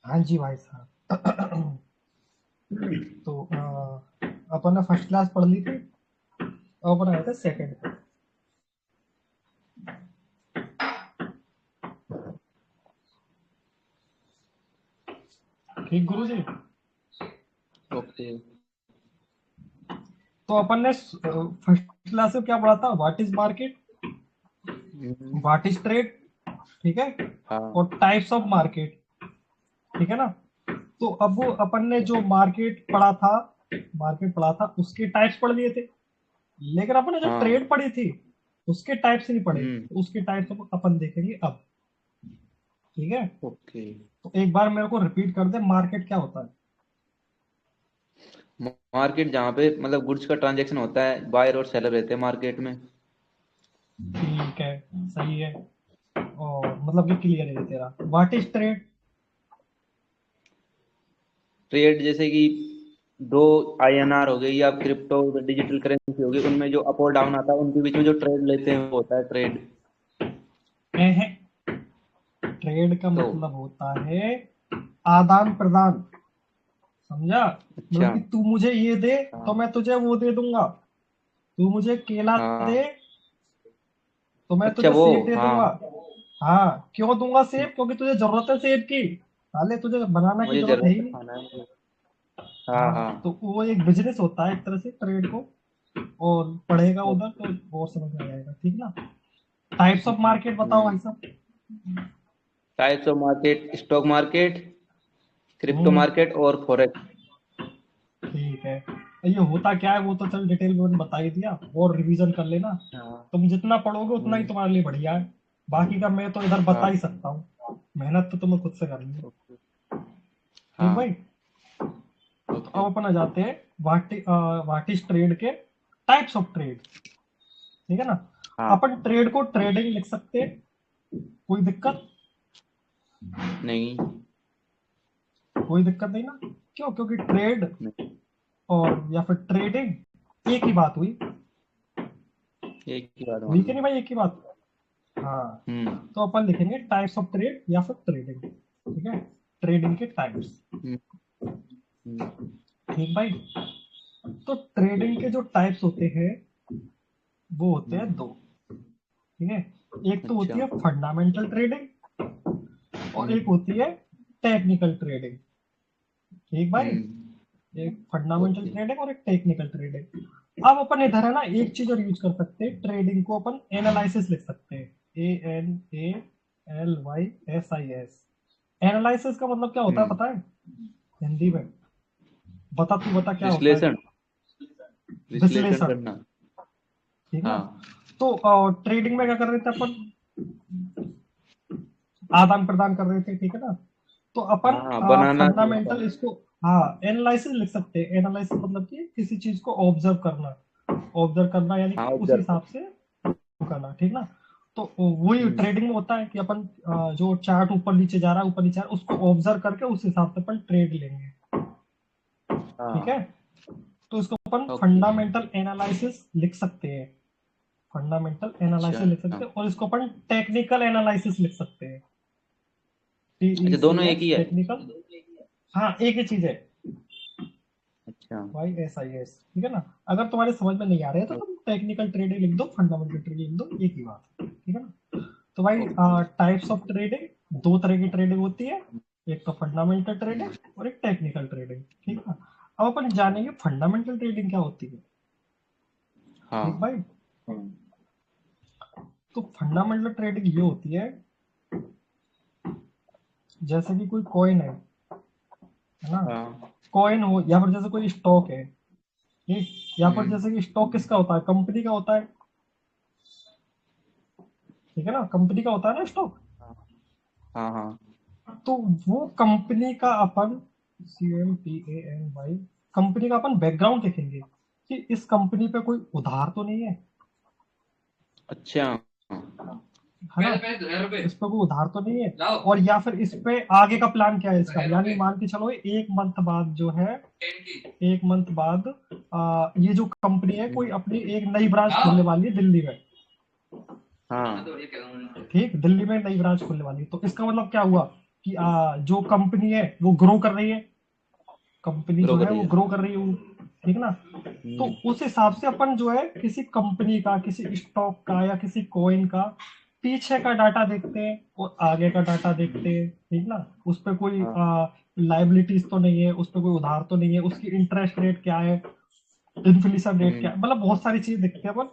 हाँ जी भाई साहब। तो अपन ने फर्स्ट क्लास पढ़ ली थी, और अपन आए थे सेकंड पे। ठीक गुरु जी। ओके। तो अपन ने फर्स्ट क्लास में क्या पढ़ा था? What is market, what is trade, ठीक है, हाँ। और टाइप्स ऑफ मार्केट, ठीक है ना। तो अब वो अपन ने जो मार्केट पढ़ा था उसके टाइप्स पढ़ लिए थे, लेकिन अपन ने जो हाँ। ट्रेड पढ़ी थी उसके टाइप्स नहीं पढ़े। हम्म। तो उसके टाइप्स अपन देखेंगे अब, ठीक है। ओके। तो एक बार मेरे को रिपीट कर दे, मार्केट क्या होता है? मार्केट जहाँ पे मतलब गुड्स का ट्रांजैक्शन होता है, बायर और सेलर रहते हैं मार्केट में। ठीक है, सही है। और मतलब कि क्लियर है तेरा। What is trade? ट्रेड जैसे कि दो आईएनआर हो गई या क्रिप्टो डिजिटल करेंसी हो गई, उनमें जो अप और डाउन आता है उनके बीच में जो ट्रेड लेते हैं वो होता है ट्रेड। ट्रेड का तो मतलब होता है आदान प्रदान, समझा? अच्छा। मतलब कि तू मुझे ये दे तो हाँ। मैं तुझे वो दे दूंगा। तू मुझे केला दे हाँ। तो मैं अच्छा तुझे वो। सेब दे हाँ। दूंगा। हाँ, क्यों दूंगा सेब? क्योंकि तुझे जरूरत है सेब की। साले तुझे बनाना की मुझे जरूरत है जरूरत ही है नहीं। खाना है मुझे। हाँ हाँ, हाँ। तो वो एक बिजनेस होता है एक तरह से ट्रेड को। और पढ़ेगा उधर तो और समझ में आ जाएगा, ठीक ना। टाइप्स ऑफ मार्केट बताओ भाई साहब। Types of market: stock market, crypto hmm, market और फॉरेक्स। ठीक है। ये होता क्या है वो तो चल डिटेल में मैंने बता ही दिया, और रिवीजन कर लेना। हाँ। तुम जितना पढ़ोगे उतना ही हम्म। तुम्हारे लिए बढ़िया है। बाकी का मैं तो इधर बता हाँ। ही सकता हूँ, मेहनत तो तुम्हें खुद से करनी है। ओके। ठीक हाँ। भाई। तो ओके। अब अपन आ जाते हैं व्हाट इज ट्रेड के टाइप्स ऑफ ट्रेड, ठीक है ना। हाँ। अपन ट्रेड को ट्रेडिंग लिख सकते हैं, कोई दिक्कत? नहीं। कोई दिक्कत नहीं ना। क्यों? क्योंकि ट्रेड नहीं। और या फिर ट्रेडिंग एक ही बात हुई। एक ही बात हुई मान कि लो। नहीं भाई, एक ही बात। हाँ, हम्म। तो अपन लिखेंगे टाइप्स ऑफ ट्रेड या फिर ट्रेडिंग, ठीक है। ट्रेडिंग के टाइप्स, हम्म। हम्म। ठीक भाई। तो ट्रेडिंग ठीक के है। जो टाइप्स होते हैं वो होते हैं हम्म। दो, ठीक है। एक तो होती अच्छा। है फंडामेंटल ट्रेडिंग, और एक हम्म। होती है टेक्निकल ट्रेडिंग, ठीक भाई। हम्म। एक फंडामेंटल ओके। ट्रेडिंग और एक टेक्निकल ट्रेडिंग। अब अपन इधर है ना एक चीज और यूज कर सकते हैं, ट्रेडिंग को अपन एनालिसिस लिख सकते हैं। ANALYSIS। एनालिसिस का मतलब क्या होता है हम्म। पता है हिंदी में? बता, तू बता क्या होता है। विश्लेषण। विश्लेषण विश्लेषण, करना। ठीक ना। हाँ। तो ट्रेडिंग में क्या कर रहे थे अपन? आदान प्रदान कर रहे थे, ठीक है ना। तो अपन हाँ बनाना जो होता फंडामेंटल है। इसको, हाँ, एनालिसिस लिख सकते हैं। एनालिसिस मतलब कि किसी चीज को ऑब्जर्व करना, ऑब्जर्व करना यानी हाँ कि उस ऑब्जर्व हिसाब करना। से करना, ठीक ना। तो वही हम्म। ट्रेडिंग में होता है कि अपन जो चार्ट ऊपर नीचे जा रहा है, ऊपर नीचे आ रहा है, उसको ऑब्जर्व करके उस हिसाब से अपन ट्रेड लेंगे, ठीक है। हाँ। तो इसको अपन ओके। फंडामेंटल एनालिसिस लिख सकते हैं। फंडामेंटल अच्छा। एनालिसिस लिख सकते हैं, और इसको अपन टेक्निकल एनालिसिस लिख सकते हैं। अच्छा दोनों एक TECH, ही है। टेक्निकल। हाँ, एक ही चीज है। अच्छा। YSIS, ठीक है ना। अगर तुम्हारे समझ में नहीं आ रहा है तो तुम टेक्निकल ट्रेडिंग लिख दो, फंडामेंटल ट्रेडिंग लिख दो, एक ही बात है, ठीक है ना। तो भाई ओके। टाइप्स ऑफ ट्रेडिंग, दो तरह की ट्रेडिंग होती है। एक तो फंडामेंटल हम्म। ट्रेडिंग और एक टेक्निकल ट्रेडिंग, ठीक है। अब अपन जानेंगे फंडामेंटल ट्रेडिंग क्या होती है, ठीक हाँ। भाई। तो फंडामेंटल ट्रेडिंग ये होती है, जैसे कि कोई कॉइन है ना। हाँ। कॉइन हो या फिर जैसे कोई स्टॉक है, ठीक। या फिर हम्म। जैसे कि स्टॉक किसका होता है? कंपनी का होता है, ठीक है ना। कंपनी का होता है ना स्टॉक। हाँ। हाँ। हाँ। तो वो कंपनी का अपन CMPANY, कंपनी का अपन बैकग्राउंड देखेंगे कि इस कंपनी पे कोई उधार तो नहीं है, अच्छा। है ना। इस पे कोई उधार तो नहीं है, और या फिर इस पे आगे का प्लान क्या है इसका, यानी मान के चलो एक मंथ बाद जो है, एक मंथ बाद ये जो कंपनी है कोई अपनी एक नई ब्रांच खोलने वाली है दिल्ली में, हाँ। ठीक। दिल्ली में नई ब्रांच खोलने वाली है, तो इसका मतलब क्या हुआ कि जो कंपनी है वो ग्रो कर रही है, कंपनी जो है वो ग्रो कर रही है, ठीक ना। तो उस हिसाब से अपन जो है किसी कंपनी का, किसी स्टॉक का या किसी कॉइन का पीछे का डाटा देखते हैं और आगे का डाटा देखते हैं, ठीक ना। उस पर कोई लाइबिलिटीज तो नहीं है, उस पर कोई उधार तो नहीं है, उसकी इंटरेस्ट रेट क्या है, इन्फ्लेशन रेट क्या है, मतलब बहुत सारी चीज देखते हैं अपन।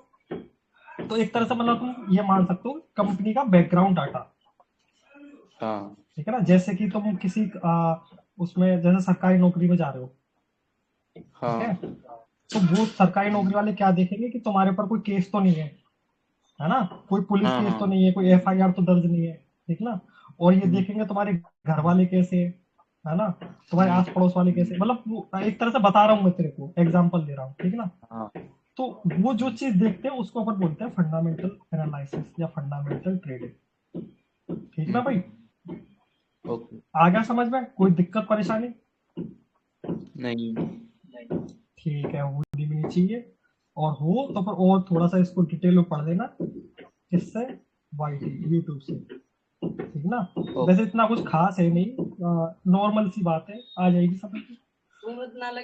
तो एक तरह से मतलब तुम ये मान सकते हो कंपनी का बैकग्राउंड डाटा, ठीक है ना। जैसे कि तुम किसी उसमें जैसे सरकारी नौकरी में जा रहे हो, ठीक है, तो वो सरकारी नौकरी वाले क्या देखेंगे कि तुम्हारे ऊपर कोई केस तो नहीं है ना, कोई पुलिस केस तो नहीं है, कोई एफआईआर तो दर्ज नहीं है, ठीक ना। और ये देखेंगे तुम्हारे घर वाले कैसे है ना, तुम्हारे आस पड़ोस वाले कैसे, मतलब एक तरह से बता रहा हूँ मैं तेरे को, एग्जाम्पल दे रहा हूँ, ठीक ना। तो वो जो चीज देखते हैं उसको अपन बोलते हैं फंडामेंटल एनालिसिस या फंडामेंटल ट्रेडिंग, ठीक ना भाई। आ गया समझ में, कोई दिक्कत परेशानी नहीं? ठीक है, होनी भी नहीं चाहिए, और हो तो फिर और थोड़ा सा इसको डिटेल में पढ़ लेना, किससे, वाईटी यूट्यूब से, ठीक ना। वैसे इतना कुछ खास है नहीं, नॉर्मल सी बात है, आ जाएगी समझ में।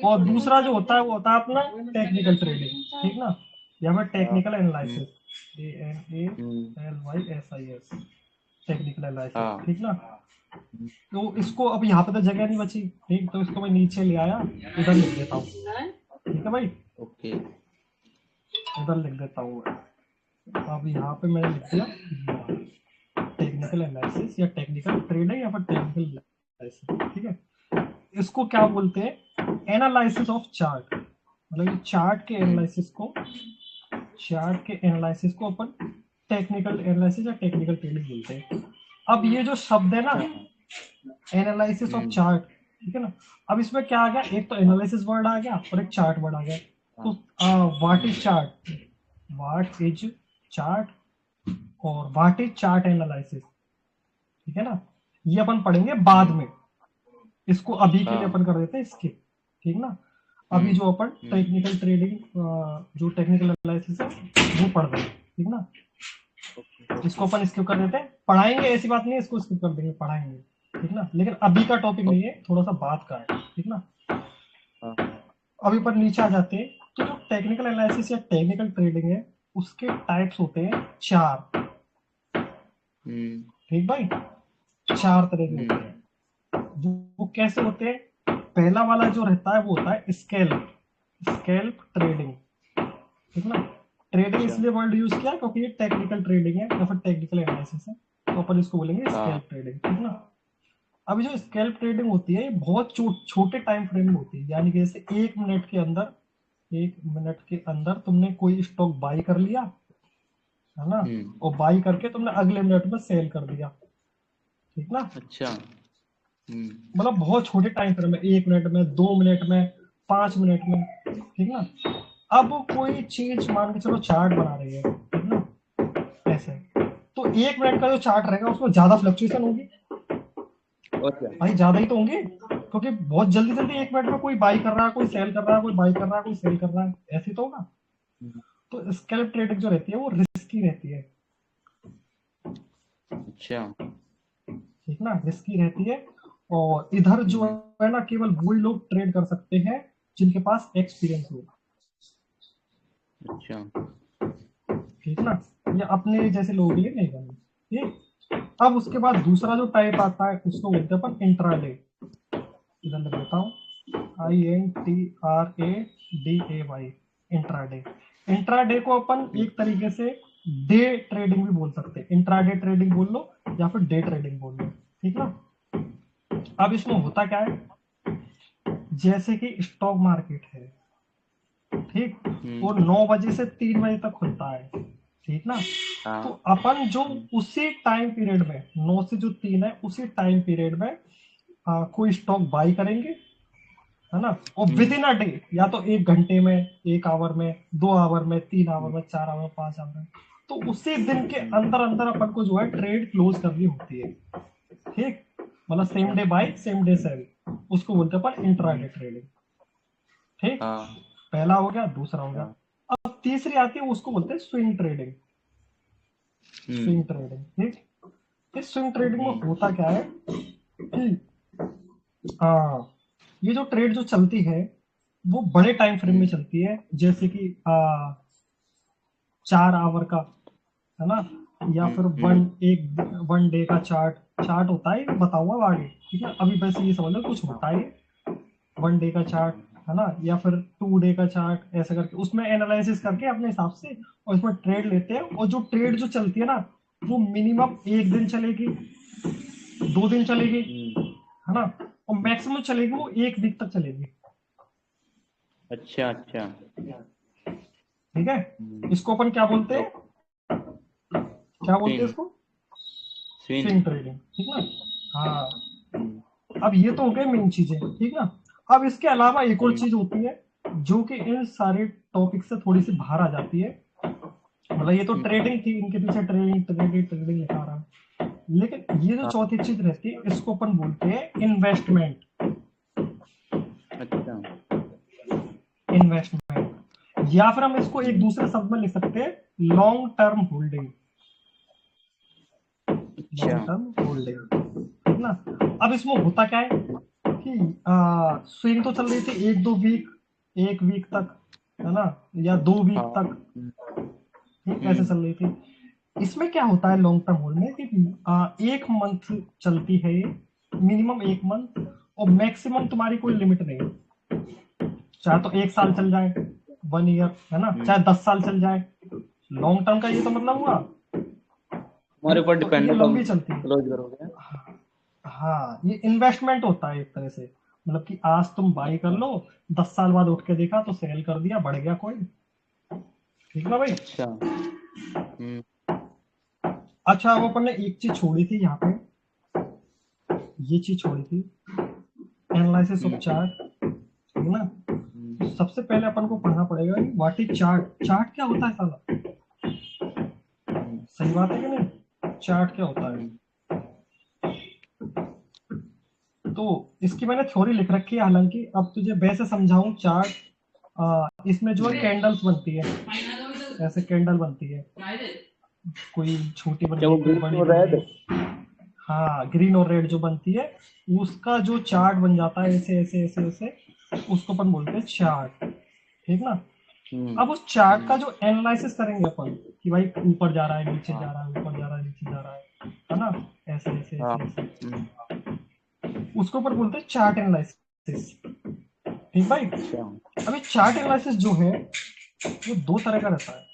और दूसरा जो होता है वो होता है अपना टेक्निकल ट्रेडिंग, ठीक ना, या फिर technical analysis, ANALYSIS, technical analysis, ठीक ना। तो इसको अब यहाँ पे तो जगह नहीं बची, ठीक, तो इसको मैं नीचे ले आया, इधर लिख देता हूँ, ठीक है भाई, ओके, इधर लिख देता हूँ। अब यहाँ पे मैंने लिख दिया टेक्निकल एनालिसिस या टेक्निकल ट्रेडिंग या फिर टेक्निकल एनालिसिस, ठीक है। इसको क्या बोलते हैं, एनालिसिस ऑफ चार्ट, मतलब चार्ट के एनालिसिस को, चार्ट के एनालिसिस को अपन टेक्निकल एनालिसिस या टेक्निकल ट्रेडिंग बोलते हैं। अब ये जो शब्द है ना, एनालिसिस ऑफ चार्ट, ठीक है ना, अब इसमें क्या आ गया, एक तो एनालिसिस वर्ड आ गया और एक चार्ट वर्ड आ गया। तो what is chart, what is chart और व्हाट इज चार्ट एनालिसिस, ठीक है ना, ये अपन पढ़ेंगे बाद में, इसको अभी के लिए अपन कर देते हैं इसके, ठीक ना। अभी जो अपन टेक्निकल ट्रेडिंग जो टेक्निकल एनालिसिस है वो पढ़ रहे हैं, ठीक ना। इसको अपन स्किप कर देते हैं, पढ़ाएंगे ऐसी बात नहीं है, इसको स्किप कर देंगे, पढ़ाएंगे, ठीक ना, लेकिन अभी का टॉपिक नहीं है, थोड़ा सा बात का है, ठीक ना। अभी पर नीचे आ जाते हैं, तो जो टेक्निकल एनालिसिस या टेक्निकल ट्रेडिंग है उसके टाइप्स होते हैं 4, ठीक भाई, 4 तरह के होते हैं। वो कैसे होते हैं, पहला वाला जो रहता है वो होता है स्केल्प ट्रेडिंग, ठीक ना। ट्रेडिंग इसलिए वर्ड यूज किया क्योंकि ये टेक्निकल ट्रेडिंग है या फिर टेक्निकल एनालिसिस है, तो अपन इसको बोलेंगे स्केल्प ट्रेडिंग, ठीक ना। अभी जो स्केल्प ट्रेडिंग होती है ये बहुत छोटे टाइम फ्रेम में होती है, यानी कि जैसे 1 मिनट के अंदर तुमने कोई स्टॉक बाई कर लिया, है ना, और बाई करके तुमने अगले मिनट में सेल कर दिया, ठीक ना। अच्छा, मतलब बहुत छोटे टाइम फ्रेम में, 1 मिनट में, 2 मिनट में, 5 मिनट में, ठीक ना। अब कोई चीज मान के चलो चार्ट बना रही है, ठीक ना, ऐसे, तो 1 मिनट का जो चार्ट रहेगा उसमें ज्यादा फ्लक्चुएशन होगी, भाई ज्यादा ही तो होंगे, क्योंकि बहुत जल्दी जल्दी 1 मिनट में कोई बाई कर रहा है, कोई सेल कर रहा है, कोई बाई कर रहा है, कोई सेल कर रहा है, ऐसे तो होगा। तो स्कैल्प ट्रेडिंग जो रहती है वो रिस्की रहती है, अच्छा, ठीक ना, रिस्की रहती है। और इधर जो है ना केवल वही लोग ट्रेड कर सकते हैं जिनके पास एक्सपीरियंस हो, अच्छा, ठीक ना, ये अपने जैसे लोगों के लिए नहीं करनी, ठीक। अब उसके बाद दूसरा जो टाइप आता है उसको बोलते हैं अपन इंट्राडे, इधर लिख देता हूँ INTRADAY, इंट्राडे। इंट्राडे को अपन एक तरीके से डे ट्रेडिंग भी बोल सकते हैं, इंट्राडे ट्रेडिंग बोल लो या फिर डे ट्रेडिंग बोल लो, ठीक ना। अब इसमें होता क्या है, जैसे कि स्टॉक मार्केट है, ठीक, वो 9 बजे से 3 बजे तक खुलता है, ठीक ना। तो अपन जो उसी टाइम पीरियड में 9 से जो 3 है उसी टाइम पीरियड में कोई स्टॉक बाई करेंगे, है ना, और विद इन अ डे, या तो 1 घंटे में, 1 आवर में, 2 आवर में, 3 आवर में, 4 आवर में, 5 आवर में, तो उसी दिन के अंदर अंदर अपन को जो है ट्रेड क्लोज करनी होती है, ठीक, मतलब same day buy same day sell, उसको बोलते हैं अपन इंट्राडे ट्रेडिंग, ठीक। पहला हो गया, दूसरा हो गया। अब तीसरी आती है उसको बोलते हैं स्विंग ट्रेडिंग, स्विंग ट्रेडिंग, ठीक। इस स्विंग ट्रेडिंग में होता क्या है, कि ये जो ट्रेड जो चलती है वो बड़े टाइम फ्रेम में चलती है, जैसे कि 4 आवर का, है ना, या फिर वन डे का चार्ट होता है, बताऊंगा आगे, ठीक है। अभी वैसे ये समझ लो कुछ होता है 1 डे का चार्ट, है ना, या फिर 2 डे का चार्ट, ऐसे करके उसमें एनालिसिस करके अपने हिसाब से और इसमें ट्रेड लेते हैं। और जो ट्रेड जो चलती है ना वो मिनिमम 1 दिन चलेगी, 2 दिन चलेगी, है ना, और मैक्सिमम चलेगी वो 1 वीक तक चलेगी। अच्छा अच्छा, ठीक है। इसको अपन क्या बोलते हैं, क्या बोलते हैं इसको, स्विंग ट्रेडिंग, ठीक ना। हाँ, अब ये तो हो गए मेन चीजें, ठीक ना। अब इसके अलावा एक और चीज होती है जो कि इन सारे टॉपिक से थोड़ी सी बाहर आ जाती है। मतलब ये तो ट्रेडिंग थी, इनके पीछे ट्रेडिंग ट्रेडिंग ट्रेडिंग लिखा रहा, लेकिन ये जो चौथी चीज रहती है इसको अपन बोलते हैं इन्वेस्टमेंट। अच्छा, इन्वेस्टमेंट, या फिर हम इसको एक दूसरे शब्द में लिख सकते हैं long term holding. Long term holding, ठीक ना। अब इसमें होता क्या है कि स्विंग तो चल रही थी 1-2 वीक, 1 वीक तक, है ना, या 2 वीक तक, ठीक ऐसे चल रही थी। इसमें क्या होता है लॉन्ग टर्म होल्ड में कि 1 मंथ चलती है ये, मिनिमम 1 मंथ, और मैक्सिमम तुम्हारी कोई लिमिट नहीं है। चाहे तो 1 साल चल जाए, 1 ईयर, है ना, चाहे 10 साल चल जाए। लॉन्ग टर्म का ये तो मतलब हुआ हमारे ऊपर तो डिपेंड ये है, लंबी चलती है। क्लोज करोगे। हाँ, ये इन्वेस्टमेंट होता है एक तरह से, मतलब कि आज तुम बाई कर लो, 10 साल बाद उठ के देखा तो सेल कर दिया, बढ़ गया कोई, ठीक ना भाई। अच्छा। अच्छा, अब अपन ने एक चीज छोड़ी थी यहाँ पे, ये चीज छोड़ी थी, एनालिसिस ऑफ चार्ट, ठीक ना। तो सबसे पहले अपन को पढ़ना पड़ेगा व्हाट इज चार्ट। चार्ट क्या होता है साला, सही बात है कि नहीं, चार्ट क्या होता है। तो इसकी मैंने थ्योरी लिख रखी है, हालांकि अब तुझे वैसे समझाऊं चार्ट, इसमें जो है कैंडल्स बनती है, ऐसे कैंडल बनती है, कोई छोटी बन क्या वो गई, कोई ग्रीन बड़ी और बन रेड? गई। हाँ, ग्रीन और रेड जो बनती है उसका जो चार्ट बन जाता है ऐसे ऐसे ऐसे ऐसे, उसको अपन बोलते हैं चार्ट, ठीक ना। अब उस चार्ट का जो एनालिसिस करेंगे अपन कि भाई ऊपर जा रहा है, नीचे जा रहा है, ऊपर जा रहा है, नीचे जा रहा है ना, ऐसे ऐसे ऐसे ऐसे, उसको अपन बोलते हैं चार्ट एनालिसिस, ठीक भाई। अभी चार्ट एनालिसिस जो है वो 2 तरह का रहता है,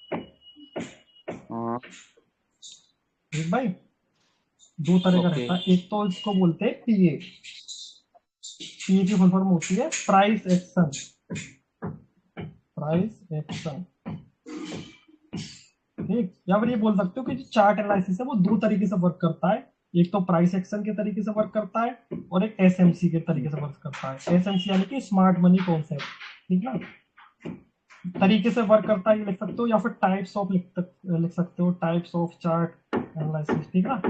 ठीक भाई, 2 तरह का रहता है। एक तो इसको बोलते हैं पीए, पीए की फुल फॉर्म होती है प्राइस एक्शन, प्राइस एक्शन, ठीक। या फिर ये बोल सकते हो कि जो चार्ट एनालिसिस है वो 2 तरीके से वर्क करता है, एक तो प्राइस एक्शन के तरीके से वर्क करता है और एक एसएमसी के तरीके से वर्क करता है। एसएमसी यानी कि स्मार्ट मनी कॉन्सेप्ट, ठीक ना। तरीके से वर्क करता है ये लिख सकते हो, या फिर टाइप्स ऑफ लिख सकते हो, टाइप्स ऑफ चार्ट एनालिसिस, ठीक ना,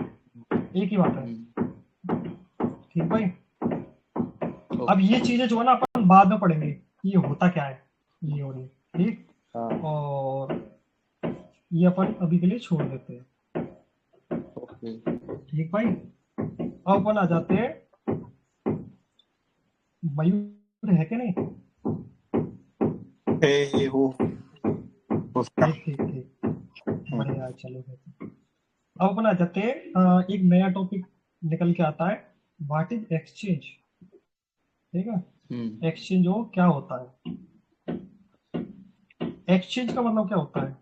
एक ही बात है, ठीक भाई। अब ये चीजें जो है ना अपन बाद में पढ़ेंगे ये होता क्या है, ये और ये, ठीक। और ये अपन अभी के लिए छोड़ देते हैं, ठीक भाई। अब अपन आ जाते हैं, मयूर है कि नहीं, हो उसका ठीक ठीक ठीक, बढ़िया, चलो। अब अपन आ जाते हैं, एक नया टॉपिक निकल के आता है, व्हाट इज एक्सचेंज, ठीक है। एक्सचेंज हो क्या होता है, एक्सचेंज का मतलब क्या होता है,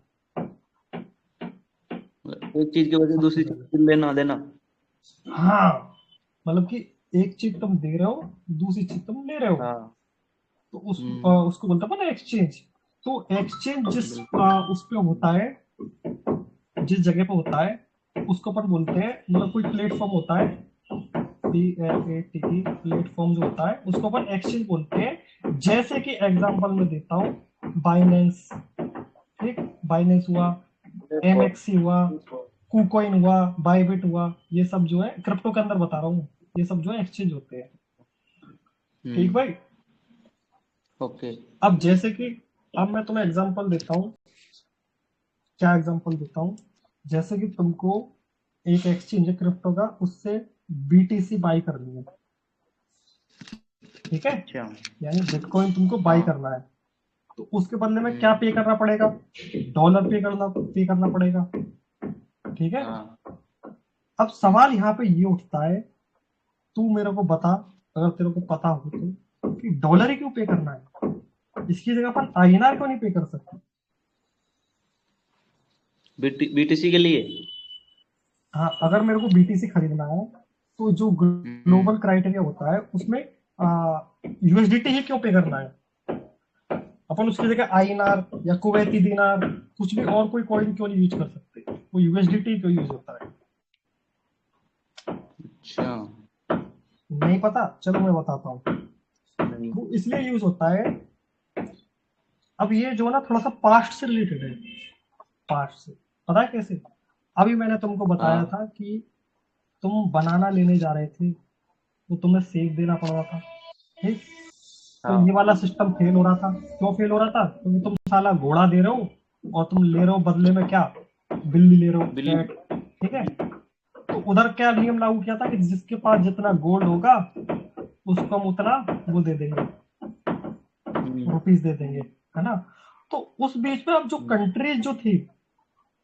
एक चीज की वजह दूसरी चीज लेना देना। हाँ, मतलब कि एक चीज तुम दे रहे हो, दूसरी चीज तुम ले रहे हो, तो उसको बोलते हैं ना एक्सचेंज। तो एक्सचेंज उस पे होता है, जिस जगह पे होता है उसको अपन बोलते हैं, मतलब कोई प्लेटफॉर्म होता है, PLATE, प्लेटफॉर्म जो होता है उसको अपन एक्सचेंज बोलते हैं। जैसे कि एग्जांपल में देता हूँ, बाइनेंस, ठीक, बाइनेंस हुआ, MXC हुआ, कुकॉइन हुआ, बाइबिट हुआ, ये सब जो है क्रिप्टो के अंदर बता रहा हूँ, ये सब जो है एक्सचेंज होते हैं, ठीक भाई। ओके। अब जैसे कि अब मैं तुम्हें एग्जांपल देता हूँ, क्या एग्जांपल देता हूँ, जैसे कि तुमको एक एक्सचेंज है क्रिप्टो का, उससे बीटीसी बाई करनी है, ठीक है। अच्छा। यानी बिटकॉइन तुमको बाई करना है, तो उसके बदले में क्या पे करना पड़ेगा? डॉलर पे करना पड़ेगा, ठीक है। हाँ। अब सवाल यहाँ पे ये उठता है, तू मेरे को बता, अगर तेरे को पता हो तो, कि डॉलर ही क्यों पे करना है? इसकी जगह अपन आईएनआर क्यों नहीं पे कर सकते? बीटीसी के लिए। हाँ, अगर मेरे को बीटीसी खरीदना है तो जो ग्लोबल क्राइटेरिया होता है उसमें यूएसडीटी ही क्यों पे करना है? अपन उसकी जगह आईएनआर या कुवैती दीनार, कुछ भी और कोई कॉइन क्यों नहीं यूज कर सकते? वो यूएसडीटी क्यों यूज होता है? अच्छा। नहीं पता? चलो मैं बताता हूँ। नहीं। वो इसलिए यूज होता है, अब ये जो ना थोड़ा सा पास्ट से रिलेटेड है। पास्ट से पता है कैसे? अभी मैंने तुमको बताया हाँ। था कि तुम बनाना लेने जा रहे थे तो तुम्हें सेक देना पड़ रहा था, ठीक। तो हाँ। ये वाला सिस्टम फेल हो रहा था। क्यों फेल हो रहा था? क्योंकि तुम साला घोड़ा दे रहे हो और तुम ले रहे हो बदले में क्या? बिल्ली ले रहे हो, बिल्ली। कैट, ठीक है। तो उधर क्या नियम लागू किया था कि जिसके पास जितना गोल्ड होगा उसको हम उतना वो दे देंगे, रुपीस दे देंगे, है ना। तो उस बीच में अब जो कंट्रीज जो थी,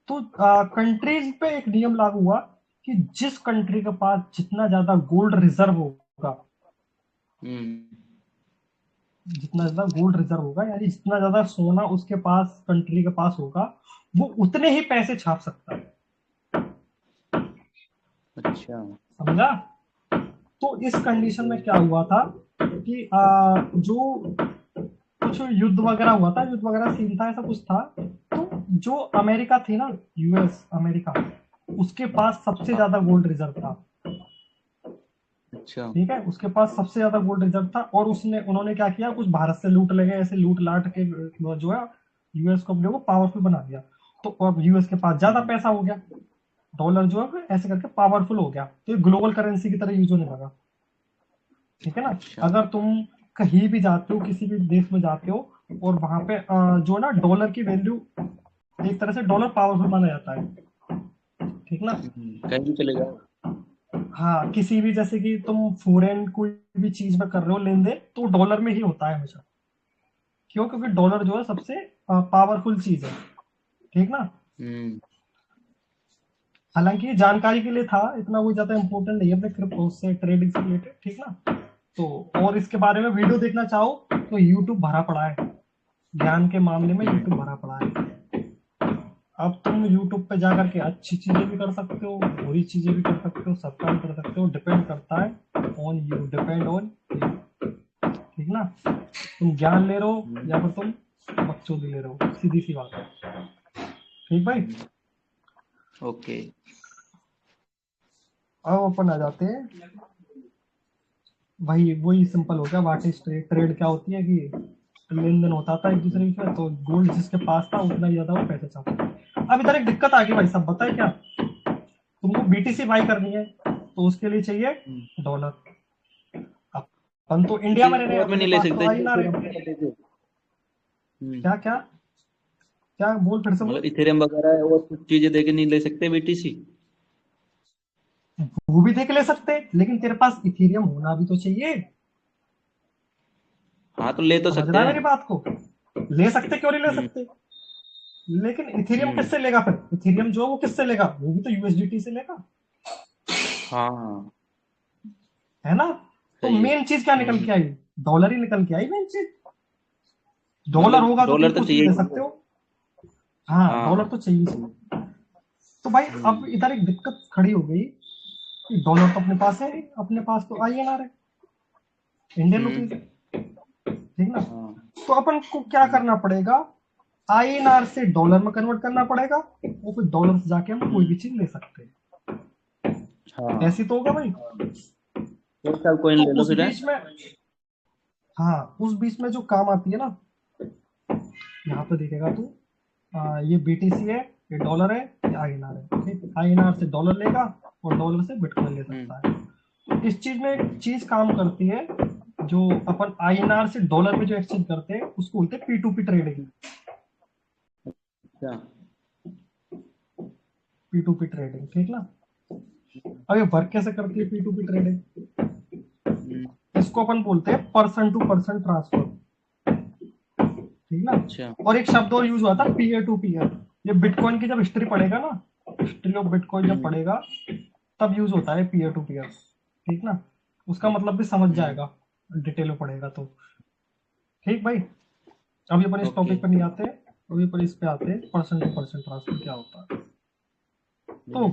तो कंट्रीज पे एक नियम लागू हुआ कि जिस कंट्री के पास जितना ज्यादा गोल्ड रिजर्व होगा, जितना ज्यादा गोल्ड रिजर्व होगा, यानी जितना ज्यादा सोना उसके पास कंट्री के पास होगा, वो उतने ही पैसे छाप सकता है। अच्छा। समझा? तो इस कंडीशन में क्या हुआ था कि जो कुछ युद्ध वगैरह हुआ था, युद्ध वगैरह सीन था, ऐसा कुछ था। तो जो अमेरिका थी ना, यूएस अमेरिका, उसके पास सबसे ज्यादा गोल्ड रिजर्व था, अच्छा। ठीक है। उसके पास सबसे ज्यादा गोल्ड रिजर्व था और उन्होंने क्या किया, कुछ भारत से लूट ले गए, ऐसे लूट लाट के जो है यूएस को अपने को पावरफुल बना दिया। तो अब यूएस के पास ज्यादा पैसा हो गया, डॉलर जो है ऐसे करके पावरफुल हो गया, तो ये ग्लोबल करेंसी की तरह यूज होने लगा, ठीक है ना। अच्छा। अगर तुम कहीं भी जाते हो, किसी भी देश में जाते हो, और वहां पे जो ना डॉलर की वैल्यू, एक तरह से डॉलर पावरफुल माना जाता है, ठीक ना। कहीं भी चले जाओ। हाँ, किसी भी, जैसे कि तुम फॉरेन कोई भी चीज में कर रहे हो लेन देन, तो डॉलर में ही होता है हमेशा। क्यों? क्योंकि डॉलर जो है सबसे पावरफुल चीज है, ठीक ना। हालांकि ये जानकारी के लिए था, इतना कोई ज्यादा इंपॉर्टेंट नहीं है अपने क्रिप्टो से ट्रेडिंग से रिलेटेड, ठीक ना। तो और इसके बारे में वीडियो देखना चाहो तो यूट्यूब भरा पड़ा है, ज्ञान के मामले में यूट्यूब भरा पड़ा है। अब तुम यूट्यूब पे जाकर के अच्छी चीजें भी कर सकते हो, बुरी चीजें भी कर सकते हो, सब काम कर सकते हो, डिपेंड करता है on you, depend on you, ठीक ना। तुम ज्ञान ले रहे हो या फिर तुम बकचोदी ले रहे हो, सीधी सी बात है, ठीक भाई। ओके। अब अपन आ जाते हैं भाई, वही सिंपल हो गया। What is trade? ट्रेड क्या होती है कि लेन देन होता था एक दूसरे के, तो गोल्ड जिसके पास था उतना ही ज्यादा वो पैसे चाहता। अब इधर एक दिक्कत आ गई भाई साहब, बताए क्या? तुमको बीटीसी बाई करनी है तो उसके लिए चाहिए डॉलर। अपन तो इंडिया में रहने, और में अपने नहीं ले पास तो सकते आ ही ना इथेरियम रहे। वगैरह देके। क्या क्या क्या बोल, फिर से मतलब बोल। इथेरियम वगैरह और कुछ चीजें देके नहीं ले सकते बीटीसी। वो भी देख ले सकते, लेकिन तेरे पास इथेरियम होना भी तो चाहिए। हाँ तो ले तो समझ सकते रहा है हैं। मेरी बात को? ले सकते, क्यों नहीं ले हम्म। सकते? लेकिन इथेरियम हम्म। किससे लेगा फिर? इथेरियम जो है वो किससे लेगा? वो भी तो यूएसडीटी से लेगा, हाँ। है ना। तो सही है। मेन चीज क्या निकल के आई? डॉलर ही निकल के आई मेन चीज। डॉलर मतलब होगा तो तुम डॉलर तो कुछ भी चाहिए ले ही सकते चाहिए। हो। हाँ, डॉलर हाँ। तो चाहिए। तो भाई अब इधर एक दिक्कत खड़ी हो गई कि डॉलर तो अपने पास है, अपने पास तो आईएनआर है, इंडियन रुपीज है, हम्म। ठीक ना। हाँ। तो अपन को क्या करना पड़ेगा? आईएनआर से डॉलर में कन्वर्ट करना पड़ेगा, और फिर डॉलर से जाके हम कोई भी चीज ले सकते हैं। हाँ। ऐसी तो होगा भाई। कोई सा कॉइन तो ले लो उस फिर है। बीच में, हाँ, उस बीच में जो काम आती है ना, यहाँ पे देखेगा तू, ये बीटीसी है, ये डॉलर है, ये आईएनआर है, ठीक। आईएनआर से डॉलर लेगा और डॉलर से बिटकॉइन ले सकता है। तो इस चीज में एक चीज काम करती है, जो अपन आईएनआर से डॉलर में जो एक्सचेंज करते हैं उसको बोलते हैं P2P ट्रेडिंग। अच्छा। P2P ट्रेडिंग, ठीक ना। अब ये वर्क कैसे करती है P2P ट्रेडिंग? हम्म, इसको अपन बोलते हैं पर्सन टू पर्सन ट्रांसफर, ठीक ना। अच्छा। और एक शब्द और यूज हुआ था पीयर टू पीयर। ये बिटकॉइन की जब हिस्ट्री पढ़ेगा ना, हिस्ट्री ऑफ बिटकॉइन जब पढ़ेगा तब यूज होता है पीयर टू पीयर, ठीक ना। उसका मतलब भी समझ जाएगा डिटेल में पढ़ेगा तो। ठीक भाई, अभी अपन इस ओके। टॉपिक पर नहीं आते, अभी अपन इस पे आते हैं पर्सन टू पर्सन ट्रांसफर क्या होता है। तो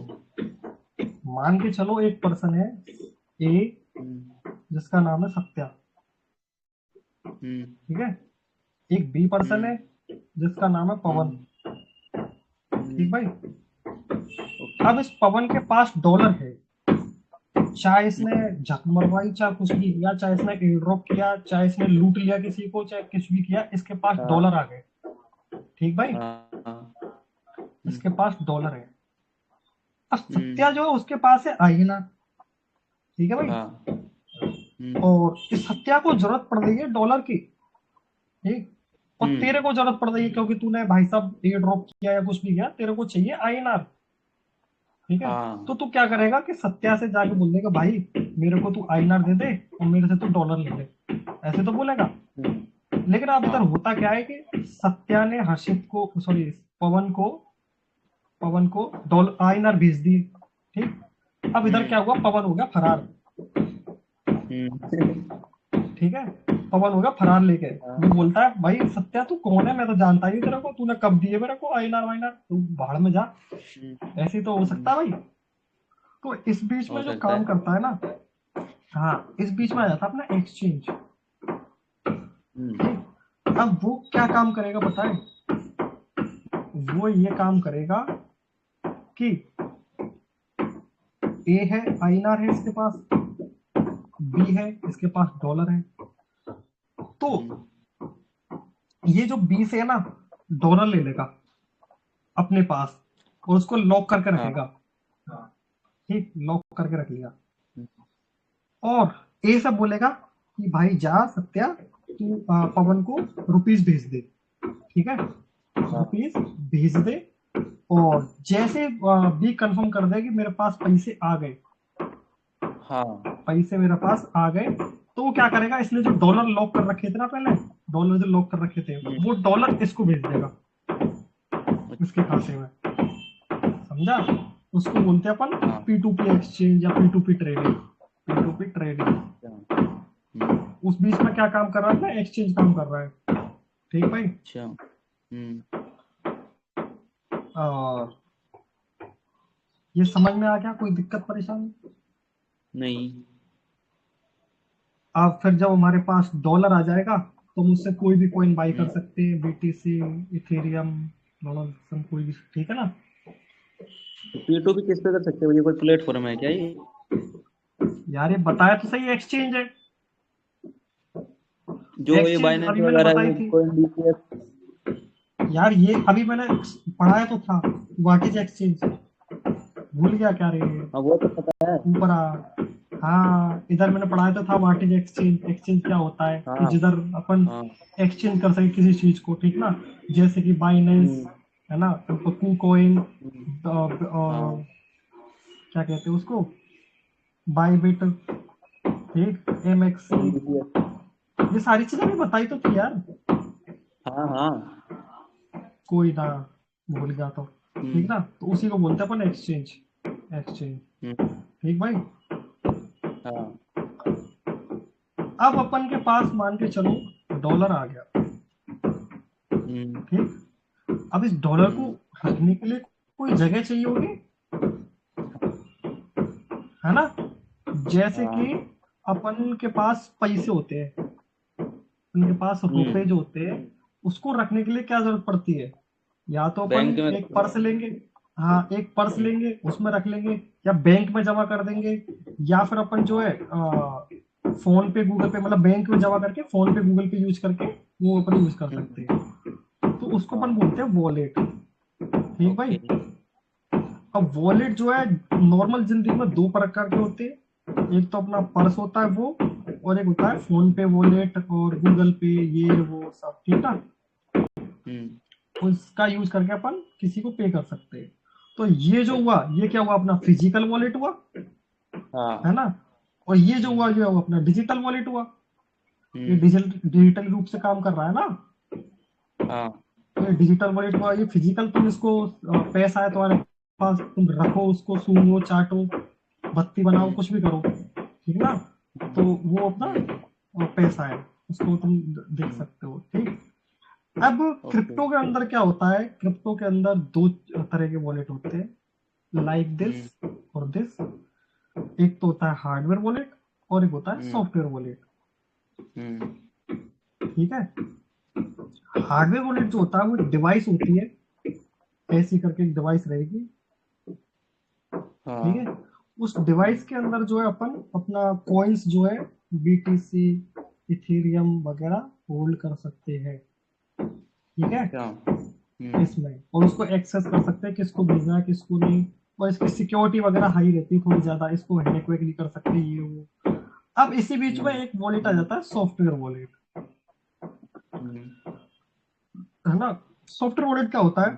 मान के चलो एक पर्सन है ए जिसका नाम है सत्या, ठीक है। एक बी पर्सन है जिसका नाम है पवन, ठीक भाई। अब इस पवन के पास डॉलर है, चाहे इसने झक मरवाई, चाहे कुछ भी किया, चाहे इसने एयर ड्रॉप किया, चाहे इसने लूट लिया किसी को, चाहे कुछ भी किया, इसके पास डॉलर आ गए, ठीक भाई। इसके पास डॉलर है। अब सत्या जो है उसके पास है आईना, ठीक है भाई। और इस सत्या को जरूरत पड़ रही है डॉलर की, ठीक। और तेरे को जरूरत पड़ रही है क्योंकि तूने भाई साहब एयर ड्रॉप किया या कुछ भी किया, तेरे को चाहिए आईएनआर, ठीक है। तो तू क्या करेगा कि सत्या से जाके बोल देगा भाई मेरे को तू आईएनआर दे दे और मेरे से तू डॉलर ले ले, ऐसे तो बोलेगा। लेकिन अब इधर होता क्या है कि सत्या ने हर्षित को, सॉरी पवन को डॉलर आईएनआर भेज दी, ठीक। अब इधर क्या हुआ, पवन हो गया फरार, ठीक है। पवन हो गया फरार लेके। वो बोलता है भाई सत्या तू कौन है, मैं तो जानता ही तेरे को, तूने कब दिए मेरे को आईएनआर वाइनआर, तू बाहर में जा। ऐसे ही तो हो सकता है भाई। तो इस बीच में जो काम करता है ना, हाँ, इस बीच में आ जाता है अपना एक्सचेंज। अब वो क्या काम करेगा बताए, वो ये काम करेगा कि ए है आईएनआर है इसके पास, बी है इसके पास डॉलर है, तो ये जो बी से है ना डॉलर ले लेगा अपने पास और उसको लॉक करके रखेगा, ठीक, लॉक करके रख लिया। और ए से बोलेगा कि भाई जा सत्या तू पवन को रुपीस भेज दे, ठीक है, रुपीस भेज दे। और जैसे बी कंफर्म कर दे कि मेरे पास पैसे आ गए, पैसे मेरे पास आ गए, तो वो क्या करेगा, इसने जो डॉलर लॉक कर रखे थे ना पहले, डॉलर जो लॉक कर रखे थे वो डॉलर इसको भेज देगा इसके खाते में, समझा। उसको बोलते हैं अपन P2P एक्सचेंज या P2P ट्रेडिंग, P2P ट्रेडिंग। उस बीच में क्या काम कर रहा है ना, एक्सचेंज काम कर रहा है, ठीक भाई। ये समझ में आ गया, कोई दिक्कत परेशानी नहीं। अब फिर जब हमारे पास डॉलर आ जाएगा तो मुझसे कोई भी कॉइन बाई कर सकते हैं, BTC, इथेरियम, कोई भी, ठीक है ना। P2P किस पे कर सकते हो, ये कोई प्लेटफॉर्म है क्या ये? यार ये बताया तो सही, एक्सचेंज है जो ये बाइनेंस वगैरह है, CoinDCX। यार ये अभी मैंने पढ़ाया तो था, व्हाट इज एक्सचेंज, भूल गया क्या रे, वो तो पता है ऊपर हाँ इधर मैंने पढ़ाया तो था व्हाट इज एक्सचेंज, एक्सचेंज क्या होता है कि जिधर अपन एक्सचेंज कर सके किसी चीज को, ठीक ना। जैसे कि बाइनेंस है ना, KuCoin, क्या कहते हैं उसको, बाइबिट, ठीक, MXC, ये सारी चीजें भी बताई तो थी यार। कोई ना, भूल गया तो, ठीक ना। तो उसी को बोलते हैं अपन एक्सचेंज, एक्सचेंज, ठीक भाई। अब अपन के पास मान के चलो डॉलर आ गया, ठीक। अब इस डॉलर को रखने के लिए कोई जगह चाहिए होगी, है ना। जैसे कि अपन के पास पैसे होते हैं, उनके पास रुपए जो होते हैं उसको रखने के लिए क्या जरूरत पड़ती है, या तो अपन एक पर्स लेंगे, हाँ एक पर्स लेंगे उसमें रख लेंगे, या बैंक में जमा कर देंगे, या फिर अपन जो है फोन पे गूगल पे, मतलब बैंक में जमा करके फोन पे गूगल पे यूज करके वो अपन यूज कर सकते हैं। तो उसको अपन बोलते हैं वॉलेट, ठीक भाई। अब वॉलेट जो है नॉर्मल जिंदगी में दो प्रकार के होते हैं, एक तो अपना पर्स होता है वो, और एक होता है फोन पे वॉलेट और गूगल पे, ये वो सब, ठीक है। उसका यूज करके अपन किसी को पे कर सकते हैं। तो ये जो हुआ, ये क्या हुआ, अपना फिजिकल वॉलेट हुआ, हाँ। है ना। और ये जो हुआ, ये हुआ अपना डिजिटल वॉलेट हुआ। ये हम्म। डिजिटल रूप से काम कर रहा है ना। हाँ। तो ये डिजिटल वॉलेट हुआ। ये फिजिकल, तुम इसको पैसा है तुम्हारे पास, तुम रखो उसको, सूंघो, चाटो, बत्ती बनाओ, कुछ भी करो, ठीक ना। तो वो अपना पैसा है, उसको तुम देख सकते हो, ठीक। अब ओके। क्रिप्टो के अंदर क्या होता है, क्रिप्टो के अंदर दो तरह के वॉलेट होते हैं, लाइक दिस और दिस। एक तो होता है हार्डवेयर वॉलेट और एक होता है सॉफ्टवेयर वॉलेट, ठीक है। हार्डवेयर वॉलेट जो होता है वो डिवाइस होती है, ऐसी करके एक डिवाइस रहेगी, ठीक है। उस डिवाइस के अंदर जो है अपन अपना कॉइन्स जो है BTC, इथेरियम वगैरह होल्ड कर सकते हैं, ठीक है। इसमें और उसको एक्सेस कर सकते हैं, किसको भेजना है किसको नहीं। और इसकी सिक्योरिटी वगैरह हाई रहती है थोड़ी ज्यादा, इसको हैक वैक नहीं कर सकते ये वो। अब इसी बीच में एक वॉलेट आ जाता है सॉफ्टवेयर वॉलेट, है ना। सॉफ्टवेयर वॉलेट क्या होता है,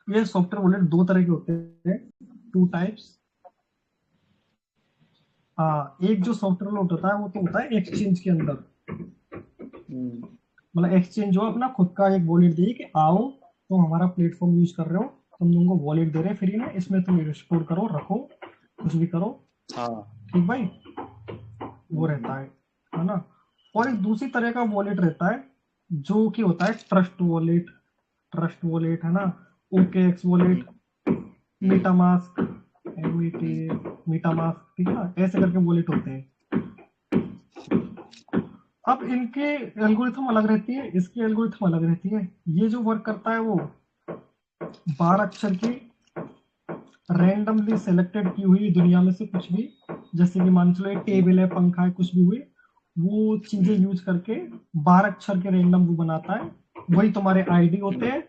ये सॉफ्टवेयर वॉलेट दो तरह के होते हैं, टू टाइप्स। एक जो सॉफ्टवेयर वॉलेट होता है वो तो होता है एक्सचेंज के अंदर, मतलब एक्सचेंज जो अपना खुद का एक वॉलेट दे कि आओ तुम हमारा प्लेटफॉर्म यूज कर रहे हो, तुम तुमको वॉलेट दे रहे हैं फ्री में, इसमें तुम एक्सप्लोर करो, रखो, कुछ भी करो, ठीक भाई। वो रहता है ना। और एक दूसरी तरह का वॉलेट रहता है जो कि होता है ट्रस्ट वॉलेट, ट्रस्ट वॉलेट, है ना। OKX वॉलेट, मीटामास्क, मीटामास्क, ठीक है ना, ऐसे करके वॉलेट होते हैं। अब इनके एल्गोरिथम अलग रहती है, इसकी एल्गोरिथम अलग रहती है। ये जो वर्क करता है वो 12 अक्षर की रैंडमली सेलेक्टेड की हुई दुनिया में से कुछ भी, जैसे कि मान चलो एक टेबल है, पंखा है, कुछ भी हुई, वो चीजें यूज करके 12 अक्षर के रैंडम वो बनाता है। वही तुम्हारे आईडी होते हैं,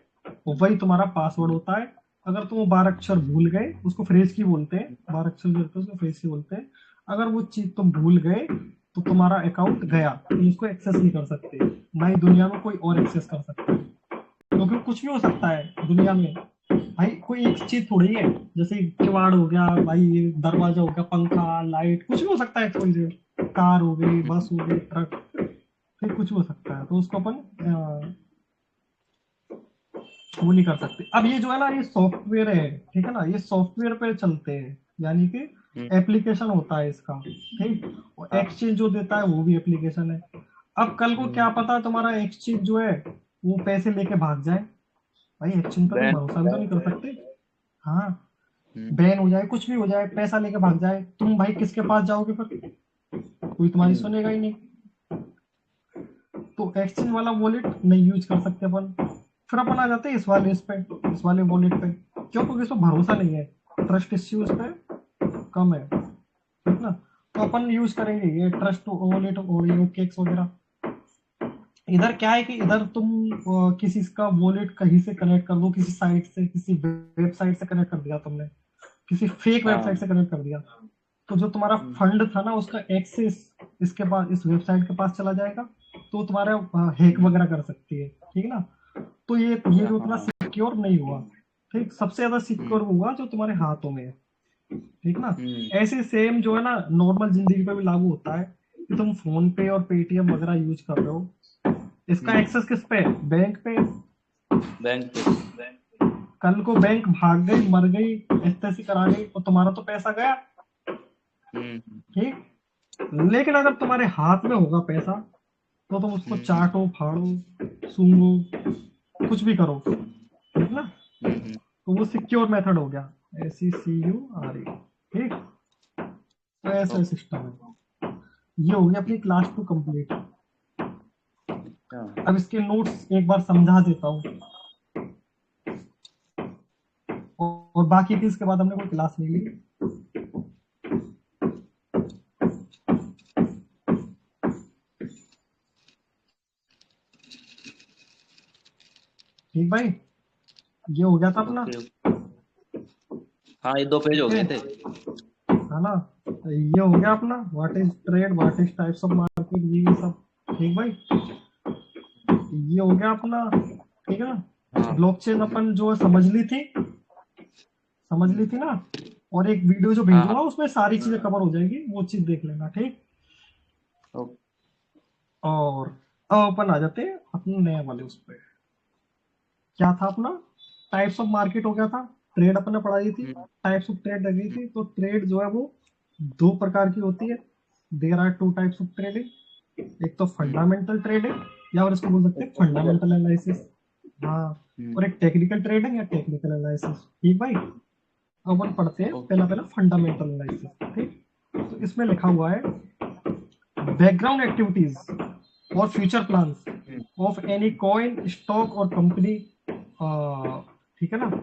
वही तुम्हारा पासवर्ड होता है। अगर तुम वो 12 अक्षर भूल गए, उसको फ्रेज की बोलते हैं, 12 अक्षर जो होते हैं उसको फ्रेज की बोलते हैं। अगर वो चीज तुम भूल गए तो तुम्हारा अकाउंट गया, तुम उसको एक्सेस नहीं कर सकते, ना ही दुनिया में कोई और एक्सेस कर सकता है, क्योंकि कुछ भी हो सकता है दुनिया में भाई। कोई एक चीज थोड़ी है, जैसे किवाड़ हो गया भाई, दरवाजा हो गया, पंखा, लाइट, कुछ भी हो सकता है, कोई कार हो गई, बस हो गई, ट्रक, फिर कुछ भी हो सकता है। तो उसको अपन वो नहीं कर सकते। अब ये जो है ना, ये सॉफ्टवेयर है, ठीक है ना, ये सॉफ्टवेयर पे चलते हैं, यानी कि एप्लीकेशन होता है इसका, ठीक। और एक्सचेंज जो देता है वो भी एप्लीकेशन है। अब कल को क्या पता तुम्हारा एक्सचेंज जो है वो पैसे लेके भाग जाए, भाई एक्सचेंज पर तुम भरोसा भी तो नहीं कर सकते। हाँ, बैन हो जाए, कुछ भी हो जाए, पैसा लेके भाग जाए, तुम भाई किसके पास जाओगे फिर, कोई तुम्हारी सुनेगा ही नहीं। तो एक्सचेंज वाला वॉलेट नहीं यूज कर सकते अपन। फिर अपन आ जाते हैं इस वाले वॉलेट पे, क्यों, क्योंकि इसमें भरोसा नहीं है, ट्रस्ट इस यूज पे कम है, ठीक ना। तो अपन यूज करेंगे ये ट्रस्ट वॉलेट और ये OKX वगैरह। इधर क्या है कि इधर तुम किसी का वॉलेट कहीं से कनेक्ट कर दो, किसी साइट से, किसी वेबसाइट से कनेक्ट कर दिया तुमने, किसी फेक वेबसाइट से कनेक्ट कर दिया, तो जो तुम्हारा फंड था ना उसका एक्सेस इसके पास, इस वेबसाइट के पास चला जाएगा, तो तुम्हारा हैक वगैरह कर सकती है, ठीक ना। तो ये जो उतना सिक्योर नहीं हुआ, ठीक। सबसे ज्यादा सिक्योर हुआ जो तुम्हारे हाथों में है, ठीक ना। ऐसे सेम जो है ना नॉर्मल जिंदगी पे भी लागू होता है कि तुम फोन पे और पेटीएम वगैरह यूज कर रहे हो, इसका एक्सेस किस पे, बैंक पे। कल को बैंक भाग गई, मर गई, ऐसी करा गई, और तुम्हारा तो पैसा गया, ठीक। लेकिन अगर तुम्हारे हाथ में होगा पैसा, तो तुम उसको चाटो, फाड़ो, सूंघो, कुछ भी करो, ठीक ना। तो वो सिक्योर मेथड हो गया, SECURE, ठीक। तो ऐसा सिस्टम है। ये हो गया अपनी क्लास 2 कंप्लीट। अब इसके नोट्स एक बार समझा देता हूँ, और बाकी की इसके बाद हमने कोई क्लास नहीं ली। ठीक भाई, ये हो गया था अपना। हाँ, ये 2 पेज हो गए थे, है ना। ये हो गया अपना what is trade, what is types of market, ये सब, ठीक भाई। ये हो गया अपना, ठीक है ना। ब्लॉकचेन अपन जो समझ ली थी, समझ ली थी ना। और एक वीडियो जो भेजूंगा उसमें सारी चीजें कवर हो जाएगी, वो चीज देख लेना, ठीक। ओके। और अब अपन आ जाते हैं अपने नए वाले उस पे। क्या था अपना, टाइप्स ऑफ मार्केट हो गया था, ट्रेड अपन ने पढ़ाई थी, टाइप्स ऑफ ट्रेड लगी थी। तो ट्रेड जो है वो दो प्रकार की होती है। There are two types of trading. एक तो फंडामेंटल ट्रेडिंग, या और इसको बोल सकते हैं फंडामेंटल एनालिसिस। हाँ। और एक टेक्निकल ट्रेडिंग या टेक्निकल एनालिसिस, ठीक भाई। अब अपन पढ़ते हैं पहला पहला फंडामेंटल एनालिसिस, ठीक। तो इसमें लिखा हुआ है बैकग्राउंड एक्टिविटीज और future plans of any coin, stock और कंपनी, ठीक है ना।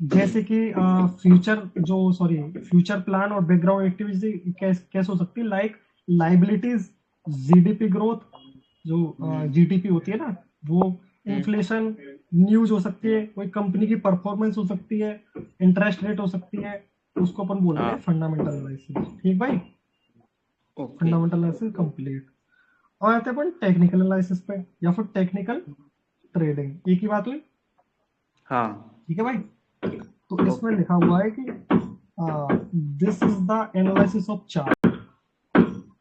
जैसे कि फ्यूचर प्लान और बैकग्राउंड एक्टिविटीज कैसे हो सकती है, लाइक लाइबिलिटीज, जीडीपी ग्रोथ, जो जीडीपी होती है ना वो, इन्फ्लेशन, न्यूज हो सकती है, कोई कंपनी की परफॉर्मेंस हो सकती है, इंटरेस्ट रेट हो सकती है। उसको अपन बोलते हैं फंडामेंटल एनालिसिस, ठीक भाई। Fundamental analysis complete. और आते हैं अपन टेक्निकल एनालिसिस पे या फिर टेक्निकल ट्रेडिंग, एक ही बात हुई। हाँ ठीक है भाई। तो इसमें लिखा हुआ है कि this is the analysis of chart.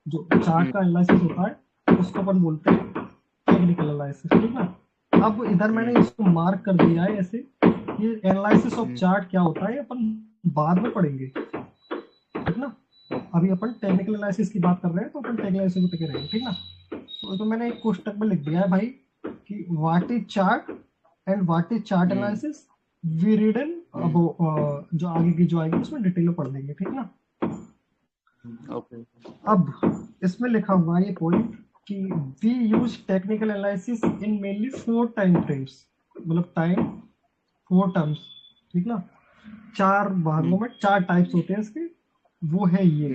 जो चार्ट का एनालिसिस होता है उसको अपन बोलते हैं टेक्निकल एनालिसिस, ठीक ना। अब इधर मैंने इसको मार्क कर दिया है ऐसे कि एनालिसिस ऑफ चार्ट क्या होता है अपन बाद में पढ़ेंगे, ठीक ना। अभी अपन टेक्निकल एनालिसिस की बात कर रहे हैं तो अपन टेक्निकल एनालिसिस को टिके रहेंगे, ठीक ना। तो मैंने एक कोष्टक में लिख दिया है भाई कि what is chart and what is chart analysis. We read in जो आगे की जो आएगी उसमें डिटेल में पढ़ लेंगे, ठीक ना। ओके। अब इसमें लिखा हुआ है ये पॉइंट कि we use technical analysis in mainly 4 time frames, मतलब टाइम 4 टर्म्स, ठीक ना। 4 भागों में 4 टाइप्स होते हैं इसके, वो है ये।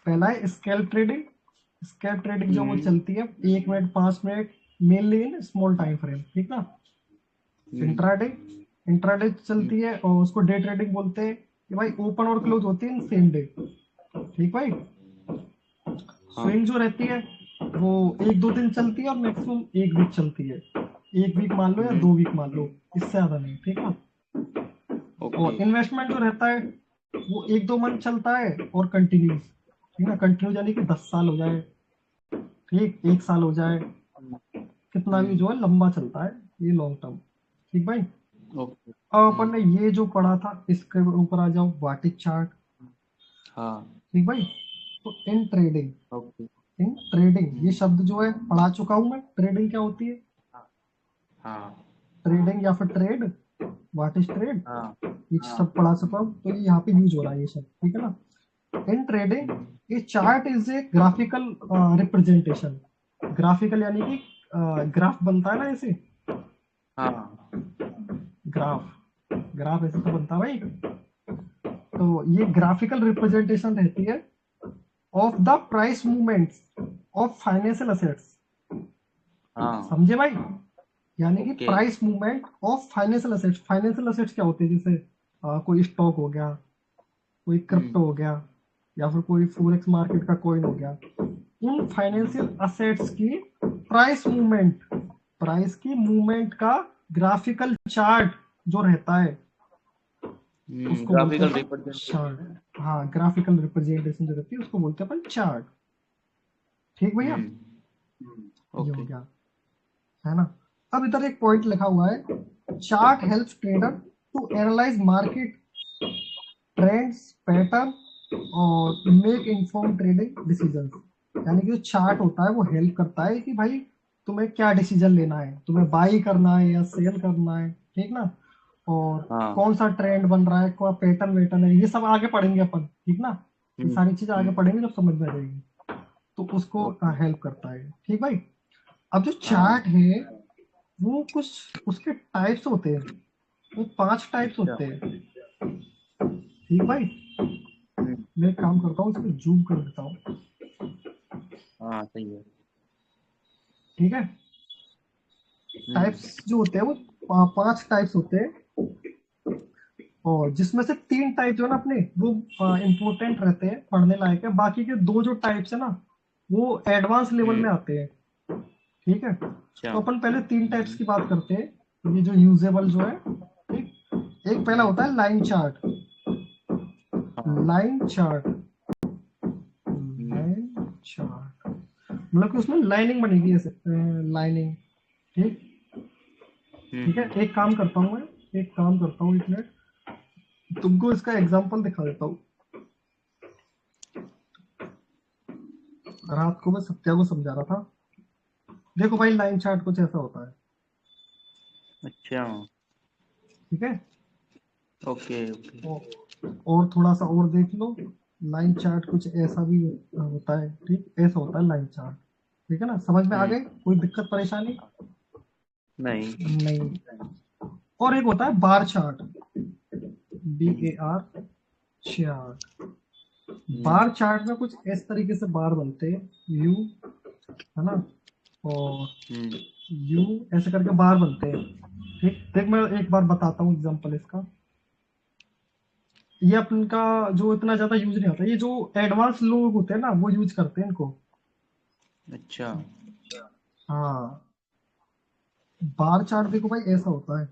पहला है स्कैल्प ट्रेडिंग। स्कैल्प ट्रेडिंग जो वो चलती है 1 minute 5 minute, mainly in small time frame, ठीक ना। इंट्राडे, इंट्राडे चलती है और उसको डे ट्रेडिंग बोलते हैं कि भाई ओपन और क्लोज होती है इन सेम डे, ठीक भाई। स्विंग जो रहती है वो 1-2 दिन चलती है और मैक्सिमम 1 वीक चलती है। 1 वीक मान लो या 2 वीक मान लो, इससे ज्यादा नहीं, ठीक है। और इन्वेस्टमेंट जो रहता है वो 1-2 मंथ चलता है और कंटिन्यूस, ठीक है। कंटिन्यू यानी कि 10 साल हो जाए, ठीक, 1 साल हो जाए, कितना भी जो है लंबा चलता है, ये लॉन्ग टर्म, ठीक भाई। अब अपन ने ये जो पढ़ा था इसके ऊपर आ जाओ, व्हाट इज चार्ट, ठीक भाई। तो इन ट्रेडिंग, इन ट्रेडिंग ये शब्द जो है पढ़ा चुका हूं मैं, ट्रेडिंग क्या होती है, ट्रेडिंग या फिर ट्रेड, व्हाट इज ट्रेड, ये सब पढ़ा चुका हूं। तो ये यहाँ पे यूज हो रहा है ये शब्द, ठीक है ना। इन ट्रेडिंग ये chart is a graphical representation. Graphical यानी कि ग्राफ बनता है ना ऐसे, ग्राफ, ग्राफ ऐसे तो बनता है भाई। तो ये ग्राफिकल रिप्रेजेंटेशन रहती है of the price movements of financial assets, समझे भाई। यानी कि price movement of financial assets. Financial assets क्या होते हैं, जैसे कोई स्टॉक हो गया, कोई क्रिप्टो हो गया, या फिर कोई फॉरेक्स मार्केट का कॉइन हो गया। उन फाइनेंशियल असेट्स की प्राइस मूवमेंट, प्राइस की मूवमेंट का ग्राफिकल चार्ट जो रहता है उसको ग्राफिकल रिप्रेजेंटेशन, हाँ ग्राफिकल रिप्रेजेंटेशन जो रहती है उसको बोलते हैं अपन चार्ट, ठीक भैया। ये हो गया, है ना। अब इधर एक पॉइंट लिखा हुआ है, chart helps trader to analyze market trends, pattern और मेक इन्फॉर्म ट्रेडिंग डिसीजन। यानी कि जो चार्ट होता है वो हेल्प करता है कि भाई तुम्हें क्या डिसीजन लेना है, तुम्हें बाई करना है या सेल करना है, ठीक ना। और कौन सा ट्रेंड बन रहा है, कौन पैटर्न वेटर्न है, ये सब आगे पढ़ेंगे अपन, ठीक ना। ये सारी चीजें आगे पढ़ेंगे जब समझ में आ जाएगी, तो उसको हेल्प करता है, ठीक भाई। अब जो चार्ट है वो कुछ उसके टाइप्स होते हैं, वो 5 टाइप्स होते हैं, ठीक भाई। मैं एक काम करता हूँ, इसको जूम कर देता हूँ, सही है, ठीक है। टाइप्स जो होते हैं वो 5 टाइप्स होते हैं, और जिसमें से 3 टाइप जो है ना अपने वो इम्पोर्टेंट रहते हैं, पढ़ने लायक है। बाकी के 2 जो टाइप्स है ना वो एडवांस लेवल में आते हैं, ठीक है। तो अपन पहले 3 टाइप्स की बात करते हैं। ये जो यूजेबल जो है, ठीक। एक पहला होता है line chart. Line chart, line chart मतलब कि उसमें लाइनिंग बनेगी ऐसे, लाइनिंग। ठीक, ठीक है। एक काम करता हूँ मैं, एक काम करता हूँ, एक मिनट तुमको इसका एग्जांपल दिखा देता हूँ। रात को मैं सत्या को समझा रहा था। देखो भाई, लाइन चार्ट कुछ ऐसा होता है। अच्छा, ठीक है, ओके ओके। और थोड़ा सा और देख लो। लाइन चार्ट कुछ ऐसा भी होता है। ठीक, ऐसा होता है लाइन चार्ट। ठीक है ना, समझ में आ गई? कोई दिक्कत परेशानी? नहीं। नहीं। और एक होता है bar chart, BAR chart. Bar chart में कुछ इस तरीके से बार बनते हैं, यू, है ना, और यू ऐसे करके बार बनते हैं। ठीक, देख मैं एक बार बताता हूँ एग्जांपल इसका। ये अपन का जो इतना ज्यादा यूज नहीं होता, ये जो एडवांस लोग होते हैं ना वो यूज करते हैं इनको। अच्छा, हाँ, बार चार्ट देखो भाई ऐसा होता है,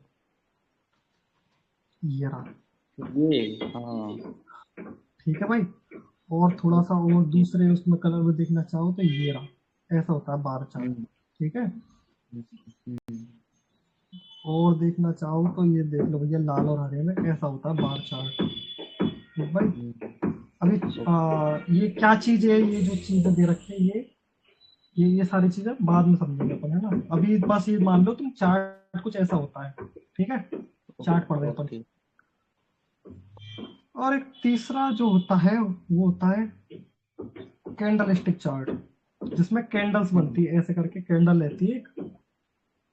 ये रहा। ये, हाँ। ठीक है भाई, और थोड़ा सा और दूसरे उसमें कलर में देखना चाहो तो ये रहा, ऐसा होता है बार चार्ट। ठीक है, और देखना चाहो तो ये देख लो भैया, लाल और हरे में ऐसा होता है बार चार्ट। ठीक भाई, अभी ये क्या चीज है, ये जो चीजें दे रखी है, ये सारी चीजें बाद में समझेंगे अपन, है ना। अभी बस ये मान लो तुम, चार्ट कुछ ऐसा होता है। ठीक है, चार्ट पढ़ रहे अपन। ओके। और एक तीसरा जो होता है वो होता है कैंडल स्टिक चार्ट, जिसमें कैंडल्स बनती है ऐसे करके, कैंडल रहती है एक,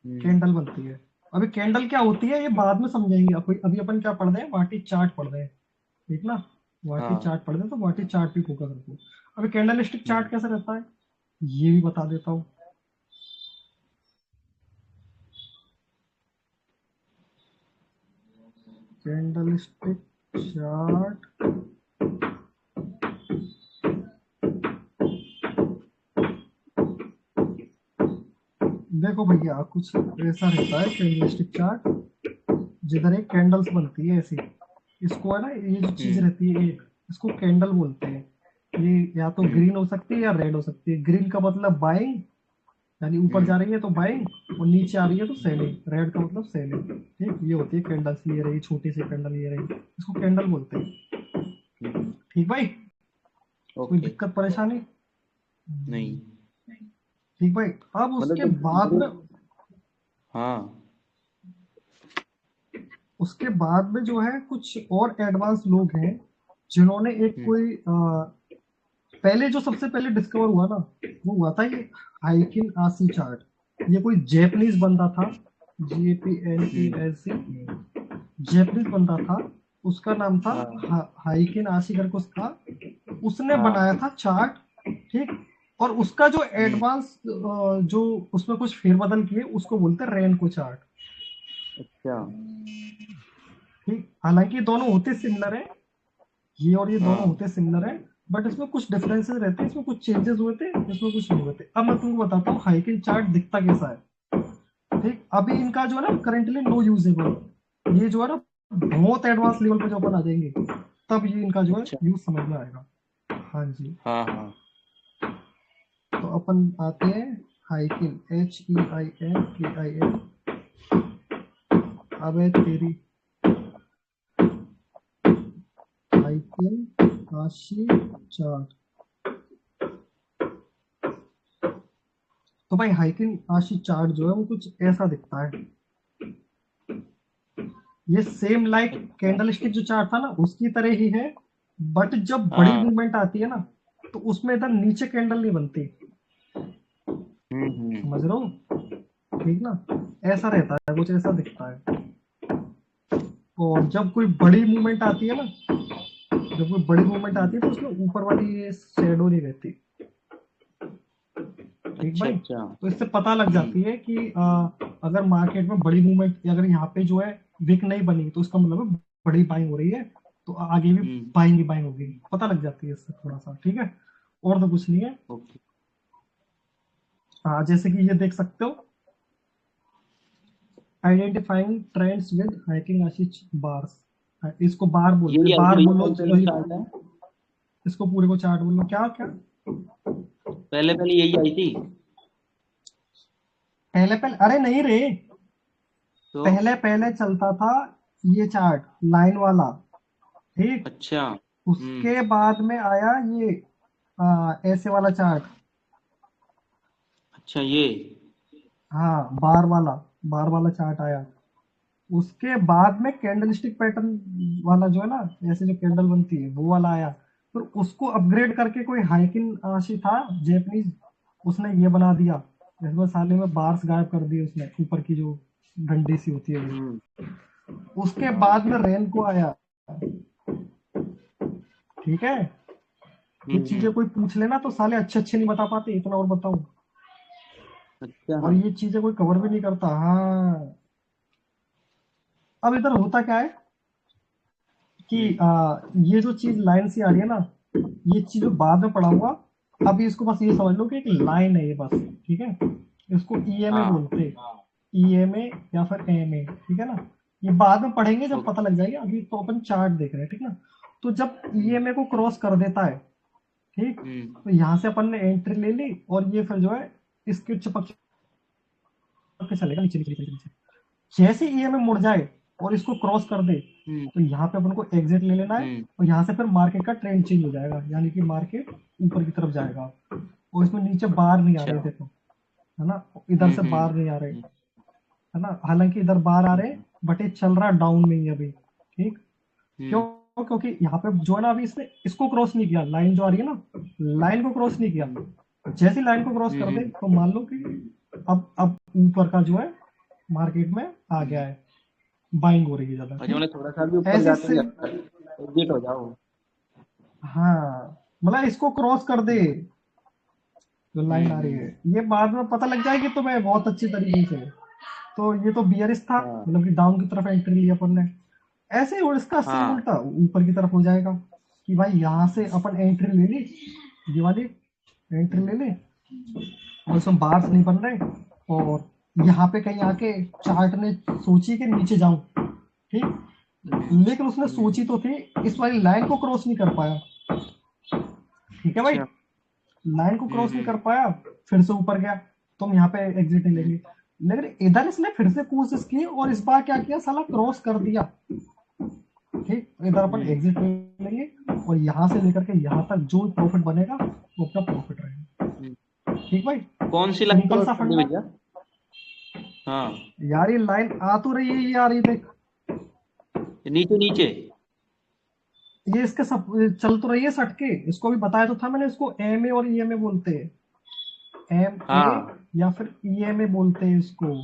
कैंडल बनती है। अभी कैंडल क्या होती है ये बाद में समझेंगे। अभी अपन क्या पढ़ रहे हैं, वाटी चार्ट पढ़ रहे हैं। ठीक ना, वाटी हाँ। चार्ट पढ़ रहे हैं तो वाटी चार्ट भी फोकस रखो। अभी कैंडल स्टिक चार्ट कैसे रहता है ये भी बता देता हूँ। कैंडल स्टिक चार्ट, देखो भैया कुछ ऐसा रहता है कैंडल स्टिक चार्ट, जिधर एक कैंडल्स बनती है ऐसी। इसको है ना, ये जो चीज रहती है एक, इसको कैंडल बोलते हैं। ये या तो ग्रीन हो सकती है या रेड हो सकती है। ग्रीन का मतलब बाइंग, यानी ऊपर जा रही है तो बाइंग, और नीचे आ रही है तो सेलिंग। रेड का मतलब सेलिंग। ठीक, ये होती है कैंडल्स। ये रही छोटी सी कैंडल, ये रही, इसको कैंडल बोलते हैं। ठीक भाई, कोई ओके। दिक्कत परेशानी? नहीं, ठीक भाई, अब मतलब उसके जो बाद में, हाँ। उसके बाद में जो है कुछ और एडवांस लोग हैं जिन्होंने एक कोई पहले जो सबसे पहले डिस्कवर हुआ ना, वो हुआ था ये हाइकिन आसी चार्ट। ये कोई जैपनीज बंदा था, JAPANESE, जैपनीज बंदा था। उसका नाम था हाइकिन आशी करके उसका, उसने बनाया था चार्ट। ठीक, और उसका जो एडवांस जो उसमें कुछ फेरबदल किए उसको बोलते हैं रेनको चार्ट। अच्छा। ठीक, हालांकि दोनों होते सिमिलर है, ये और ये दोनों होते सिमिलर है, बट इसमें कुछ डिफरेंसेस रहते हैं। इसमें कुछ चेंजेस हुए थे, इसमें कुछ नहीं हुए थे। अब मैं तुमको बताता हूँ हाइकिन चार्ट दिखता कैसा है। ठीक, अभी इनका जो है ना करंटली नो यूजेबल। ये जो है ना बहुत एडवांस लेवल पे जब अपन आ जाएंगे तब ये इनका जो है अच्छा। यूज समझ में आएगा। हाँ जी, हाँ हाँ। तो अपन आते हैं हाइकिन, HEINKIN। अब है तेरी हाइकिन आशी चार्ट। तो भाई हाइकिन आशी चार्ट जो है वो कुछ ऐसा दिखता है। ये सेम लाइक कैंडल स्टिक जो चार्ट था ना उसकी तरह ही है, बट जब बड़ी हाँ। मूवमेंट आती है ना तो उसमें इधर नीचे कैंडल नहीं बनती। हम्म। समझ रहे हो? ठीक ना, ऐसा रहता है, कुछ ऐसा दिखता है। और जब कोई बड़ी मूवमेंट आती है ना, जब कोई बड़ी मूवमेंट आती है तो उसमें ऊपर वाली ये शेडो नहीं रहती। ठीक अच्छा भाई, अच्छा। तो इससे पता लग जाती है कि अगर मार्केट में बड़ी मूवमेंट, अगर यहाँ पे जो है विक नहीं बनी तो इसका मतलब है बड़ी बाइंग हो रही है, तो आगे भी बाइंग ही बाइंग होगी। पता लग जाती है इससे थोड़ा सा। ठीक है, और तो कुछ नहीं है। ओके। जैसे कि ये देख सकते हो, identifying trends with hiking Ashish bars, इसको बार बोलते यही हैं, आई बार थी बोलो भैया, पहले चार्ट है, इसको पूरे को चार्ट बोलो। क्या क्या पहले पहले यही आई थी पहले पहले, अरे नहीं रे, तो। पहले पहले चलता था ये चार्ट लाइन वाला, ठीक। अच्छा। उसके बाद में आया ये ऐसे वाला चार्ट। अच्छा ये। हाँ, बार वाला चार्ट आया। उसके बाद में कैंडलस्टिक पैटर्न वाला जो है ना, ऐसे जो कैंडल बनती है वो वाला आया। फिर उसको अपग्रेड करके कोई हाइकिन आशी था जैपनीज, उसने ये बना दिया। इसमें साले में बार्स गायब कर दिए उसने, ऊपर की जो डंडी सी होती है वो। उसके बाद में रेन को आया, ठीक है। ये चीजें कोई पूछ लेना तो साले अच्छे अच्छे नहीं बता पाते, इतना और बताऊं। अच्छा। और ये चीजें कोई कवर भी नहीं करता। हाँ, अब इधर होता क्या है कि ये जो चीज लाइन से आ रही है ना, ये चीज बाद में पढ़ा हुआ। अभी इसको बस ये समझ लो कि एक लाइन है ये बस, ठीक है। इसको ईएमए हाँ। बोलते हैं, ईएमए या फिर एमए, ठीक है ना। ये बाद में पढ़ेंगे जब पता लग जाएगा, अभी तो अपन चार्ट देख रहे हैं, ठीक ना। तो जब ईएमए को क्रॉस कर देता है, ठीक, तो यहाँ से अपन ने एंट्री ले ली और ये फिर जो है इसके चिपक के चलेगा नीचे नीचे नीचे नीचे। जैसे ईएमए मुड़ जाए और इसको क्रॉस कर दे, तो यहाँ पे अपन को एग्जिट ले लेना है। और यहाँ से फिर मार्केट का ट्रेंड चेंज हो जाएगा, यानी कि मार्केट ऊपर की तरफ जाएगा। और इसमें नीचे बार नहीं आ रहे, देखो, है ना, इधर से बार नहीं आ रहे, है ना। हालांकि इधर बार आ रहे, बट ये चल रहा डाउन में ही अभी, ठीक। क्यों? क्योंकि यहाँ पे जो है ना, अभी इसने इसको क्रॉस नहीं किया, लाइन जो आ रही है ना, लाइन को क्रॉस नहीं किया। जैसे लाइन को क्रॉस कर दे तो मान लो कि अब ऊपर का जो है मार्केट में आ गया है, बाइंग हो रही है ज्यादा, अच्छा, मतलब थोड़ा सा भी ऊपर ऐसे जाते से। एग्जिट हो जाओ। हाँ, मतलब इसको क्रॉस कर दे जो लाइन आ रही है, ये बाद में पता लग जाएगी तुम्हें बहुत अच्छी तरीके से। तो ये तो बियरिश था, हाँ मतलब कि डाउन की तरफ एंट्री ली अपन ने। ऐसे और इसका सेम हाँ। उल्टा ऊपर की तरफ हो जाएगा कि भाई यहाँ से अपन एंट्री ले ली, ये वाली एंट्री ले ली, और उसमें बार्स नहीं बन रहे। और यहाँ पे कहीं आके चार्ट ने सोची कि नीचे जाऊं, ठीक। लेकिन उसने सोची तो थी, इस वाली लाइन को क्रॉस नहीं कर पाया, ठीक है भाई। अच्छा। लाइन को क्रॉस नहीं कर पाया, फिर से ऊपर गया, तुम यहाँ पे एग्जिट नहीं लेंगे। लेकिन इधर इसने फिर से कोशिश की और इस बार क्या किया, साला क्रॉस कर दिया, ठीक। इधर अपन एग्जिट ले लेंगे और यहाँ से लेकर के यहाँ तक जो प्रॉफिट बनेगा वो अपना प्रॉफिट रहेगा, ठीक भाई। कौन सी लाइन सिंपल क्रॉस सा कर दी फंडा। भैया? हाँ, यार ये लाइन आ तो रही है, ये आ रही है, देख, नीचे नीचे। ये इसके सब चल तो रही है सटके। इसको भी बताया तो था मैंने, इसको एम ए और ईएमए बोलते हैं, एम ए हाँ, या फिर ईएमए बोलते हैं इसको।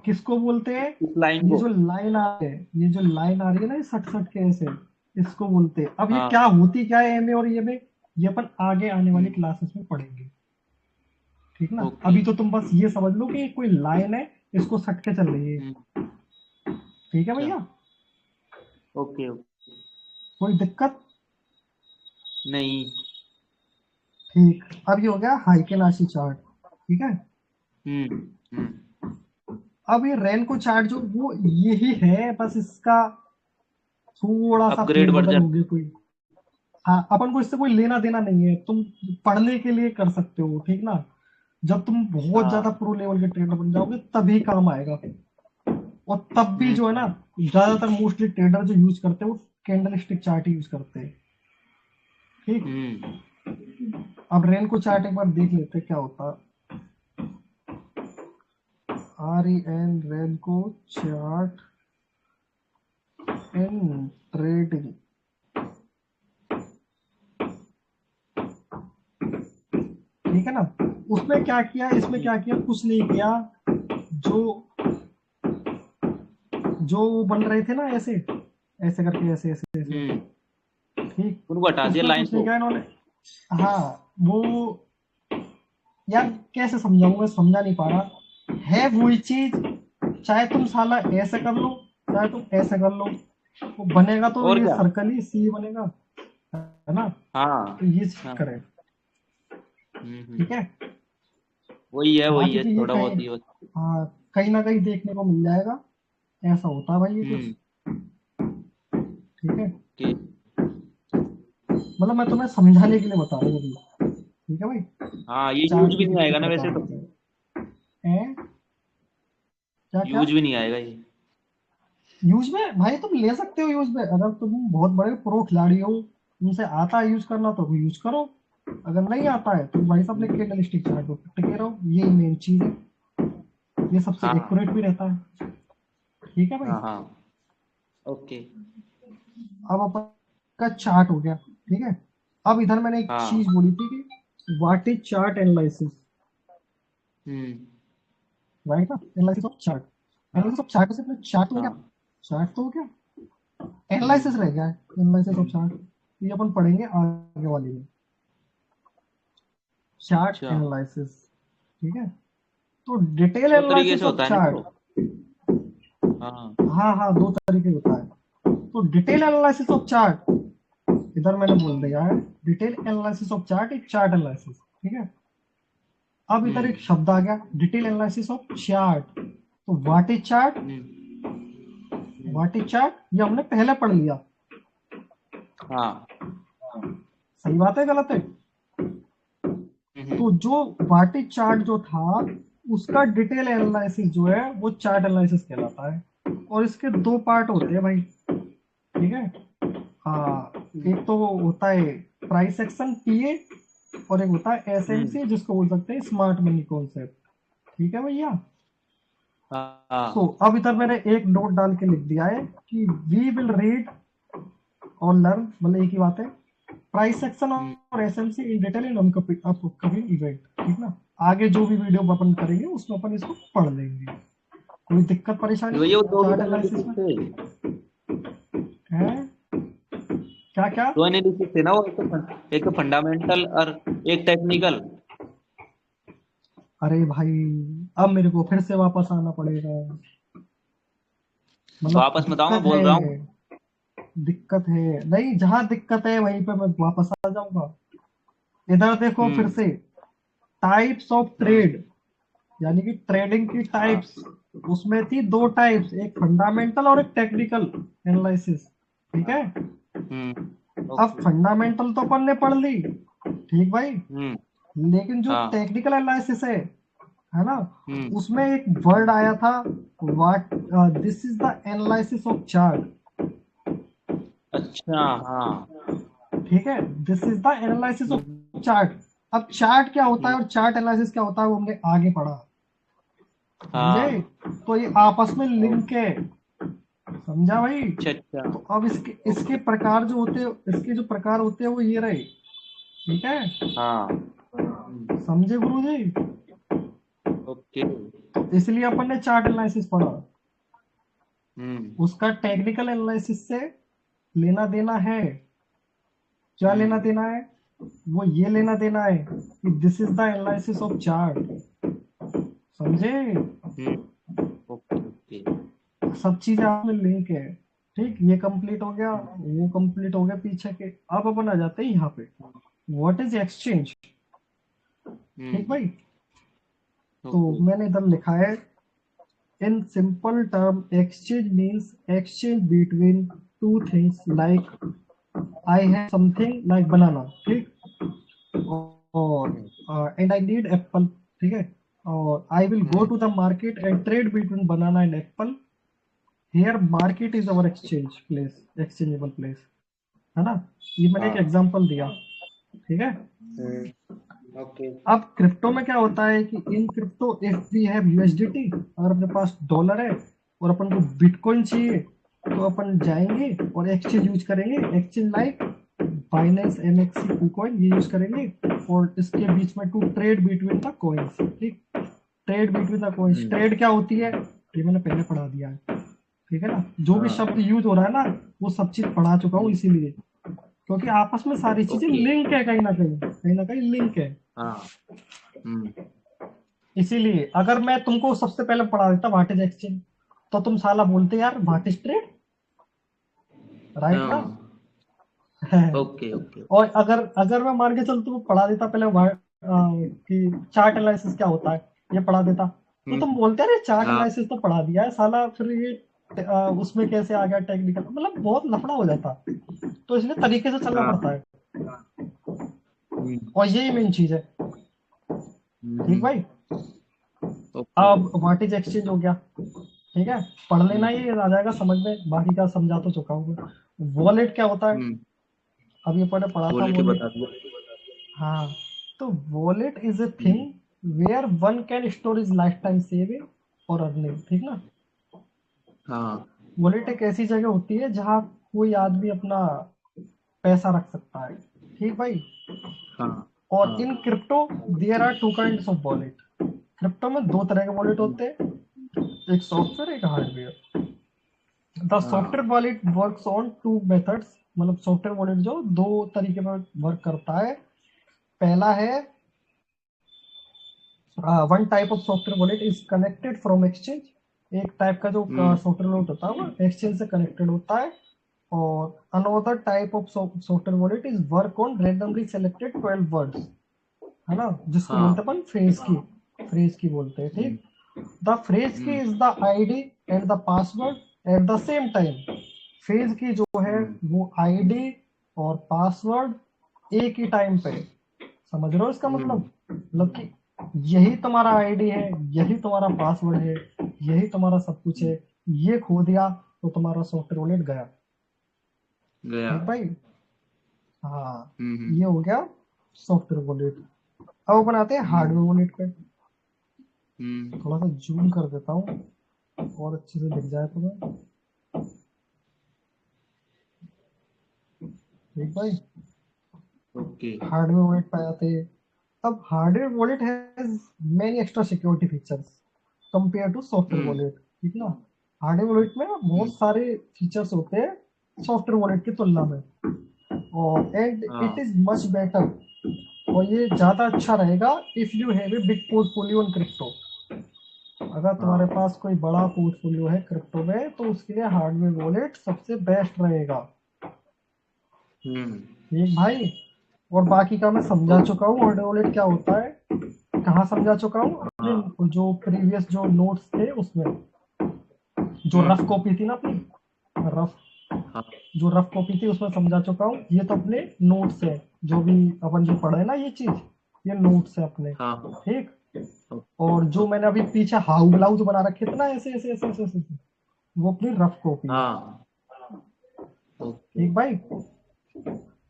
किसको बोलते हैं? इस लाइन ये को। जो लाइन आ रही है, ये जो लाइन आ रही है ना, ये सट सट के ऐसे, इसको बोलते हैं। अब ये हाँ। क्या होती क्या है एम ए और ईएमए, ये अपन आगे आने वाली क्लासेस में पढ़ेंगे, ठीक ना। ओके। अभी तो तुम बस ये समझ लो कि कोई लाइन है, इसको सट के चल रही है, ठीक है अच्छा। भैया। Okay okay. कोई दिक्कत? नहीं। ठीक। अब ये हो गया हाइकेनाशी चार्ट, ठीक है। हम्म। अब ये रेनको चार्ट जो वो यही है, बस इसका थोड़ा सा अपग्रेड फेरबदल वर्जन। हो गया कोई। हाँ, अपन को इससे कोई लेना देना नहीं है, तुम पढ़ने के लिए कर सकते हो, ठीक ना। जब तुम बहुत ज्यादा हाँ। प्रो लेवल के ट्रेडर बन जाओगे तभी काम आएगा। और तब भी जो है ना, हम्म। ज्यादातर मोस्टली ट्रेडर जो यूज करते हैं वो कैंडल स्टिक चार्ट यूज करते हैं, ठीक। हम्म। अब रेन को चार्ट एक बार देख लेते हैं क्या होता। REN रेन को चार्ट इन ट्रेडिंग, ठीक है ना। उसमें क्या किया, इसमें क्या किया, कुछ नहीं किया। जो जो बन रहे थे ना ऐसे ऐसे करके, ऐसे ऐसे ऐसे, ठीक। उनको हटा दिया उसमें लाइन कुछ नहीं को। किया इन्होंने। हाँ, वो, यार कैसे समझाऊं, मैं समझा नहीं पा रहा। है वही चीज, चाहे तुम साला ऐसे कर लो चाहे तुम ऐसे कर लो, वो बनेगा तो और ये क्या। सर्कल ही सी बनेगा, है ना। हाँ तो ये हाँ। चक्कर है, ठीक है। वही है बाकी तो ये थोड़ा बहुत कहीं, ही बस। हाँ, कहीं ना कहीं देखने को मिल जाएगा। ऐसा होता है भाई ये कुछ, ठीक है। कि मतलब मैं तुम्हें समझाने के लिए बता रहा हूँ अभी, ठीक है भाई। हाँ, ये चार्ट यूज के भी नहीं कितने आएगा ना प्रकार वैसे तो, होते हैं? क्या क्या यूज भी नहीं आएगा ये। यूज में भाई तुम ले सकते हो यूज में, अगर तुम बहुत बड़े प्रो खिलाड़ी हो, तुमसे आता है यूज करना तो यूज करो। अगर नहीं आता है तो भाई साहब ने कैंडल स्टिक चार्ट को टिके रहो, यही मेन चीज है। ये सबसे हाँ एक्यूरेट भी रहता है, ठीक है भाई। हाँ हाँ, ओके। अब अपन का चार्ट हो गया, ठीक है। अब इधर मैंने एक हाँ। चीज बोली थी कि what is chart analysis, hmm. Right ना। Analysis of chart, analysis of chart से अपना चार्ट हो गया, हाँ। चार्ट तो हो गया। हम्म। एनालिसिस रह गया है, एनालिसिस ऑफ चार्ट, ये अपन पढ़ेंगे आगे वाली में। चार्ट अच्छा, एनालिसिस, ठीक है। तो डिटेल दो तरीके एनालिसिस से ऑफ होता है ना चार्ट, तो। हाँ। हाँ हाँ, दो तरीके होता है। तो डिटेल एनालिसिस ऑफ चार्ट, इधर मैंने बोल दिया है डिटेल एनालिसिस ऑफ चार्ट एक चार्ट एनालिसिस, ठीक है। अब इधर एक हम्म। शब्द आ गया डिटेल एनालिसिस ऑफ चार्ट। तो what is chart, hmm. Hmm. What is chart ये हमने पहले पढ़ लिया। हाँ। सही बात है गलत है? हम्म। तो जो व्हाट इज चार्ट जो था, उसका डिटेल एनालिसिस जो है वो चार्ट एनालिसिस कहलाता है। और इसके दो पार्ट होते हैं भाई, ठीक है। हाँ, एक तो होता है प्राइस एक्शन पीए, और एक होता है हम्म। एसएमसी जिसको बोल सकते हैं स्मार्ट मनी कॉन्सेप्ट, ठीक है भैया। तो हाँ। अब इधर मैंने एक नोट डाल के लिख दिया है कि वी विल रीड और लर्न, मतलब एक ही बात है, प्राइस सेक्शन हम्म। और SMC in detail in upcoming event, ठीक ना। आगे जो भी वीडियो अपन करेंगे उसमें अपन इसको पढ़ लेंगे। कोई दिक्कत परेशानी तो ये वो दो भी चार्ट तो एनालिसिस एनालिसिस में थे, है? क्या क्या? दो एनालिसिस थे ना वो, एक तो फंडामेंटल और एक टेक्निकल। अरे भाई, अब मेरे को फिर से वापस आना पड़ेगा, मतलब वापस बताओ, मैं दिक्कत बोल है, रहा हूँ। दिक्कत है नहीं, जहां दिक्कत है वहीं पे मैं वापस आ जाऊंगा। इधर देखो फिर हम्म। से, टाइप्स ऑफ हाँ। ट्रेड, यानी कि ट्रेडिंग की हाँ। टाइप्स, उसमें थी दो टाइप्स, एक फंडामेंटल और एक टेक्निकल एनालिसिस, ठीक हाँ। है। हम्म। अब ओके। फंडामेंटल तो अपन ने पढ़ ली, ठीक भाई। हम्म। लेकिन जो हाँ। टेक्निकल एनालिसिस है ना, हम्म। उसमें एक वर्ड आया था, what, this is the analysis of chart, अच्छा। हाँ। ठीक है। This is the analysis of hmm. Chart. अब चार्ट क्या होता है हम्म। और चार्ट एनालिसिस क्या होता है वो हमने आगे पढ़ा, समझे। हाँ। तो ये आपस में ओ, लिंक है, समझा भाई। अच्छा अच्छा। तो अब इसके इसके ओके। प्रकार जो होते हैं, इसके जो प्रकार होते हैं वो ये रहे, ठीक है। हाँ। हम्म। समझे गुरुजी। ओके। तो इसलिए अपन ने चार्ट एनालिसिस पढ़ा। हम्म। उसका टेक्निकल एनालिसिस से लेना देना है, क्या लेना हम्म। देना है? वो ये लेना देना है कि this is the analysis of chart, समझे। हम्म। Okay okay. सब चीजें आप में लिंक है, ठीक। ये कंप्लीट हो गया, वो कंप्लीट हो गया पीछे के। अब अपन आ जाते हैं यहाँ पे, व्हाट इज एक्सचेंज, ठीक हम्म। भाई। तो ओके। मैंने इधर लिखा है, in simple term exchange means exchange between two things like I have something like banana, ठीक। हम्म। और एंड आई नीड एप्पल, ठीक है। और I will go hmm. To the market and trade between banana and apple, here market is our exchange place, exchangeable place, है ना। ये मैंने एक हाँ। एग्जांपल दिया, ठीक है। ओके। अब क्रिप्टो में क्या होता है कि in crypto if we have USDT, अगर अपने पास डॉलर है और अपन को बिटकॉइन चाहिए, तो अपन जाएंगे और एक्सचेंज यूज करेंगे, exchange like Binance MXC KuCoin, ये यूज करेंगे। और इसके बीच में to trade between the coins, ठीक। Trade between the coins, hmm. Trade क्या होती है ये मैंने पहले पढ़ा दिया है, ठीक है ना। जो भी हाँ। शब्द यूज हो रहा है ना, वो सब चीज पढ़ा चुका हूँ, हम्म। इसीलिए, क्योंकि आपस में सारी चीजें ओके। लिंक है, कहीं ना कहीं, कहीं ना कहीं लिंक है। हाँ। हम्म। इसीलिए अगर मैं तुमको सबसे पहले पढ़ा देता व्हाट इज एक्सचेंज, तो तुम साला बोलते यार व्हाट इज ट्रेड, राइट ना। हाँ। Okay okay. और अगर अगर मैं मान के चल तुमको पढ़ा देता पहले कि चार्ट एनालिसिस क्या होता है, ये पढ़ा देता, तो तुम बोलते हैं चार्ट हाँ एनालिसिस तो पढ़ा दिया है साला, फिर ये उसमें कैसे आ गया टेक्निकल, मतलब बहुत लफड़ा हो जाता, तो इसलिए तरीके से चलना हाँ पड़ता है, हम्म, और यही मेन चीज है। ठीक भाई। ओके अब व्हाट इज एक्सचेंज हो गया, ठीक है, पढ़ लेना, ये आ जाएगा समझ में, बाकी का समझा तो चुका हूँ मैं। वॉलेट क्या होता है, अब ये पढ़ा था वॉलेट वॉलेट। बता दिया। हाँ, तो wallet is a thing where one can store is life time saving और अर्निंग, ठीक ना। हाँ वॉलेट एक ऐसी जगह होती है जहाँ कोई आदमी अपना पैसा रख सकता है, ठीक भाई। हाँ और हाँ in crypto there are two kinds of wallet. Crypto में दो तरह के वॉलेट होते हैं, एक सॉफ्टवेयर एक हार्डवेयर। द हाँ software wallet works on two methods, मतलब सॉफ्टवेयर वॉलेट जो दो तरीके में वर्क करता है। पहला है one type of software wallet is connected from exchange. एक टाइप का जो सॉफ्टवेयर वॉलेट होता है वो एक्सचेंज से कनेक्टेड होता है। और another type of software wallet is work on randomly selected 12 words, है ना, जिसको बोलते हैं हाँ अपन फ्रेज की बोलते हैं, हम्म, ठीक। द फ्रेज की is the ID and the password at the same time. Phrase की जो है हम्म, वो आईडी और पासवर्ड एक ही टाइम पे, समझ रहे हो इसका हम्म, मतलब कि यही तुम्हारा आईडी है, यही तुम्हारा पासवर्ड है, यही तुम्हारा सब कुछ है। ये खो दिया तो तुम्हारा सॉफ्टवेयर वॉलेट गया, गया। ठीक भाई। हाँ, हम्म, ये हो गया सॉफ्टवेयर वॉलेट। अब बनाते हैं हम्म, हार्डवेयर वॉलेट पे। हम्म, थोड़ा सा जूम कर देता हूँ और अच्छे से दिख जाए तुम्हें, ठीक भाई। ओके हार्डवेयर वॉलेट पे आते हैं। अब hardware wallet has many extra security features compare to software hmm, wallet, ठीक ना। हार्डवेयर वॉलेट में हम्म, बहुत सारे फीचर्स होते हैं सॉफ्टवेयर वॉलेट की तुलना में, और एंड इट हाँ इज मच बेटर, और ये ज्यादा अच्छा रहेगा if you have a big portfolio on crypto. अगर तुम्हारे हाँ पास कोई बड़ा पोर्टफोलियो है क्रिप्टो में तो उसके लिए हार्डवेयर वॉलेट सबसे बेस्ट रहेगा, हम्म, ठीक भाई। और बाकी का मैं समझा ओके चुका हूँ हार्डवेयर वॉलेट क्या होता है, कहाँ समझा चुका हूँ, हाँ अपने जो प्रीवियस जो नोट्स थे उसमें, जो रफ हम्म, कॉपी थी ना अपनी, रफ हाँ जो रफ कॉपी थी उसमें समझा चुका हूँ। ये तो अपने नोट्स है, जो भी अपन जो पढ़े ना ये चीज, ये नोट्स है अपने, हाँ ठीक। ओके और जो मैंने अभी पीछे हाउ ब्लाउज बना रखे थे ना ऐसे ऐसे ऐसे ऐसे, ऐसे, ऐसे, वो अपनी रफ कॉपी है, हाँ ओके ठीक भाई।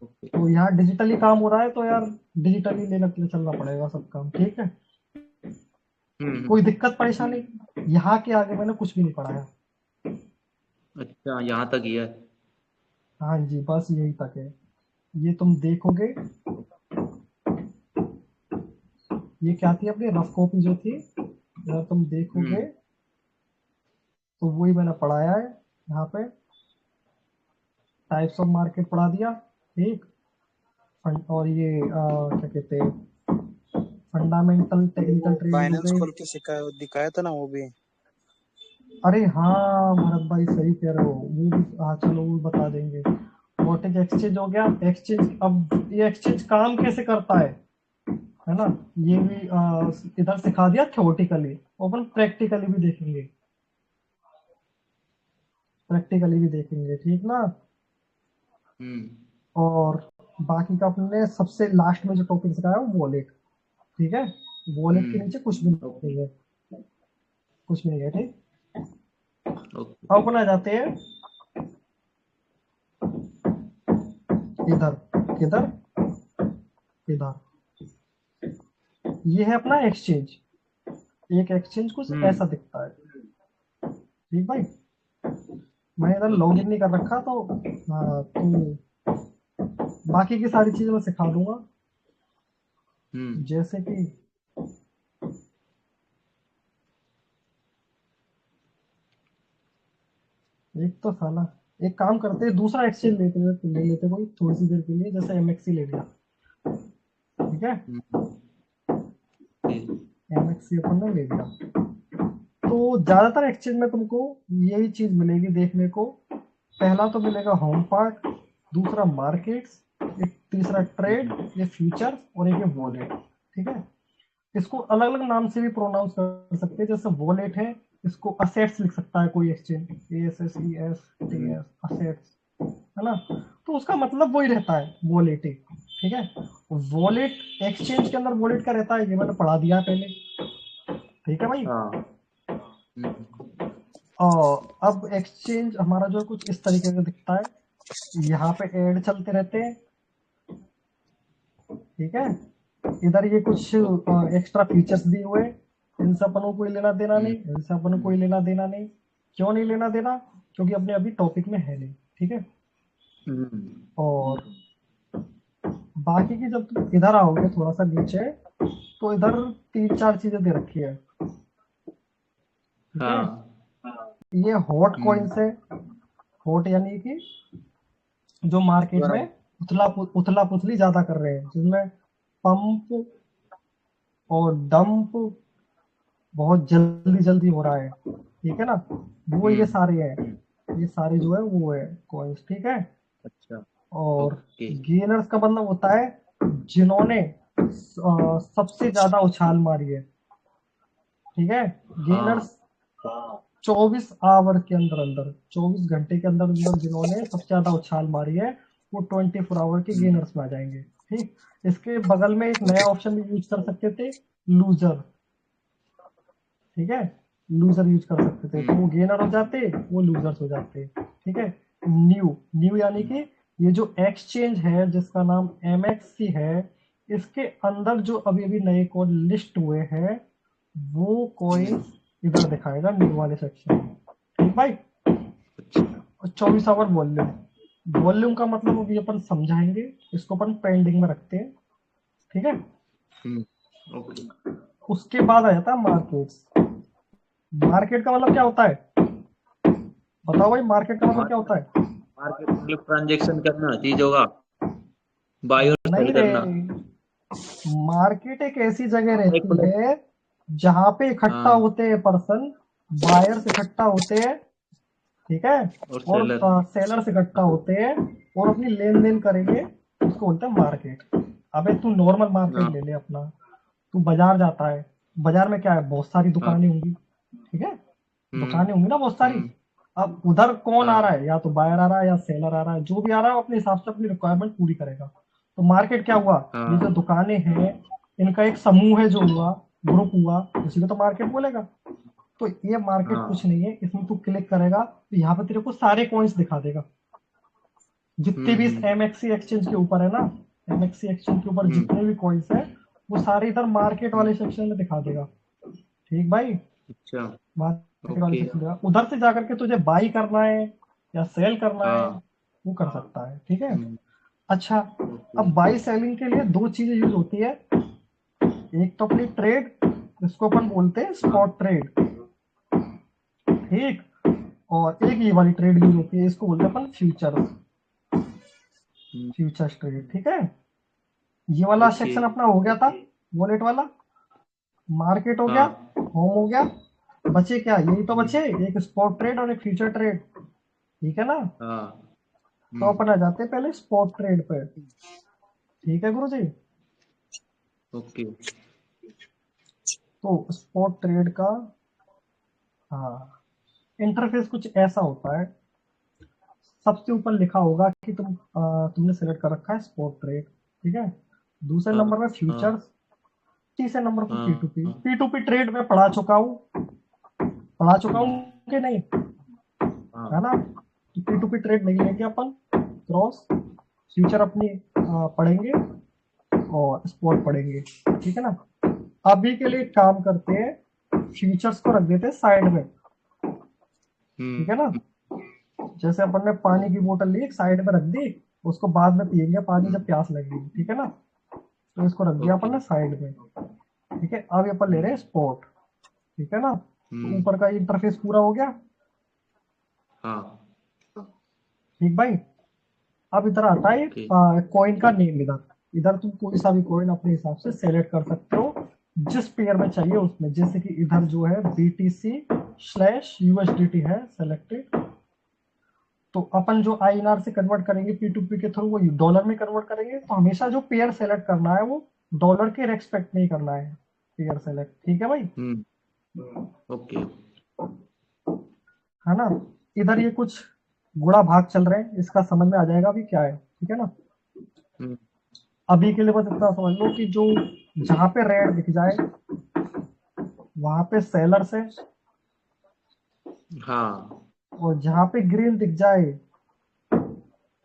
ओके तो यहाँ डिजिटली काम हो रहा है तो यार डिजिटली लेना चलना पड़ेगा सब काम, ठीक है। हम्म, कोई दिक्कत परेशानी, यहाँ के आगे मैंने कुछ भी नहीं पढ़ाया। अच्छा यहाँ तक ही है। हाँ जी, बस यही तक है। ये तुम देखोगे, ये क्या थी अपनी रफ कॉपी जो थी, अगर तुम देखोगे हम्म, तो वही मैंने पढ़ाया है यहाँ पे। टाइप्स ऑफ मार्केट पढ़ा दिया, ठीक। और ये क्या कहते हैं, फंडामेंटल टेक्निकल वो ट्रेडिंग हो बाइनेंस गई। खोल के सिखाया दिखाया था ना वो भी। अरे हाँ भरत भाई सही कह रहे हो, वो भी, हाँ चलो वो बता देंगे। व्हाट इज एक्सचेंज हो गया, एक्सचेंज, अब ये एक्सचेंज काम कैसे करता है ना, ये भी इधर सिखा दिया थ्योरेटिकली, अपन प्रैक्टिकली भी देखेंगे, ठीक ना। हम्म, और बाकी का अपने सबसे लास्ट में जो टॉपिक सिखाया वो वॉलेट, ठीक है। वॉलेट के नीचे कुछ भी ओके नहीं है, कुछ भी नहीं है, ठीक। ओके अब अपन आ जाते हैं इधर, किधर, इधर। ये है अपना एक्सचेंज। एक एक्सचेंज कुछ हम्म, ऐसा दिखता है, ठीक भाई। मैंने इधर लॉग ओके इन नहीं कर रखा तो तो बाकी की सारी चीजें मैं सिखा दूंगा, हम्म, जैसे कि एक तो साला, एक काम करते हैं दूसरा एक्सचेंज ले लेते कोई थोड़ी सी देर के लिए, जैसे एमएक्सी ले लिया, ठीक है। हम्म, ओके एमएक्सी अपन ने ले लिया, तो ज्यादातर एक्सचेंज में तुमको यही चीज मिलेगी देखने को। पहला तो मिलेगा होम पार्ट, दूसरा मार्केट्स, एक तीसरा ट्रेड, हम्म, ये फ्यूचर, और एक ये वॉलेट, ठीक है। इसको अलग अलग नाम से भी प्रोनाउंस कर सकते हैं, जैसे वॉलेट है, इसको असेट्स लिख सकता है कोई एक्सचेंज, ASSESTS, असेट्स, है ना। तो उसका मतलब वही रहता है, वॉलेट ही, ठीक है। वॉलेट एक्सचेंज के अंदर वॉलेट का रहता है, ये मैंने पढ़ा दिया है पहले, ठीक है भाई। हाँ। और अब एक्सचेंज हमारा जो है कुछ इस तरीके से दिखता है, यहाँ पे ऐड चलते रहते हैं, ठीक है। इधर ये कुछ एक्स्ट्रा फीचर्स दिए हुए, इनसे अपन को कोई लेना देना नहीं, इनसे अपन को कोई लेना देना नहीं। क्यों नहीं लेना देना? क्योंकि अपने अभी टॉपिक में है नहीं, ठीक है। और बाकी की जब तुम इधर आओगे थोड़ा सा नीचे, तो इधर 3-4 चीजें दे रखी है, ठीक है। ये हॉट कॉइन्स है, हॉट यानी कि जो मार्केट में उथला पुथली ज्यादा कर रहे हैं, जिसमें पंप और डंप बहुत जल्दी जल्दी हो रहा है, ठीक है ना। वो ये सारे हैं, ये सारे जो है वो है कॉइन्स, ठीक है। अच्छा। और ओके। गेनर्स का मतलब होता है जिन्होंने सबसे ज्यादा उछाल मारी है, ठीक है। गेनर्स 24 आवर के अंदर अंदर, 24 घंटे के अंदर अंदर जिन्होंने सबसे ज्यादा उछाल मारी है, वो 24 आवर के गेनर्स में आ जाएंगे, ठीक। इसके बगल में एक नया ऑप्शन भी यूज कर सकते थे, लूजर, ठीक है। लूजर यूज कर सकते थे, तो वो गेनर हो जाते, वो लूजर्स हो जाते, ठीक है। न्यू, न्यू यानी कि ये जो एक्सचेंज है जिसका नाम MXC है, इसके अंदर जो अभी अभी नए कोड लिस्ट हुए हैं, वो कॉइन्स इधर दिखाएगा न्यू वाले सेक्शन में, ठीक भाई। 24 आवर वॉल्यूम, वॉल्यूम का मतलब अभी अपन समझाएंगे, इसको अपन पेंडिंग में रखते हैं, ठीक है। उसके बाद आ जाता है मार्केट्स। मार्केट का मतलब क्या होता है, बताओ भाई, मार्केट का मतलब क्या होता है? मार्केट मतलब ट्रांजेक्शन करना चीजों का, बाय और सेल नहीं रे, करना। मार्केट एक ऐसी जगह एक रहती प्लेट। है जहां पे इकट्ठा हाँ। होते हैं पर्सन, बायर्स इकट्ठा होते हैं, ठीक है, और और सेलर। सेलर्स इकट्ठा होते हैं और अपनी लेन देन करेंगे, उसको बोलते हैं मार्केट। अबे तू नॉर्मल मार्केट हाँ। ले ले अपना, तू बाजार जाता है, बाजार में क्या है, बहुत सारी हाँ। दुकानें होंगी, ठीक है, दुकानें होंगी ना बहुत सारी। हम्म। अब उधर कौन आ रहा हाँ। है, या तो बायर आ रहा है या सेलर आ रहा है, जो भी आ रहा है वो अपने हिसाब से अपनी रिक्वायरमेंट पूरी करेगा। तो मार्केट क्या हुआ, ये जो हाँ। दुकानें हैं, इनका एक समूह है जो हुआ, ग्रुप हुआ, उसी को तो मार्केट बोलेगा। तो ये मार्केट कुछ हाँ। नहीं है, इसमें तू क्लिक करेगा तो यहाँ पे तेरे को सारे कॉइन्स दिखा देगा, जितने भी इस MXC एक्सचेंज के ऊपर है ना, MXC एक्सचेंज के ऊपर हम्म। जितने भी कॉइन्स है, वो सारे इधर मार्केट वाले सेक्शन में दिखा देगा, ठीक भाई। अच्छा। मार्केट वाले ओके। सेक्शन में उधर से जाकर के तुझे बाई करना है या सेल करना है, हाँ। वो कर सकता है, ठीक है। हम्म। अच्छा, ओके। अब बाई सेलिंग के लिए दो चीजें यूज होती है, एक तो अपनी ट्रेड, जिसको अपन बोलते हैं हाँ। स्पॉट ट्रेड, ठीक। और एक ये वाली ट्रेड यूज होती है, इसको बोलते हैं अपन फ्यूचर्स, फ्यूचर्स ट्रेड, ठीक है। ये वाला ओके। सेक्शन अपना हो गया था, वॉलेट वाला। मार्केट हो गया, हाँ। होम हो गया, बचे क्या, यही तो हम्म। बचे, एक स्पॉट ट्रेड और एक फ्यूचर ट्रेड, ठीक है ना। हाँ। तो अपन आ जाते हैं पहले स्पॉट ट्रेड पे, ठीक है गुरु जी। ओके। तो स्पॉट ट्रेड का, हाँ, इंटरफेस कुछ ऐसा होता है। सबसे ऊपर लिखा होगा कि तुमने सेलेक्ट कर रखा है स्पॉट ट्रेड, ठीक है। दूसरे हाँ। नंबर पे हाँ। फ्यूचर्स, तीसरे नंबर पर हाँ। P2P। हाँ। P2P ट्रेड में पढ़ा चुका हूँ कि नहीं, है हाँ। ना। तो P2P ट्रेड नहीं लेंगे अपन, क्रॉस फ्यूचर अपनी पढ़ेंगे और स्पॉट पढ़ेंगे, ठीक है ना। अभी के लिए काम करते हैं, फ्यूचर्स को रख देते हैं साइड में, ठीक है ना। जैसे अपन ने पानी की बोतल ली, एक साइड में रख दी, उसको बाद में पियेंगे पानी जब प्यास लगेगी, ठीक है ना। तो इसको रख दिया अपन ओके। ने साइड में, ठीक है। अब अपन ले रहे हैं स्पॉट, ठीक है ना। तो ऊपर का इंटरफेस पूरा हो गया, हाँ। ठीक भाई। अब इधर आता है ओके। कॉइन का नेम, इधर इधर तुम कोई सा भी कॉइन अपने हिसाब से सेलेक्ट कर सकते हो, जिस पेयर में चाहिए उसमें। जैसे कि इधर जो है BTC/USDT है सेलेक्टेड, तो अपन जो INR से कन्वर्ट करेंगे P2P के थ्रू, वो डॉलर में कन्वर्ट करेंगे। तो हमेशा जो पेयर सेलेक्ट करना है वो डॉलर के रेस्पेक्ट में ही करना है, पेयर सेलेक्ट, ठीक है भाई। ओके। है ना, इधर ये कुछ गुणा भाग चल रहे हैं, इसका समझ में आ जाएगा अभी क्या है, ठीक है ना। अभी के लिए बस इतना समझ लो कि जो जहां पे रेड दिख जाए वहां पे सेलर्स है, हाँ, और जहां पे ग्रीन दिख जाए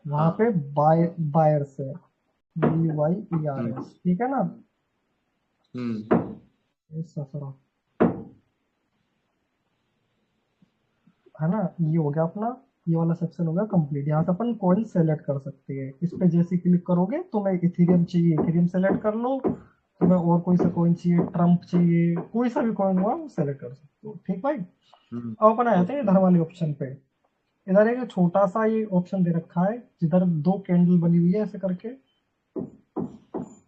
वहां पे बायर्स है, BYERS, ठीक है ना। ससुरा, है ना, ये हो गया अपना, ये वाला सेक्शन हो गया कंप्लीट। यहाँ से अपन कॉइन सेलेक्ट कर सकते हैं, इस पे जैसे क्लिक करोगे तुम्हें इथेरियम चाहिए, इथेरियम सेलेक्ट कर लो, तुम्हें और कोई सा कॉइन चाहिए, ट्रम्प चाहिए, कोई सा भी कॉइन हुआ सेलेक्ट कर सकते हो, ठीक भाई। अब अपन आए थे इधर वाले ऑप्शन पे। इधर एक छोटा सा ये ऑप्शन दे रखा है जिधर 2 कैंडल बनी हुई है ऐसे करके,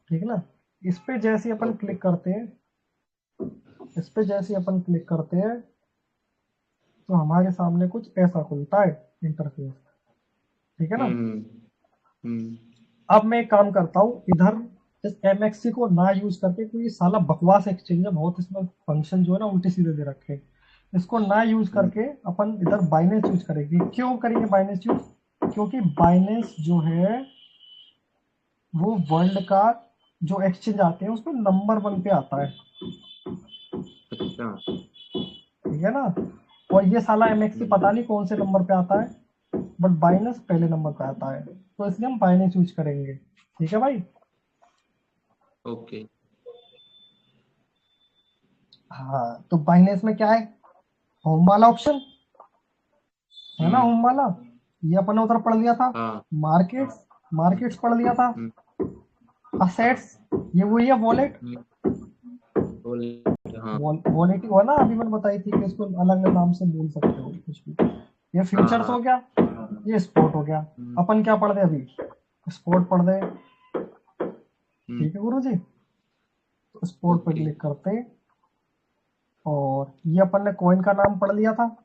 ठीक ना। इस पे जैसे अपन क्लिक करते हैं, इस पे जैसे अपन क्लिक करते हैं तो हमारे सामने कुछ ऐसा खुलता है इंटरफेस, ठीक है ना। अब मैं एक काम करता हूँ, इधर इस MXC को ना यूज करके, क्योंकि साला बकवास एक्सचेंज है बहुत, इसमें फंक्शन जो है ना उल्टे सीधे दे रखे हैं। इसको ना यूज करके अपन इधर बाइनेंस यूज करेंगे। क्यों करेंगे बाइनेंस यूज? क्योंकि बाइनेंस जो है वो वर्ल्ड का जो एक्सचेंज आते हैं उसमें नंबर 1 पे आता है, अच्छा। ठीक है ना। और ये साला MXC पता नहीं कौन से नंबर पे आता है, बट बाइनेंस पहले नंबर पे आता है, तो इसलिए हम बाइनेंस यूज करेंगे, ठीक है भाई। ओके। हाँ, तो बाइनेंस में क्या है, होम वाला ऑप्शन है ना, होम वाला, ये अपन ने उधर पढ़ लिया था। हाँ। मार्केट्स, मार्केट्स पढ़ लिया था। असेट्स, ये वही है वॉलेट, हाँ। वॉलेट हुआ ना, अभी मैंने बताई थी कि इसको अलग अलग नाम से बोल सकते हो कुछ भी। ये फ्यूचर्स हो गया, ये स्पॉट हो गया। अपन क्या पढ़ रहे अभी, स्पॉट पढ़ रहे, ठीक है गुरु जी। तो स्पॉट पे क्लिक करते, और ये अपन ने कॉइन का नाम पढ़ लिया था।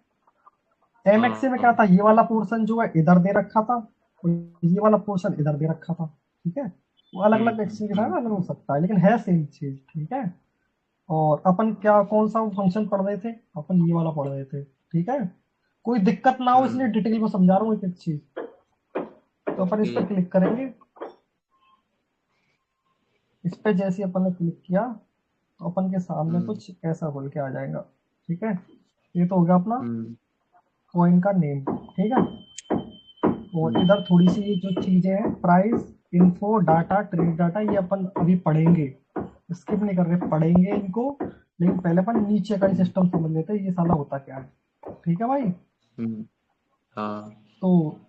MXC में क्या था, ये वाला पोर्शन जो है इधर दे रखा था, और ये वाला पोर्शन इधर दे रखा था, ठीक है। वो अलग अलग एक्सचेंज के साथ अलग हो सकता है, लेकिन है सेम चीज, ठीक है। और अपन क्या कौन सा फंक्शन पढ़ रहे थे, अपन ये वाला पढ़ रहे थे, ठीक है। कोई दिक्कत ना हो इसलिए डिटेल में समझा रहा हूँ एक एक चीज। तो अपन इस पर क्लिक करेंगे, इस पे जैसे अपन ने क्लिक किया तो अपन के सामने कुछ ऐसा खुल के आ जाएगा, ठीक है। ये तो हो गया अपना कॉइन का नेम, ठीक है। और इधर थोड़ी सी जो चीजें हैं, price, info, data, trade data, ये अपन अभी पढ़ेंगे, स्किप नहीं कर रहे, पढ़ेंगे इनको। लेकिन पहले अपन नीचे का ही सिस्टम समझ लेते हैं, ये साला होता क्या है, ठीक है भाई। हाँ। तो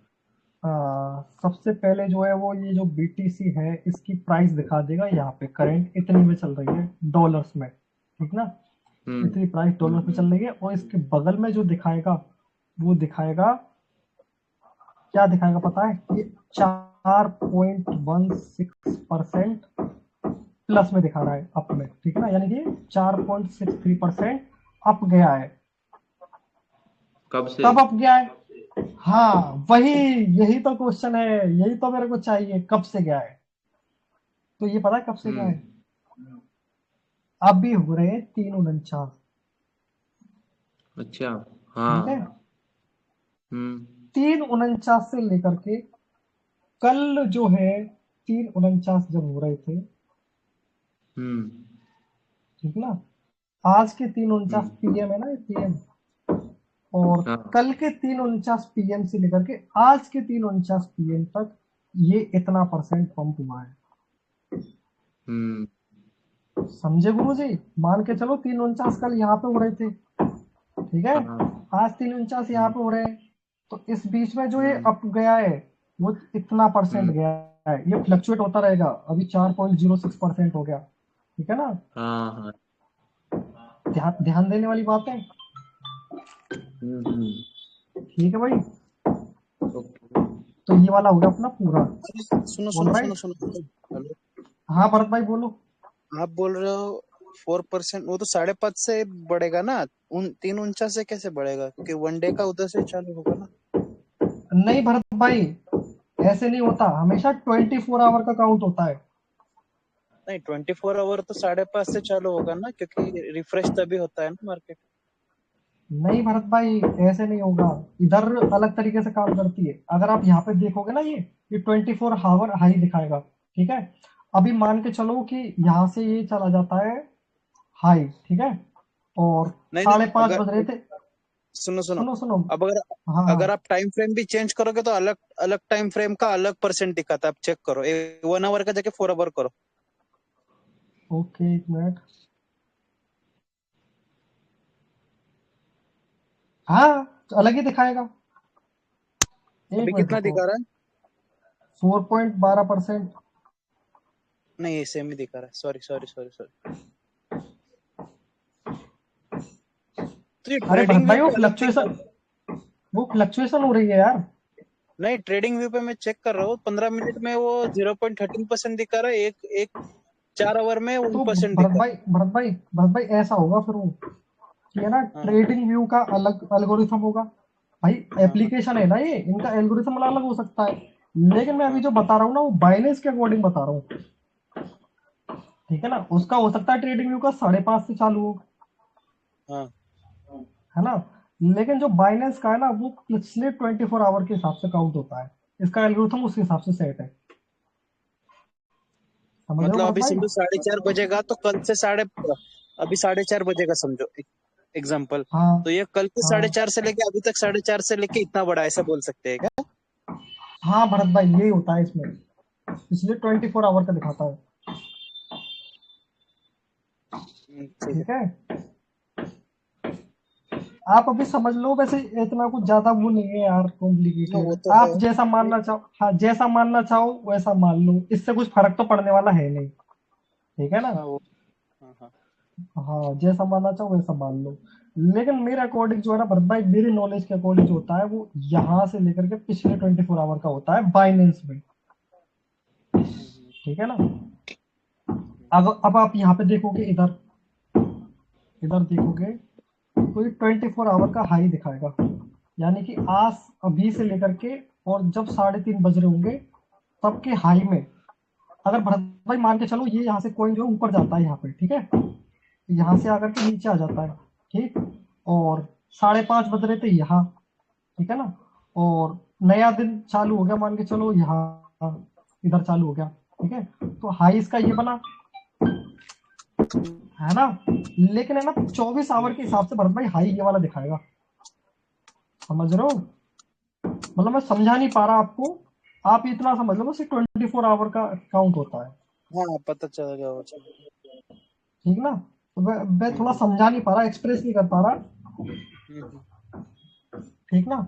सबसे पहले जो है वो ये जो BTC है इसकी प्राइस दिखा देगा, यहाँ पे करंट इतनी में चल रही है डॉलर्स में, ठीक ना। इतनी प्राइस डॉलर्स में चल रही है, और इसके बगल में जो दिखाएगा वो दिखाएगा, क्या दिखाएगा पता है, ये 4.16% प्लस में दिखा रहा है, अप में, ठीक है ना, यानी कि 4.63% अप गया है। कब से? कब अप गया है, हाँ वही, यही तो क्वेश्चन है, यही तो मेरे को चाहिए, कब से गया है। तो ये पता है कब से गया है, अभी हो रहे हैं 3:49, अच्छा। हाँ। ठीक है। 3:49 से लेकर के कल जो है 3:49 जब हो रहे थे, ठीक ना, आज के 3:49 PM है ना, PM, और कल के 3:49 PM से लेकर के आज के 3:49 PM तक ये इतना परसेंट पंप हुआ है। समझे गुरु जी, मान के चलो 3:49 कल यहाँ पे हो रहे थे, ठीक है। आज 3:49 यहाँ पे हो रहे हैं, तो इस बीच में जो ये अप गया है वो इतना परसेंट गया है, ये फ्लक्चुएट होता रहेगा। अभी 4.06% हो गया, ठीक है ना। हाँ। ध्यान देने वाली बात है, ठीक है भाई। तो ये वाला हो गया अपना पूरा। सुनो सुनो सुनो सुनो, हेलो, हाँ भरत भाई बोलो। आप बोल रहे हो 4%, वो तो 5.5 से बढ़ेगा ना, 3:49 से कैसे बढ़ेगा, क्योंकि वनडे का उधर से चालू होगा ना। नहीं भरत भाई, ऐसे नहीं होता, हमेशा 24 आवर का काउंट होता है। नहीं 24 आवर तो 5:30 से चालू होगा ना, क्योंकि रिफ्रेश तभी होता है ना मार्केट। नहीं भरत भाई, ऐसे नहीं होगा। इधर अलग तरीके से काम करती है। अगर आप यहाँ पे देखोगे ना, ये 24 आवर हाई दिखाएगा, ठीक है। अभी मान के चलो कि यहाँ से ये चला जाता है हाई, ठीक है, और नहीं नहीं, 5:30 अगर बज रहे थे। सुनो सुनो, सुनो सुनो। अब अगर हाँ हाँ। अगर आप टाइम फ्रेम भी चेंज करोगे तो अलग अलग टाइम फ्रेम का अलग परसेंट दिखाता है। आप चेक करो, 1 आवर का जगह 4 आवर करो। ओके, एक मिनट। हाँ, अलग ही दिखाएगा। एक अभी मिनट कितना रुको। दिखा रहा है? 4.12%। नहीं, ये सेम ही दिखा रहा है। Sorry sorry sorry sorry. तो ये अरे भरत ट्रेडिंग व्यू भाई, पे अलग दिखा रहा है। वो फ्लक्चुएशन हो रही है यार। नहीं, ट्रेडिंग व्यू पे मैं चेक कर रहा हूँ, 15 मिनट में वो 0.13% दिखा रहा है, एक एक 4 आवर में तो 1% भरत दिखा भाई, भरत भाई ऐसा होगा फिर वो, कि है ना, रहा है। हाँ ट्रेडिंग व्यू का अलग एल्गोरिथम होगा। भाई हाँ हाँ एप्लीकेशन है ना ये, इनका एल्गोरिथम अलग हो सकता है। लेकिन मैं अभी हाँ जो बता रहा हूँ ना, वो बाइनेंस के अकॉर्डिंग बता रहा हूँ, ठीक है ना। उसका हो सकता है ट्रेडिंग व्यू का 5:30 से चालू हो, हाँ। है ना। लेकिन जो बाइनेंस का है ना, वो पिछले 24 आवर के हिसाब से काउंट होता है। इसका एल्गोरिथम उस हिसाब से सेट है। समझ रहे हो मतलब भरत अभी भाई? समझो 4:30 बजेगा तो कल से अभी 4:30 बजेगा समझो, एग्जाम्पल। हाँ तो ये कल के हाँ 4:30 से लेके अभी तक 4:30 से लेके इतना बड़ा, ऐसा बोल सकते हैं क्या? हाँ भरत भाई, यही होता है इसमें। इसलिए 24 आवर का दिखाता है। ठीक है। ठीक है, आप अभी समझ लो। वैसे इतना कुछ ज्यादा वो नहीं है यार, हाँ, कॉम्प्लिकेटेड। वो तो है। आप जैसा मानना चाहो, हाँ, जैसा मानना चाहो वैसा मान लो। इससे कुछ फर्क तो पड़ने वाला है नहीं, ठीक है ना। हाँ वो, हाँ हाँ। हाँ, जैसा मानना चाहो वैसा मान लो। लेकिन मेरे अकॉर्डिंग जो है ना भरत भाई, मेरी नॉलेज के अकॉर्डिंग जो होता है, वो यहाँ से लेकर के पिछले 24 आवर का होता है बाइनेंस में, हम्म, ठीक है ना। हम्म, अब आप यहाँ पे देखोगे, इधर इधर देखोगे, तो ये 24 आवर का हाई दिखाएगा। यानी कि आज अभी से लेकर के, और जब 3:30 बज रहे होंगे तब के हाई में, अगर भरत भाई मान के चलो, ये यहाँ से कोइन जो है ऊपर जाता है यहाँ पे, ठीक है, यहाँ से आकर के नीचे आ जाता है, ठीक। और 5:30 बज रहे थे यहाँ, ठीक है ना। और नया दिन चालू हो गया, मान के चलो यहाँ इधर चालू हो गया, ठीक है। तो हाई इसका ये बना, है ना। लेकिन है ना, 24 आवर के हिसाब से भरत भाई हाई ये वाला दिखाएगा। समझ रहे हो? मतलब मैं समझा नहीं पा रहा आपको। आप इतना समझ लो, बस 24 आवर का काउंट होता है, हाँ, पता चल गया वो। ठीक ना। तो मैं थोड़ा हम्म समझा नहीं पा रहा, एक्सप्रेस नहीं कर पा रहा, हम्म। ठीक ना।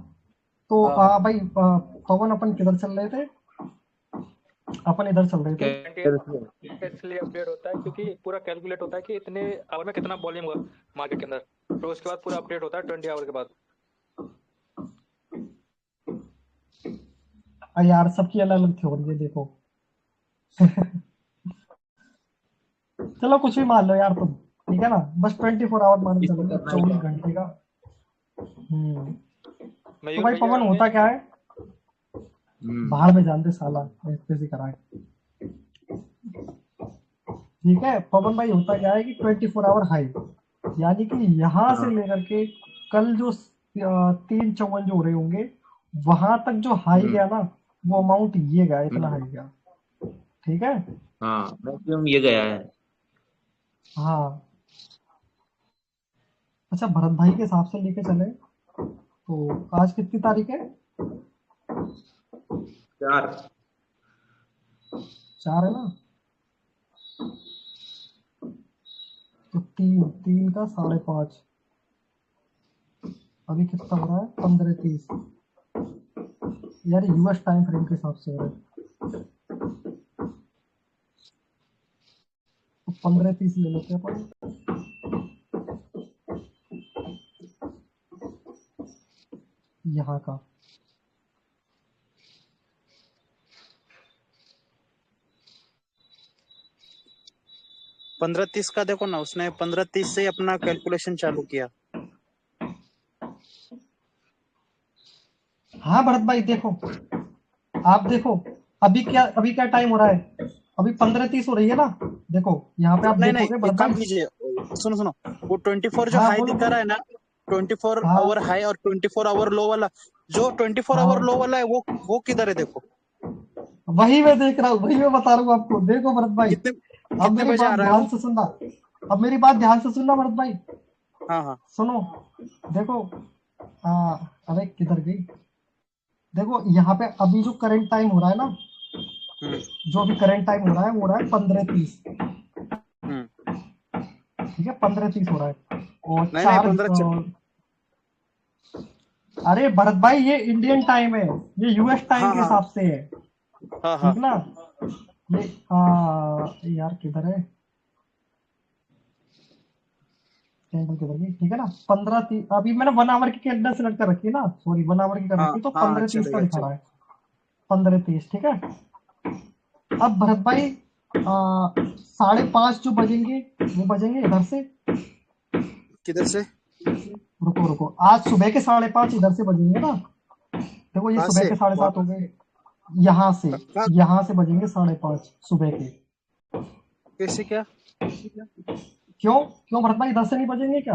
तो हाँ हाँ। भाई, पवन अपन किधर चल रहे थे? अपन इधर चल रहे थे। इसलिए अपडेट होता है क्योंकि पूरा कैलकुलेट होता है कि इतने आवर में कितना वॉल्यूम होगा मार्केट के अंदर, तो उसके बाद पूरा अपडेट होता है 20 आवर के बाद। यार सबकी अलग अलग थ्योरी है, देखो। चलो कुछ भी मान लो यार तुम, ठीक है ना। बस 24 आवर मान के इसको चलो, करना ही 24 घंटे का। तो भाई भैया पवन, हमने होता क्या है? हम्म बाहर में जानते साला, ऐसे ही कराए। ठीक है पवन भाई, होता क्या है कि 24 आवर हाई, यानी कि यहाँ से हाँ लेकर के कल जो 3:54 जो हो रहे होंगे, वहां तक जो हाई हम्म गया ना, वो अमाउंट ये गया, इतना हम्म, हाई गया, ठीक है। हाँ मैक्सिमम ये गया है। हाँ। अच्छा, भरत भाई के हिसाब से लेके चले, तो आज कितनी तारीख है? 4। 4 है ना। तो 3 का 5:30, अभी कितना हो रहा है? 15:30। यार यूएस टाइम फ्रेम के हिसाब से हो रहा है, तो 15:30 ले लेते हैं अपन यहाँ का। 15:30 का देखो ना, उसने 15:30 से ही अपना कैलकुलेशन चालू किया। हाँ भरत भाई देखो, आप देखो, अभी क्या टाइम हो रहा है? अभी 15:30 हो रही है ना। देखो यहाँ पे आप नहीं नहीं, देखोगे एक काम भाई। कीजिए, सुनो सुनो, वो 24 जो हाँ हाई बोलो दिखा बोलो। रहा है ना, 24 हाँ आवर हाई और 24 आवर लो वाला, जो 24 आवर लो हाँ, वाला है वो किधर है देखो। वही मैं देख रहा हूँ, वही मैं बता रहा हूँ आपको। देखो भरत भाई, कितने अब कितने मेरी बजे आ बात रहा है ध्यान वो? से सुनना। अब मेरी बात ध्यान से सुनना भरत भाई, हाँ हाँ। सुनो। देखो अरे किधर गई। देखो यहाँ पे अभी जो करंट टाइम हो रहा है ना, हम्म जो अभी करंट टाइम हो रहा है वो हो रहा है 15:30। हम्म। ठीक है, 15:30 हो रहा है। और नहीं नहीं, चार 15। अरे भरत भाई ये इंडियन टाइम है, ये यूएस टाइम हाँ के हाँ हिसाब से है। हाँ हाँ। ठीक ना। ये यार किधर है, कैंडल किधर गई। ठीक है ना, 15:30। अभी मैंने 1 आवर की कैलेंडर सेलेक्ट कर रखी है ना, सॉरी 1 आवर की कर हाँ रखी है, तो हाँ, 15:30 का चलेगा दिखा रहा चलेगा। है। 15:30 ठीक है। अब भरत भाई 5:30 जो बजेंगे वो बजेंगे इधर से। किधर से? रुको रुको, आज सुबह के 5:30 इधर से बजेंगे ना। देखो ये कहाँ सुबह से? के 7:30 हो गए। यहाँ से, कहाँ? यहाँ से बजेंगे 5:30 सुबह के। कैसे क्या? क्यों क्यों भरत भाई, इधर से नहीं बजेंगे क्या?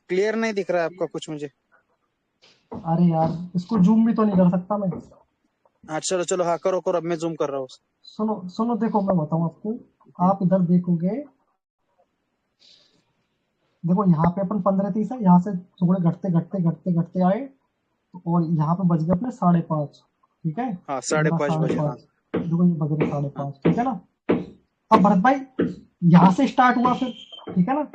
क्लियर नहीं दिख रहा है आपका कुछ मुझे। अरे यार इसको जूम भी तो नहीं कर सकता मैं। हाँ चलो चलो, हाँ करो करो, अब मैं जूम कर रहा हूँ। सुनो सुनो, देखो मैं बताऊं आपको। हम्म आप इधर देखोगे, देखो यहाँ पे अपन 15:30 है, यहाँ से थोड़े घटते घटते घटते घटते आए, और यहाँ पे बज गए अपने 5:30। ठीक है, हाँ, ये रहा 5:30 साढ़े बजे, हाँ पाँच देखो ये बज रहे साढ़े हाँ पाँच ठीक है ना। अब भरत भाई यहाँ से स्टार्ट हुआ फिर, ठीक है ना,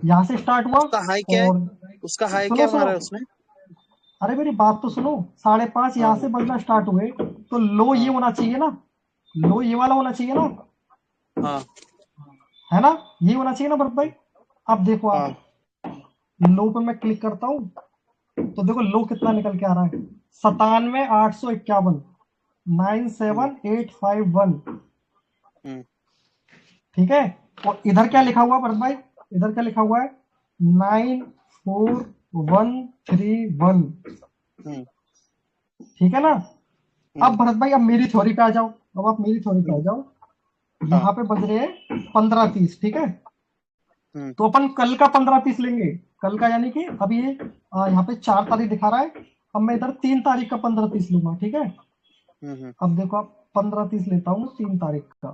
यहाँ से स्टार्ट हुआ। उसका हाई क्या है? और उसका हाई सुनो क्या सुनो, मारा है उसने? अरे मेरी बात तो सुनो। 5:30 हाँ यहाँ से बजना स्टार्ट हुए, तो लो ये हाँ होना चाहिए ना, लो ये वाला होना चाहिए ना, हाँ है ना, ये होना चाहिए ना भरत भाई। अब देखो हाँ। आप, लो पे मैं क्लिक करता हूँ, तो देखो लो कितना निकल के आ रहा है, 97,851, हम्म 97,851। हम्म ठीक है। और इधर क्या हम्म लिखा हुआ है भरत भाई, इधर क्या लिखा हुआ है, 94131। हम्म ठीक है ना। अब हम्म भरत भाई अब मेरी थ्योरी पे आ जाओ, अब आप मेरी थ्योरी पे आ हम्म, जाओ। हाँ। यहाँ पे बज रहे हैं 15:30 ठीक है। हम्म तो अपन कल का 15:30 लेंगे, कल का, यानी कि अभी ये यहाँ पे 4 तारीख दिखा रहा है। अब मैं इधर 3 तारीख का 15:30 लूंगा। ठीक है। हम्म। अब देखो आप, 15:30 लेता हूँ 3 तारीख का,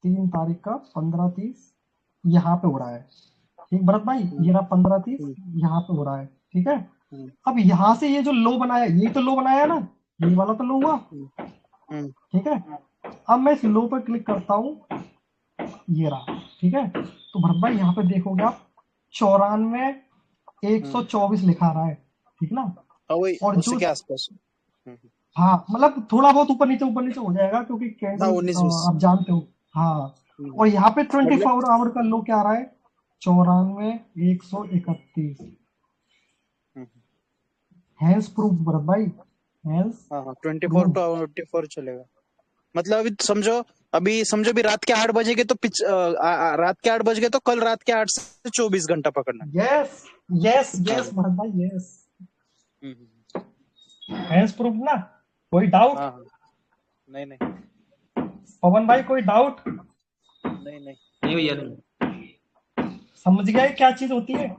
3 तारीख का 15:30 यहाँ पे हो रहा है। ठीक भरत भाई, हम्म ये रहा 15:30 हम्म यहाँ पे हो रहा है। ठीक है। हम्म अब यहाँ से ये जो लो बनाया, यही तो लो बनाया ना, ये वाला तो लो हुआ। हम्म हम्म ठीक है। अब मैं इस लो पर क्लिक करता हूँ, ये रहा। ठीक है। तो भरत भाई यहाँ पे देखोगे आप, 94,124 लिखा रहा है। ठीक ना। हाँ, वही और उसी जो, के आसपास। हम्म। हाँ मतलब थोड़ा बहुत ऊपर नीचे हो जाएगा, क्योंकि हाँ, कैंडल 19-20। आप जानते हो। हाँ। हम्म, और यहाँ पे 24 मतलब आवर का लो क्या आ रहा है, 94,131। हम्म, हैंस प्रूफ भरत भाई, हैंस हाँ हाँ, 24 प्रूफ। टू 24 चलेगा। मतलब अभी समझो भी रात के 8 बजेगे तो रात के 8 बज गए तो कल रात के 8 से 24 घंटा पकड़ना है। यस यस हाँ। यस भरत भाई, यस। हम्म। हैंस प्रूफ ना, कोई डाउट? हाँ हाँ। नहीं नहीं पवन भाई कोई डाउट? नहीं नहीं। नहीं भैया नहीं। समझ गए क्या चीज होती है?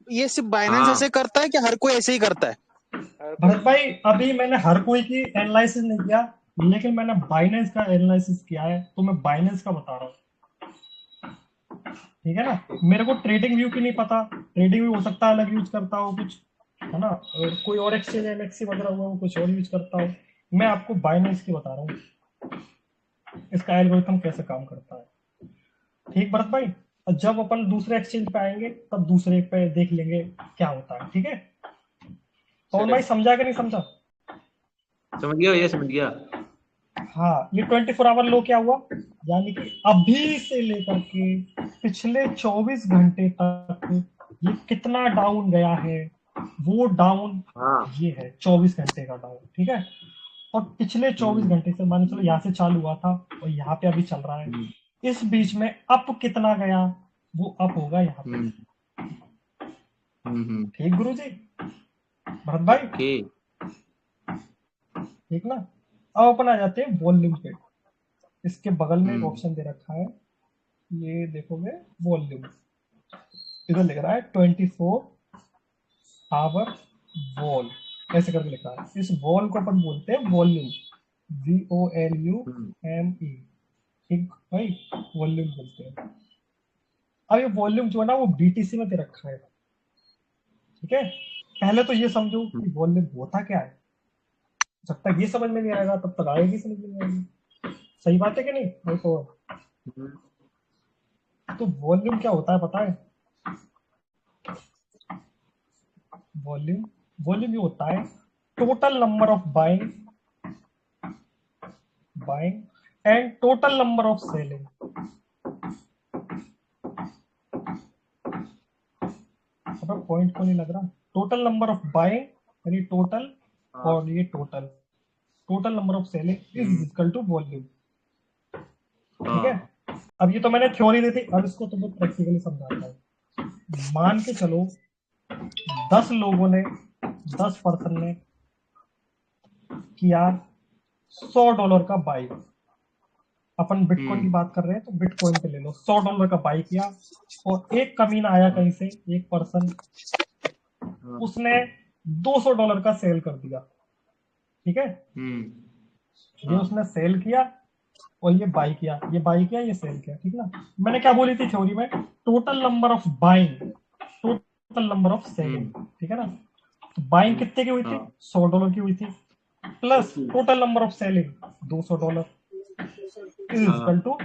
ये सिर्फ बाइनेंस हाँ ऐसे करता है कि हर कोई ऐसे ही करता है? हर कोई भरत भाई अभी मैंने हर कोई की एनालिसिस नहीं किया, लेकिन मैंने बाइनेंस का एनालिसिस किया है, तो मैं बाइनेंस का बता रहा हूँ। ठीक है ना। ठीक। मेरे को ट्रेडिंग व्यू की नहीं पता, ट्रेडिंग व्यू हो सकता है अलग यूज करता हो कुछ, है ना, और कोई और एक्सचेंज एमएक्सी वगैरह हुआ वो कुछ और यूज करता हो। मैं आपको बाइनेंस की बता रहा हूँ, इसका एल्गोरिथम कैसे काम करता है। ठीक भरत भाई। और जब अपन दूसरे एक्सचेंज पे आएंगे तब दूसरे पे देख लेंगे क्या होता है। ठीक है। पवन भाई चलेगा। समझा कि नहीं समझा? समझ गया भैया, समझ गया। हाँ, ये 24 आवर लो क्या हुआ, यानी कि अभी से लेकर के पिछले 24 घंटे तक ये कितना डाउन गया है, वो डाउन हाँ। ये है 24 घंटे का डाउन। ठीक है। और पिछले 24 हम्म घंटे से मान चलो यहाँ से चालू हुआ था और यहाँ पे अभी चल रहा है, हम्म इस बीच में अप कितना गया, वो अप होगा यहाँ पे। हम्म ठीक गुरु जी, भरत भाई, ओके। ठीक ना। अब अपन आ जाते हैं वॉल्यूम पे। इसके बगल में एक हम्म ऑप्शन दे रखा है, ये देखोगे वॉल्यूम, इधर लिख रहा है 24 आवर वॉल, ऐसे करके लिखा है। इस वॉल को अपन बोलते हैं वॉल्यूम, VOLUME, ठीक भाई, वॉल्यूम बोलते हैं। अब ये वॉल्यूम जो है ना वो BTC में दे रखा है, ठीक है। पहले तो ये समझो कि वॉल्यूम होता क्या है, जब तक ये समझ में नहीं आएगा तब तक आएगी समझ में नहीं आएगी। सही बात है कि नहीं भाई? तो वॉल्यूम क्या होता है पता है? वॉल्यूम वॉल्यूम ये होता है total number of buying and total number of selling. अब पॉइंट को नहीं लग रहा? टोटल नंबर ऑफ बाइंग यानी टोटल, और ये total number of selling is equal to volume, ठीक है। अब ये तो मैंने थ्योरी दी थी, अब इसको तो मैं प्रैक्टिकली समझाता हूँ। मान के चलो 10 लोगों ने, 10 पर्सन ने किया $100 का बाई। अपन बिटकॉइन की बात कर रहे हैं तो बिटकॉइन पे ले लो, $100 का बाई किया, और एक कमीना आया कहीं से, एक पर्सन, उसने $200 का सेल कर दिया, ठीक है। ये उसने सेल किया और ये बाई किया, ये बाई किया, ये सेल किया, ठीक ना। मैंने क्या बोली थी थ्योरी में? Total number of buying, total number of selling, ठीक है ना। तो बाइंग कितने की हुई थी? $100 की हुई थी, plus total number of selling $200 is equal to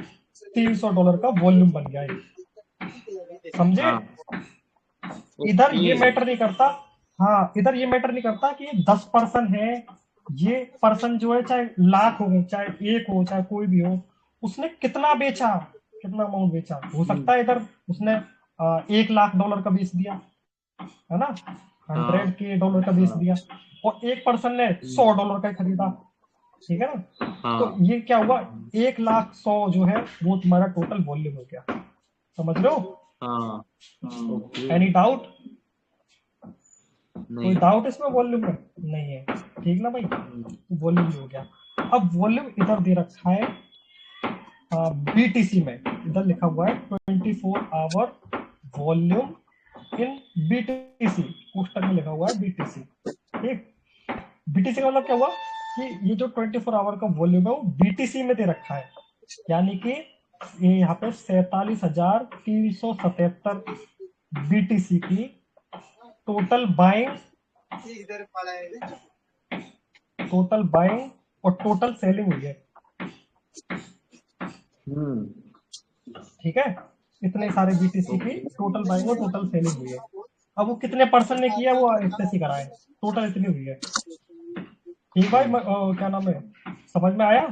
$300 का वॉल्यूम बन गया ये, समझे? इधर ये मैटर नहीं करता, हाँ इधर ये मैटर नहीं करता कि 10 पर्सन है, ये पर्सन जो है चाहे लाख हो, चाहे एक हो, चाहे कोई भी हो, उसने कितना बेचा, कितना अमाउंट बेचा। हो सकता है इधर उसने $1,00,000 का बेच दिया, है ना, $100K का बेच दिया, और एक पर्सन ने $100 का खरीदा, ठीक है ना। तो ये क्या हुआ, 1,00,100 जो है वो तुम्हारा टोटल वॉल्यूम हो गया, समझ लो। Any doubt? कोई डाउट इसमें वॉल्यूम में नहीं है, ठीक ना भाई? तो वॉल्यूम हो गया। अब वॉल्यूम इधर दे रखा है BTC में, इधर लिखा हुआ है 24 hour volume in BTC, poster में लिखा हुआ है BTC, ठीक। BTC का मतलब क्या हुआ कि ये जो 24 आवर का वॉल्यूम है वो BTC में दे रखा है, यानी कि ये यहाँ पे 47,377 BTC की टोटल बाइंग और टोटल सेलिंग हुई है, ठीक है। इतने सारे BTC की टोटल बाइंग और टोटल सेलिंग हुई है। अब वो कितने पर्सन ने किया वो इतने सी कराए, टोटल इतनी हुई है, ठीक भाई। क्या नाम है, समझ में आया?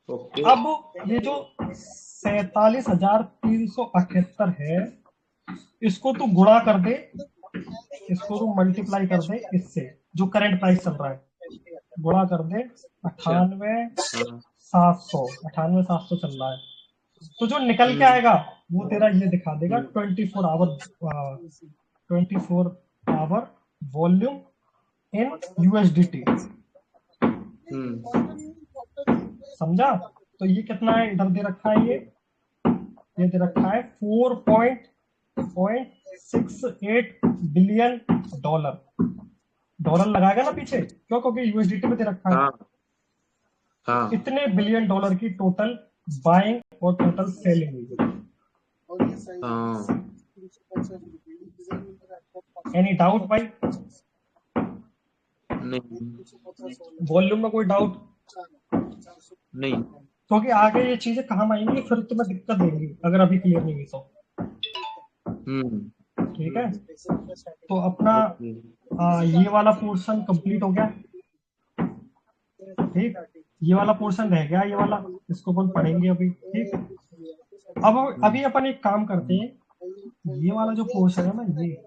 अब ये जो 47,378 है, इसको तू गुणा कर दे, इसको तू मल्टीप्लाई कर दे इससे जो करंट प्राइस चल रहा है, गुणा कर दे 98,700 चल रहा है, तो जो निकल के आएगा वो तेरा ये दिखा देगा 24 आवर वॉल्यूम इन USDT, समझा? तो ये कितना है, इधर दे रखा है, ये दे रखा है $4.68 बिलियन। डॉलर लगाएगा ना पीछे, क्यों? क्योंकि USDT में दे रखा है। इतने बिलियन डॉलर की टोटल बाइंग और टोटल सेलिंग हुई है। एनी डाउट भाई? वॉल्यूम में कोई डाउट नहीं? क्योंकि आगे ये चीजें काम आएंगी, फिर तुम्हें दिक्कत देंगी अगर अभी क्लियर नहीं हुई तो, ठीक है। तो अपना ये वाला पोर्शन कंप्लीट हो गया, ठीक। ये वाला पोर्शन रह गया, ये वाला, इसको अपन पढ़ेंगे अभी, ठीक। अब अभी अपन एक काम करते हैं, ये वाला जो पोर्शन है ना, ये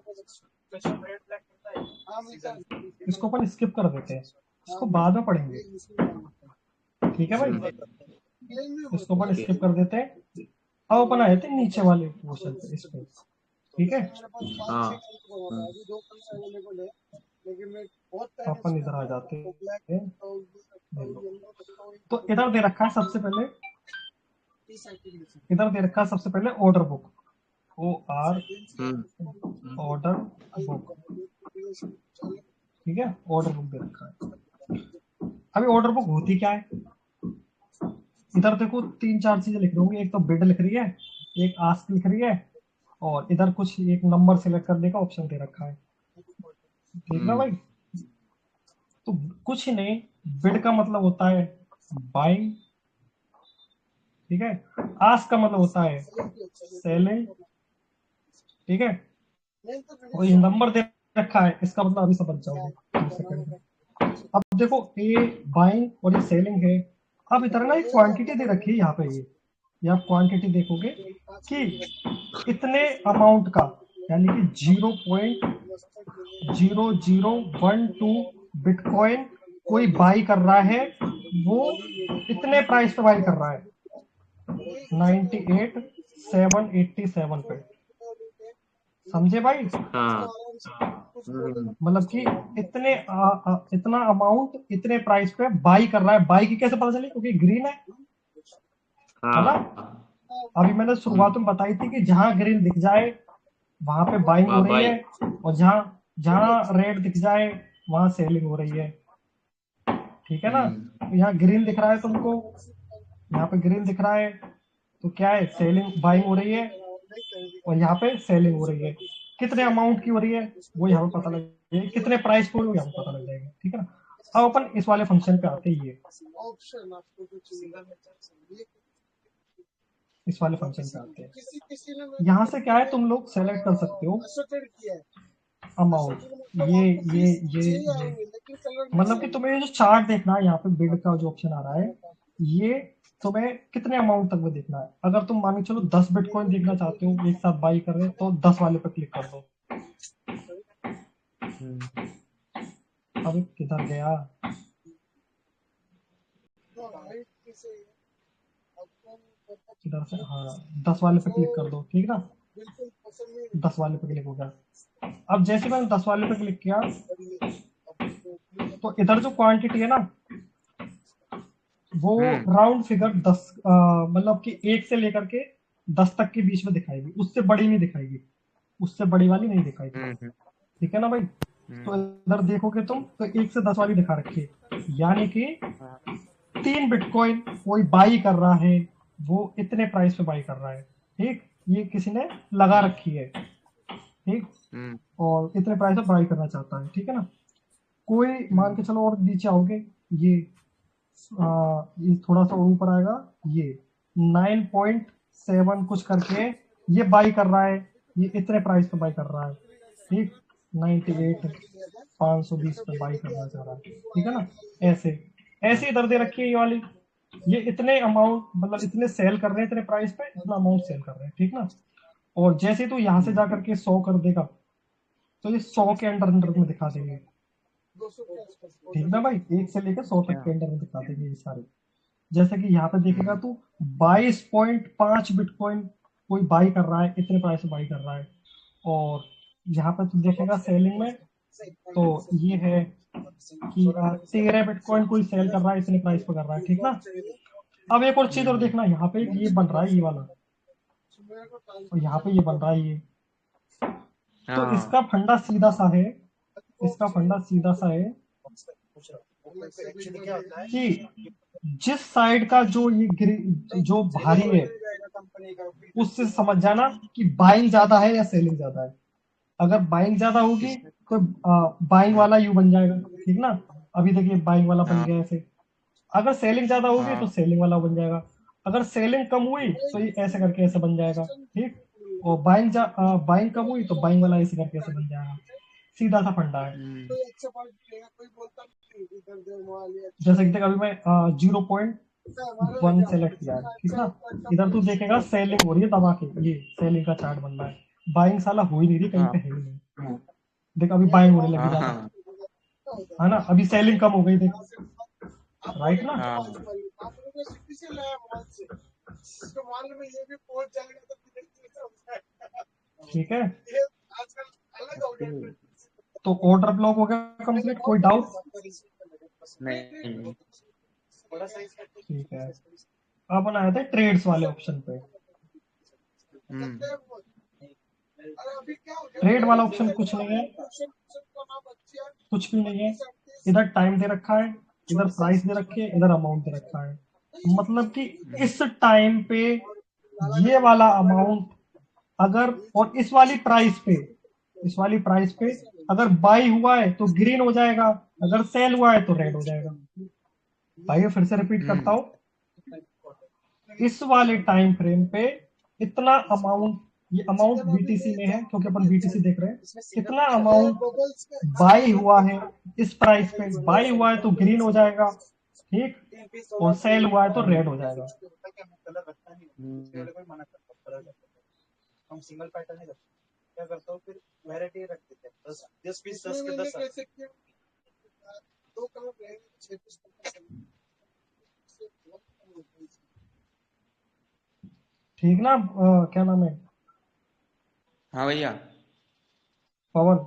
इसको अपन स्किप कर देते हैं, इसको बाद में पढ़ेंगे, ठीक है भाई। इसको अपन स्किप कर देते हैं। अब अपन आए थे नीचे वाले पोर्शन पे, इस पे, ठीक है। अपन इधर आ जाते हैं, तो इधर दे रखा है सबसे पहले इधर दे रखा है सबसे पहले order book, OR order book, ठीक है, ऑर्डर बुक दे रखा है। अभी ऑर्डर बुक होती क्या है, इधर देखो 3-4 चीजें लिख रही होंगी, एक तो बिड लिख रही है, एक आस्क लिख रही है, और इधर कुछ एक नंबर सिलेक्ट करने का ऑप्शन दे रखा है, ठीक ना भाई। तो कुछ ही नहीं, बिड का मतलब होता है बाइंग, ठीक है, आस्क का मतलब होता है सेलिंग, ठीक है, और ये नंबर दे रखा है, इसका मतलब अभी समझ जाओगे 2 सेकंड में। अब देखो ए बाइंग और ये सेलिंग है। अब इधर ना एक क्वांटिटी दे रखी है यहाँ पे, ये आप क्वांटिटी देखोगे कि इतने अमाउंट का, यानी कि 0.0012 बिटकॉइन कोई बाई कर रहा है, वो इतने प्राइस पे बाई कर रहा है, 98,787 पे, समझे भाई। हाँ मतलब कि इतना अमाउंट इतने प्राइस पे बाई कर रहा है। बाई की कैसे पता चली, क्योंकि ग्रीन है ना। अभी मैंने शुरुआत में बताई थी कि जहां ग्रीन दिख जाए वहां पे बाइंग हो रही है, और जहां जहां रेड दिख जाए वहां सेलिंग हो रही है, ठीक है ना। तो यहाँ ग्रीन दिख रहा है तुमको, यहाँ पे ग्रीन दिख रहा है, तो क्या है, सेलिंग बाइंग हो रही है, और यहाँ पे सेलिंग हो रही है। कितने अमाउंट की हो रही है वो यहाँ पे पता लग जाएगा, कितने प्राइस पे हो रही है यहाँ पे पता लग जाएगा, ठीक है ना। अब अपन इस वाले फंक्शन पे आते ही है, इस वाले फंक्शन पे आते हैं। यहाँ से क्या है, तुम लोग सेलेक्ट कर सकते हो अमाउंट, ये मतलब कि तुम्हें जो चार्ट देखना है, यहाँ पे बिड का जो ऑप्शन आ रहा है, ये तुम्हें कितने अमाउंट तक में देखना है। अगर तुम मान के चलो 10 बिटकॉइन देखना चाहते हो एक साथ बाई कर रहे हो, तो 10 वाले पे क्लिक कर दो। अब किधर गया, इधर से, हाँ 10 वाले पे क्लिक कर दो, ठीक ना, 10 वाले पे क्लिक हो गया। अब जैसे मैंने 10 वाले पे क्लिक किया, तो इधर जो क्वांटिटी है ना, वो राउंड फिगर 10, मतलब कि 1 से लेकर के 10 तक के बीच में दिखाएगी, उससे बड़ी नहीं दिखाएगी, उससे बड़ी वाली नहीं दिखाएगी, ठीक है ना भाई। तो इधर देखोगे तुम तो 1 से 10 वाली दिखा रखी है, यानी कि 3 बिटकॉइन कोई बाई कर रहा है, वो इतने प्राइस पे बाई कर रहा है, ठीक, ये किसी ने लगा रखी है, ठीक, और इतने प्राइस पे बाई करना चाहता है, ठीक है ना। कोई मान के चलो और नीचे आओगे, ये थोड़ा सा ऊपर आएगा, ये 9.7 कुछ करके ये बाई कर रहा है, ये इतने प्राइस पे बाई कर रहा है, ठीक, 98,520 पे बाई करना चाह रहा है, ठीक है ना। ऐसे ऐसे इधर दे रखी है ये वाली, ये इतने अमाउंट, मतलब इतने सेल कर रहे हैं, इतने प्राइस पे इतना अमाउंट सेल कर रहे हैं, ठीक ना। और जैसे तू यहाँ से जाकर के 100 कर देगा, तो ये 100 के अंडर अंडर में दिखा देंगे, ठीक ना भाई, 1 से लेकर 100 तक के अंडर में दिखा देंगे ये सारे। जैसे कि यहाँ पे देखेगा तू 22.5 बिटकॉइन कोई बाई कर रहा है, इतने प्राइस से बाई कर रहा है, और यहाँ पे तू देखेगा सेलिंग में, तो ये है कि 13 बिटकॉइन कोई सेल कर रहा है, इतने प्राइस पे कर रहा है, ठीक ना। अब एक और चीज और देखना, यहाँ पे ये बन रहा है ये वाला, और यहाँ पे ये बन रहा है ये, तो इसका फंडा सीधा सा है, इसका फंडा सीधा सा है कि जिस साइड का जो ये जो भारी है, उससे समझ जाना कि बाइंग ज्यादा है या सेलिंग ज्यादा है। अगर बाइंग ज्यादा होगी तो बाइंग वाला यू बन जाएगा, ठीक ना। अभी देखिए बाइंग वाला बन गया ऐसे। अगर सेलिंग ज्यादा होगी तो सेलिंग वाला बन जाएगा, अगर सेलिंग कम हुई तो ये ऐसे करके ऐसे बन जाएगा, ठीक, और बाइंग कम हुई तो बाइंग वाला ऐसे करके ऐसे बन जाएगा, सीधा सा फंडा है। जैसे कि अभी मैं 0.1 सेलेक्ट किया है, ठीक ना, इधर तू देखेगा सेलिंग हो रही है दबा के, ये सेलिंग का चार्ट बन रहा है, बाइंग साला हो ही नहीं रही, कहीं पे है ही नहीं। देख अभी बाइंग होने लगी ज्यादा, है ना, अभी सेलिंग कम हो गई, देख, राइट ना। ठीक है, तो ऑर्डर ब्लॉक हो गया कंप्लीट, कोई डाउट नहीं। ठीक है। अपन आए थे ट्रेड्स वाले ऑप्शन पे। हम्म ट्रेड वाला ऑप्शन कुछ नहीं है, कुछ भी नहीं है। इधर टाइम दे रखा है, इधर प्राइस दे रखी है, इधर अमाउंट दे रखा है। मतलब कि इस टाइम पे ये वाला अमाउंट अगर, और इस वाली प्राइस पे, इस वाली प्राइस पे अगर बाई हुआ है तो ग्रीन हो जाएगा, अगर सेल हुआ है तो रेड हो जाएगा। भाई फिर से रिपीट करता हूं, इस वाले टाइम फ्रेम पे इतना अमाउंट, ये अमाउंट बीटीसी में है क्योंकि अपन बीटीसी देख रहे हैं, कितना अमाउंट बाई हुआ है इस प्राइस पे, बाई हुआ है तो ग्रीन हो जाएगा, ठीक, और सेल हुआ है तो रेड हो जाएगा। हम सिंगल पैटर्न नहीं रखते, क्या करता हूँ फिर वैरायटी रख देते हैं, 10 पीस 10 के 10 दो कलर रहेंगे, 6 पीस। ठीक ना? क्या नाम है? हाँ भैया। पवन,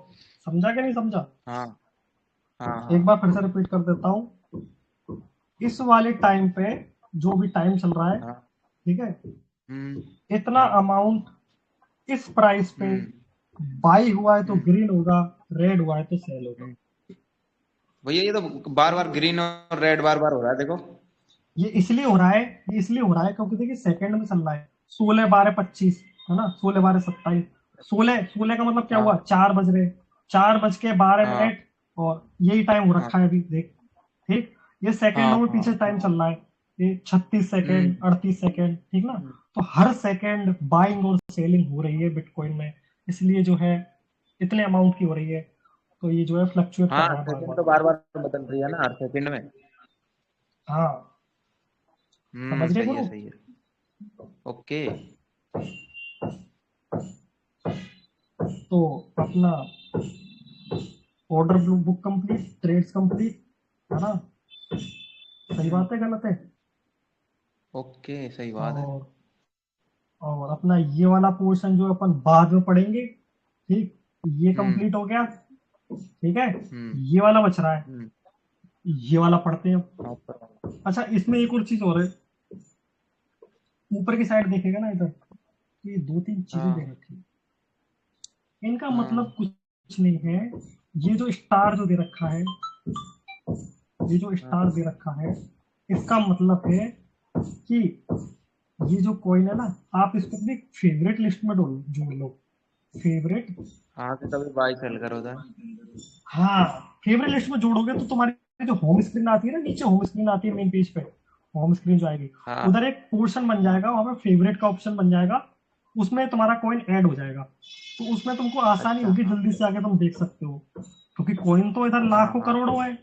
समझा कि नहीं समझा? हाँ हाँ एक हाँ बार फिर से रिपीट कर देता हूँ, इस वाले टाइम पे जो भी टाइम चल रहा है, हाँ। ठीक है, हम्म इतना अमाउंट इस प्राइस पे बाई हुआ है तो ग्रीन होगा, रेड हुआ है तो सेल होगा। भैया ये तो बार बार ग्रीन और रेड बार बार हो रहा है, देखो। ये इसलिए हो रहा है, ये इसलिए हो रहा है क्योंकि देखिए सेकंड में चल रहा है, 16 12 25, है ना, 16 12 27, 16 का मतलब क्या हुआ, हाँ 4 बज रहे, 4 बज के 12 हाँ मिनट, और यही टाइम हो हाँ रखा है अभी देख, ठीक। ये सेकंडों हाँ में हाँ। पीछे टाइम चल रहा है, ये 36 सेकंड, हम्म 38 सेकंड, ठीक ना। हम्म। तो हर सेकंड बाइंग और सेलिंग हो रही है बिटकॉइन में, इसलिए जो है इतने अमाउंट की हो रही है, तो ये जो है फ्लक्चुएट कर हाँ, रहा है बार सेकंड तो बार। बार बार बदल रही है ना हर सेकंड में। हाँ, समझ गए सही है गुरु? सही है। ओके। तो अपना order book complete, trades complete, है ना? सही बात है, गलत है? ओके सही बात है। और अपना ये वाला पोर्शन जो अपन बाद में पढ़ेंगे, ठीक, ये हम्म कंप्लीट हो गया, ठीक है। हम्म ये वाला बच रहा है, हम्म। ये वाला पढ़ते हैं अब। हाँ, पर- अच्छा, इसमें एक और चीज और है, ऊपर की साइड देखेगा ना इधर, तो ये 2 3 चीजें दे हाँ रखी है, इनका मतलब हाँ कुछ नहीं है। ये जो स्टार जो दे रखा है, ये जो हाँ स्टार दे रखा है, इसका मतलब है कि ये जो कॉइन है ना, आप इसको अपनी फेवरेट लिस्ट में जोड़ लो, फेवरेट। हाँ, कि कभी बाई सेल करो उधर। हाँ, फेवरेट लिस्ट में जोड़ोगे तो तुम्हारी जो होम स्क्रीन आती है ना, नीचे होम स्क्रीन आती है मेन पेज पे, होम स्क्रीन जो आएगी, हाँ उधर एक पोर्शन बन जाएगा, वहां पे फेवरेट का ऑप्शन बन जाएगा, उसमें तुम्हारा कॉइन ऐड हो जाएगा, तो उसमें तुमको आसानी अच्छा। होगी, हाँ जल्दी से आके तुम देख सकते हो, क्योंकि कॉइन तो इधर हाँ लाखों हाँ। करोड़ों है,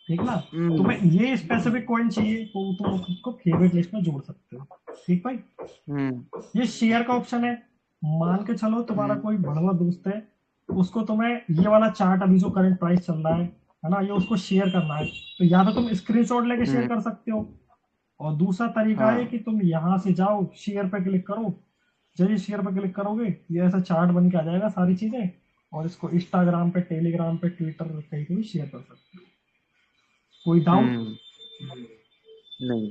ठीक ना। हम्म तुम्हें ये स्पेसिफिक कॉइन चाहिए तो तुम उसको फेवरेट लिस्ट में जोड़ सकते हो, ठीक भाई। हम्म ये शेयर का ऑप्शन है, मान के चलो तुम्हारा हम्म कोई भड़वा दोस्त है, उसको तुम्हें ये वाला चार्ट अभी जो करंट प्राइस चल रहा है ना, ये उसको शेयर करना है, तो या तो तुम स्क्रीनशॉट लेके शेयर हम्म। कर सकते हो, और दूसरा तरीका है हाँ कि तुम यहाँ से जाओ, शेयर पे क्लिक करो, जब ये शेयर पे क्लिक करोगे ये ऐसा चार्ट बन के आ जाएगा सारी चीजें, और इसको इंस्टाग्राम पे, टेलीग्राम पे, ट्विटर पे कहीं पे भी शेयर कर सकते हो। कोई डाउट? हम्म। नहीं।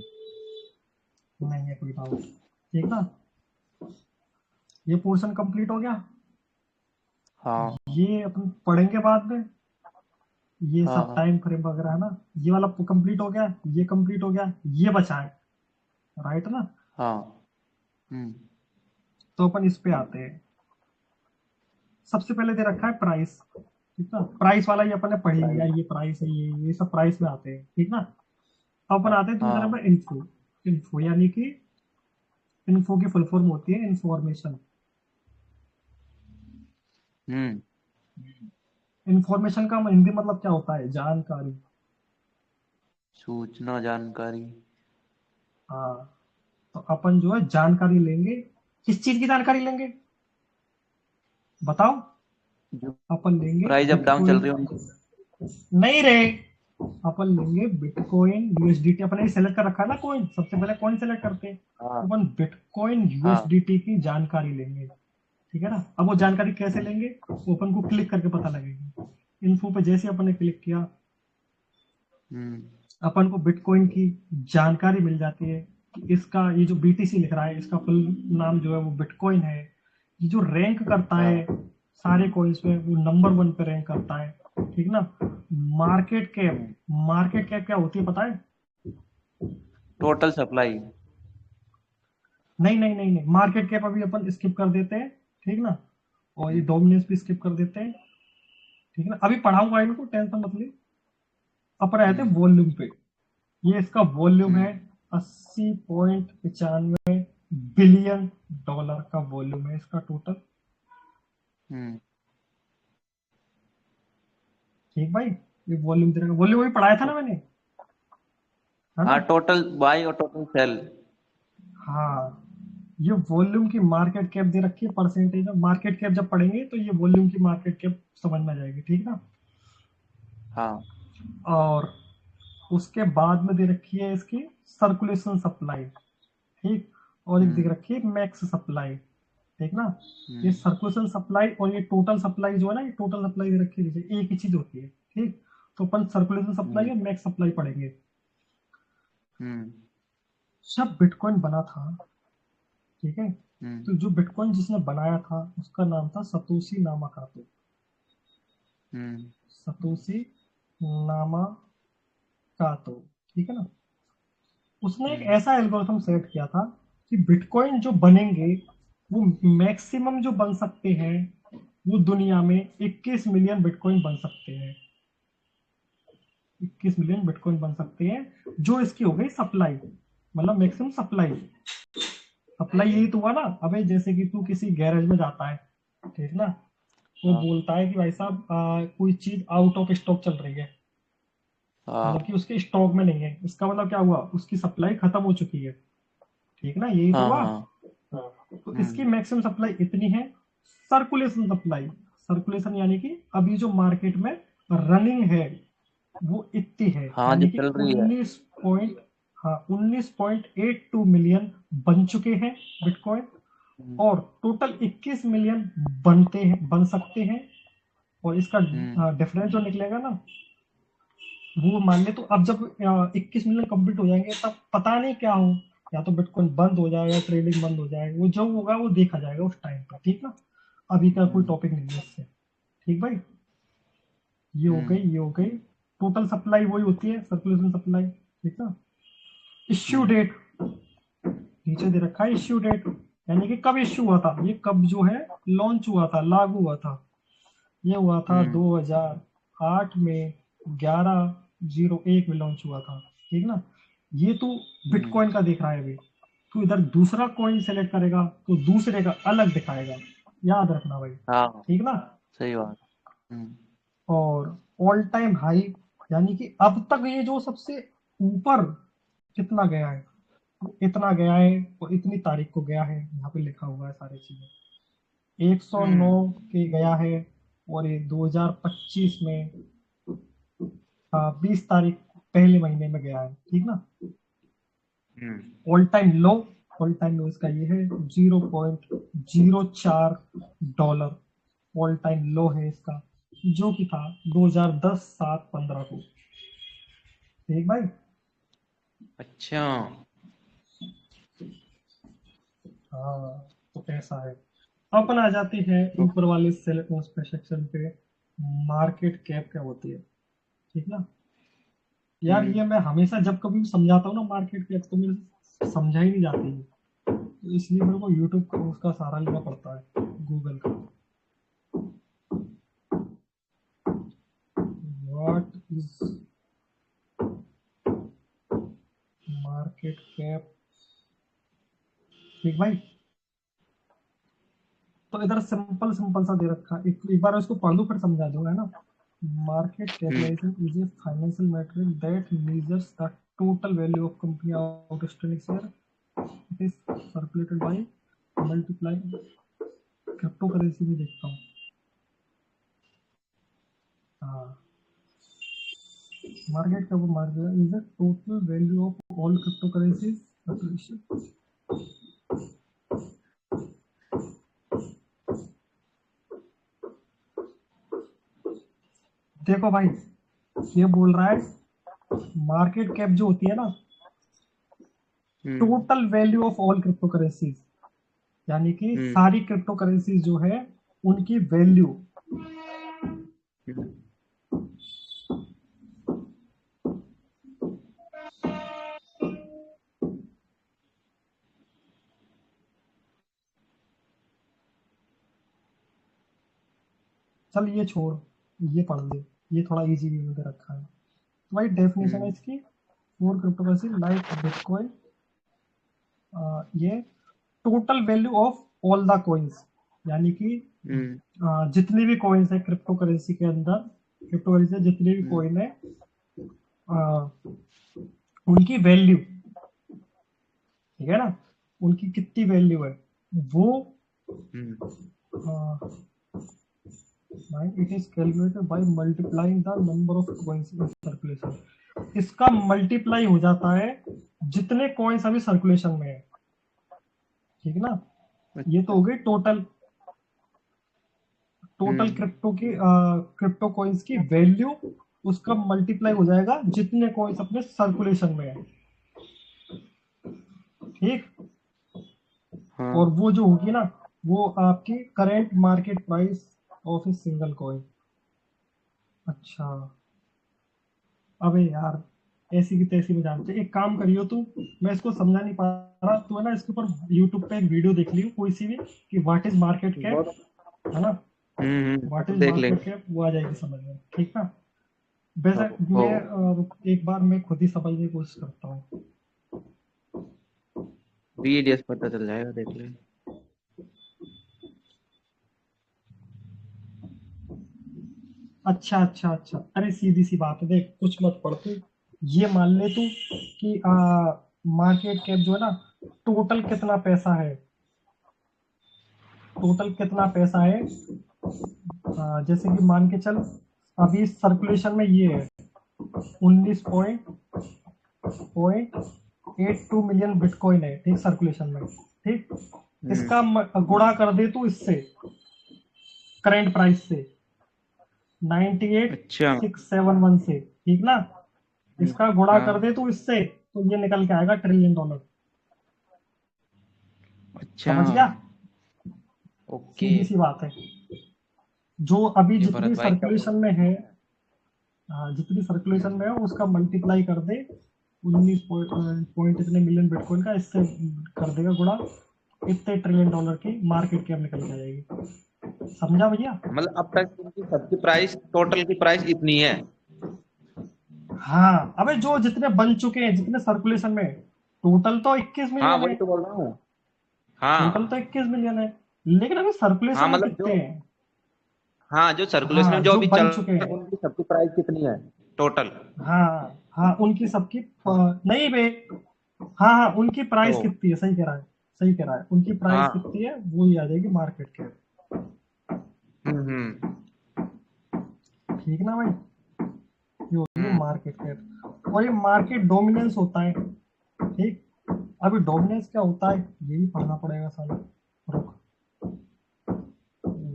नहीं है कोई डाउट, ठीक ना। ये पोर्शन कंप्लीट हो गया, हाँ ये अपन पढ़ेंगे बाद में, ये हाँ सब हाँ टाइम फ्रेम वगैरह है ना। ये वाला कंप्लीट हो गया, ये कंप्लीट हो गया, ये बचा है, राइट ना। हाँ। हम्म तो अपन इस पे आते हैं, सबसे पहले दे रखा है प्राइस, ठीक ना, प्राइस वाला ये अपन ने पढ़ लिया, प्राइस। ये प्राइस है, ये सब प्राइस में आते हैं, ठीक ना। अब अपन हाँ आते हैं दूसरे हाँ। Number, info. इन्फो यानी कि इन्फो की फुल फॉर्म होती है इंफॉर्मेशन। हम्म। इंफॉर्मेशन का हिंदी मतलब क्या होता है, जानकारी। सूचना जानकारी। हाँ, तो अपन जो है जानकारी लेंगे, किस चीज की जानकारी लेंगे, बताओ। जो अपन लेंगे प्राइस अप डाउन चल बिटकॉइन, रही है उनकी। नहीं रे, अपन लेंगे बिटकॉइन यूएसडीटी, अपन ने सेलेक्ट कर रखा है ना कॉइन, सबसे पहले कॉइन सेलेक्ट करते हैं, हाँ तो अपन बिटकॉइन हाँ। यूएसडीटी की जानकारी लेंगे, ठीक है ना। अब वो जानकारी कैसे लेंगे, वो अपन को क्लिक करके पता लगेगा, इन्फो पे जैसे अपन ने क्लिक किया, हम्म अपन को बिटकॉइन की जानकारी मिल जाती है, कि इसका ये जो BTC लिख रहा है इसका फुल नाम जो है वो बिटकॉइन है। ये जो रैंक करता है सारे कॉइन्स में वो नंबर 1 पे रैंक करता है, ठीक ना। मार्केट कैप क्या होती है पता है? Total supply. नहीं, मार्केट कैप अभी अपन स्किप कर देते हैं, ठीक ना। और ये डोमिनेंस भी स्किप कर देते हैं, ठीक है ना। अभी पढ़ाऊंगा इनको, टेंशन मत ले। अपन आए थे वॉल्यूम पे। ये इसका वॉल्यूम है 80.95 बिलियन डॉलर का वॉल्यूम है इसका टोटल। ठीक भाई, ये वॉल्यूम दे रहा, वॉल्यूम भी पढ़ाया था ना मैंने, है ना। हाँ, टोटल बाई और टोटल सेल। हाँ, ये वॉल्यूम की मार्केट कैप दे रखी है, परसेंटेज ऑफ मार्केट कैप जब पढ़ेंगे तो ये वॉल्यूम की मार्केट कैप समझ में आ जाएगी, ठीक ना। हाँ। और उसके बाद में दे रखी है इसकी सर्कुलेशन सप्लाई, ठीक। और एक दे रखी है मैक्स सप्लाई, ठीक ना। ये सर्कुलेशन सप्लाई और ये टोटल सप्लाई जो है ना, ये टोटल सप्लाई दे रखी है, एक ही चीज होती है, ठीक। तो अपन सर्कुलेशन सप्लाई और मैक्स सप्लाई पढ़ेंगे। जब बिटकॉइन बना था, ठीक है, तो जो बिटकॉइन जिसने बनाया था उसका नाम था सतोशी नामाकातो। सतोशी नामाकातो, ठीक है ना। उसने एक ऐसा एल्गोरिथम सेट किया था कि बिटकॉइन जो बनेंगे वो मैक्सिमम जो बन सकते हैं वो दुनिया में 21 मिलियन बिटकॉइन बन सकते हैं। 21 मिलियन बिटकॉइन बन सकते हैं, जो इसकी हो गई सप्लाई, मतलब मैक्सिमम सप्लाई। सप्लाई यही तो हुआ ना। अबे जैसे कि तू किसी गैरेज में जाता है, ठीक ना, वो बोलता है कि भाई साहब कोई चीज आउट ऑफ स्टॉक चल रही है, मतलब कि उसके स्टॉक में नहीं है, इसका मतलब क्या हुआ, उसकी सप्लाई खत्म हो चुकी है, ठीक ना, यही तो हुआ। तो इसकी मैक्सिमम सप्लाई इतनी है। सर्कुलेशन सप्लाई, सर्कुलेशन यानी कि अभी जो मार्केट में रनिंग है वो इतनी है, हाँ, जो यानी कि चल रही है। 19.82 मिलियन बन चुके हैं बिटकॉइन। और टोटल 21 मिलियन बन सकते हैं। और इसका डिफरेंस जो निकलेगा ना, वो मान ले तो अब जब 21 मिलियन कंप्लीट हो जाएंगे तब पता नहीं क्या हो, या तो बिटकॉइन बंद हो जाएगा, ट्रेडिंग बंद हो जाएगा, वो जो होगा वो देखा जाएगा उस टाइम पर, ठीक ना। अभी का कोई टॉपिक नहीं है इससे, ठीक भाई। ये हो गई टोटल सप्लाई, वही होती है सर्कुलेशन सप्लाई, ठीक ना। इश्यू डेट नीचे दे रखा है, इश्यू डेट यानी कि कब इश्यू हुआ था, ये कब जो है लॉन्च हुआ था, लागू हुआ था। ये हुआ था 2008 में 11/01 में लॉन्च हुआ था, ठीक ना। ये तो बिटकॉइन का देख रहा है अभी। तो इधर दूसरा कॉइन सेलेक्ट करेगा तो दूसरे का अलग दिखाएगा, याद रखना भाई, हाँ, ठीक ना। सही बात। और ऑल टाइम हाई यानी कि अब तक ये जो सबसे ऊपर कितना गया है, इतना गया है और इतनी तारीख को गया है, यहाँ पे लिखा हुआ है सारी चीजें। 109 के गया है और ये 2025 में 20 तारीख पहले महीने में गया है, ठीक ना। ऑल टाइम लो, ऑल टाइम लो इसका ये है $0.04 ऑल टाइम लो है इसका, जो कि था 2010/7/15 को, ठीक भाई। अच्छा। हाँ, तो ऐसा है। अपन आ जाते हैं तो ऊपर वाले सेल उस पे सेक्शन पे, मार्केट कैप क्या होती है, ठीक ना। यार ये मैं हमेशा जब कभी भी समझाता हूँ ना मार्केट कैप, तो मेरे से समझा ही नहीं जाती है, तो इसलिए मेरे को यूट्यूब का उसका सहारा लेना पड़ता है, गूगल का। व्हाट इज मार्केट कैप, ठीक भाई। तो इधर सिंपल सिंपल सा दे रखा है, एक बार इसको पढ़ लो फिर समझा दो, है ना। Market capitalization is a financial metric that measures the total value of company outstanding share, it is circulated by multiply. Crypto currency भी देखता हूँ, हाँ। Market cap market is the total value of all crypto currencies. देखो भाई, ये बोल रहा है मार्केट कैप जो होती है ना, total value of all crypto currencies, यानी कि सारी क्रिप्टो करेंसीज जो है उनकी वैल्यू। चल ये छोड़, ये पढ़ ले, ये थोड़ा इजी वे में रखा है। तो भाई डेफिनेशन है इसकी, for crypto currency like bitcoin, ये total value of all the coins, यानी कि जितने भी कॉइन्स है क्रिप्टो करेंसी के अंदर, क्रिप्टो करेंसी जितने भी कॉइन है उनकी वैल्यू, ठीक है ना, उनकी कितनी वैल्यू है वो it is calculated by multiplying the number of coins in circulation. इसका मल्टीप्लाई हो जाता है जितने कॉइन्स अभी सर्कुलेशन में है, ठीक ना। ये तो हो गई टोटल क्रिप्टो कॉइन्स की वैल्यू, उसका मल्टीप्लाई हो जाएगा जितने कॉइन्स अपने सर्कुलेशन में है, ठीक। और वो जो होगी ना वो आपकी current market price of a single coin. अच्छा अबे यार ऐसी की तैसी में जानते, एक काम करियो तू, मैं इसको समझा नहीं पा रहा, तो है ना इसके ऊपर यूट्यूब पे एक वीडियो देख लियो कोई सी भी कि व्हाट इज मार्केट कैप, है ना, व्हाट इज मार्केट कैप, वो आ जाएगी समझ में, ठीक ना। वैसे मैं एक बार मैं खुद ही समझने की कोशिश करता हूँ, वीडियोस पता चल जाएगा, देख ले। अच्छा अच्छा अच्छा, अरे सीधी सी बात है, देख कुछ मत पढ़ तू, ये मान ले तू कि मार्केट कैप जो है ना, टोटल कितना पैसा है, टोटल कितना पैसा है, जैसे कि मान के चल अभी सर्कुलेशन में ये है 19.82 मिलियन बिटकॉइन है, ठीक, सर्कुलेशन में, ठीक। इसका गुणा कर दे तू इससे, करंट प्राइस से 98,671 से, ठीक ना। इसका गुणा कर दे तू इससे, तो ये निकल के आएगा $1 ट्रिलियन। अच्छा समझ गया, ओके। सीधी सी बात है, जो अभी जितनी सर्कुलेशन में है, जितनी सर्कुलेशन में है उसका मल्टीप्लाई कर दे 19 इतने मिलियन बिटकॉइन का, इससे कर देगा गुणा, इतने $1 ट्रिलियन की मार्केट कैप निकल के आ जाएगी। समझा भैया? मतलब अब तक इनकी सबकी प्राइस, टोटल की प्राइस इतनी है। हाँ अबे जो जितने बन चुके हैं, जितने सर्कुलेशन में, टोटल तो 21 मिलियन हाँ है, वही तो बोल रहा हूँ। हाँ टोटल तो 21 मिलियन है, लेकिन अभी सर्कुलेशन हाँ में मतलब कितने हैं? हाँ जो सर्कुलेशन में जो जो अभी बन चल चुके रहा है हैं, उनकी सबकी प्राइस कितनी है टोटल? हाँ हाँ उनकी सबकी नहीं बे, हाँ हाँ उनकी प्राइस तो कितनी है, सही कह रहा है, सही कह रहा है, उनकी प्राइस हाँ कितनी है वो ही आ जाएगी मार्केट कैप, ठीक ना भाई, ये होगी मार्केट कैप। और ये मार्केट डोमिनेंस होता है, ठीक। अभी डोमिनेंस क्या होता है ये भी पढ़ना पड़ेगा साला, रुक,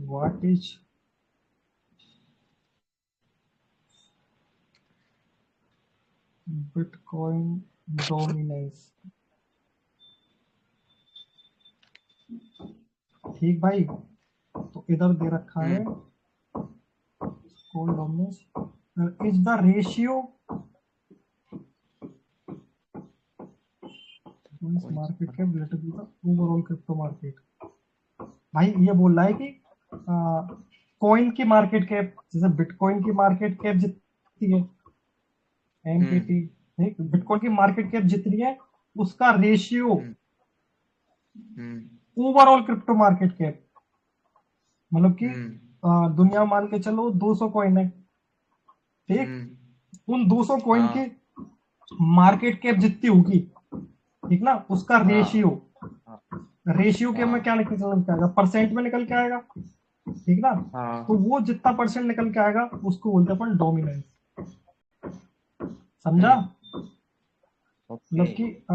व्हाट इज बिटकॉइन डोमिनेंस, ठीक भाई। तो इधर दे रखा है कौन dominance is the ratio market cap related to the overall crypto market. भाई ये बोल रहा है कि कॉइन की मार्केट कैप, जैसे बिटकॉइन की मार्केट कैप जितनी है एमकेटी, ठीक, बिटकॉइन की मार्केट कैप जितनी है उसका ratio overall crypto market cap, मतलब कि दुनिया मान के चलो 200 कॉइन है, ठीक, उन 200 कॉइन की मार्केट कैप जितनी होगी, ठीक ना, उसका रेशियो, रेशियो के में क्या निकल के आएगा, परसेंट में निकल के आएगा, ठीक ना। तो वो जितना परसेंट निकल के आएगा उसको बोलते हैं अपन डोमिनेंस, समझा। मतलब कि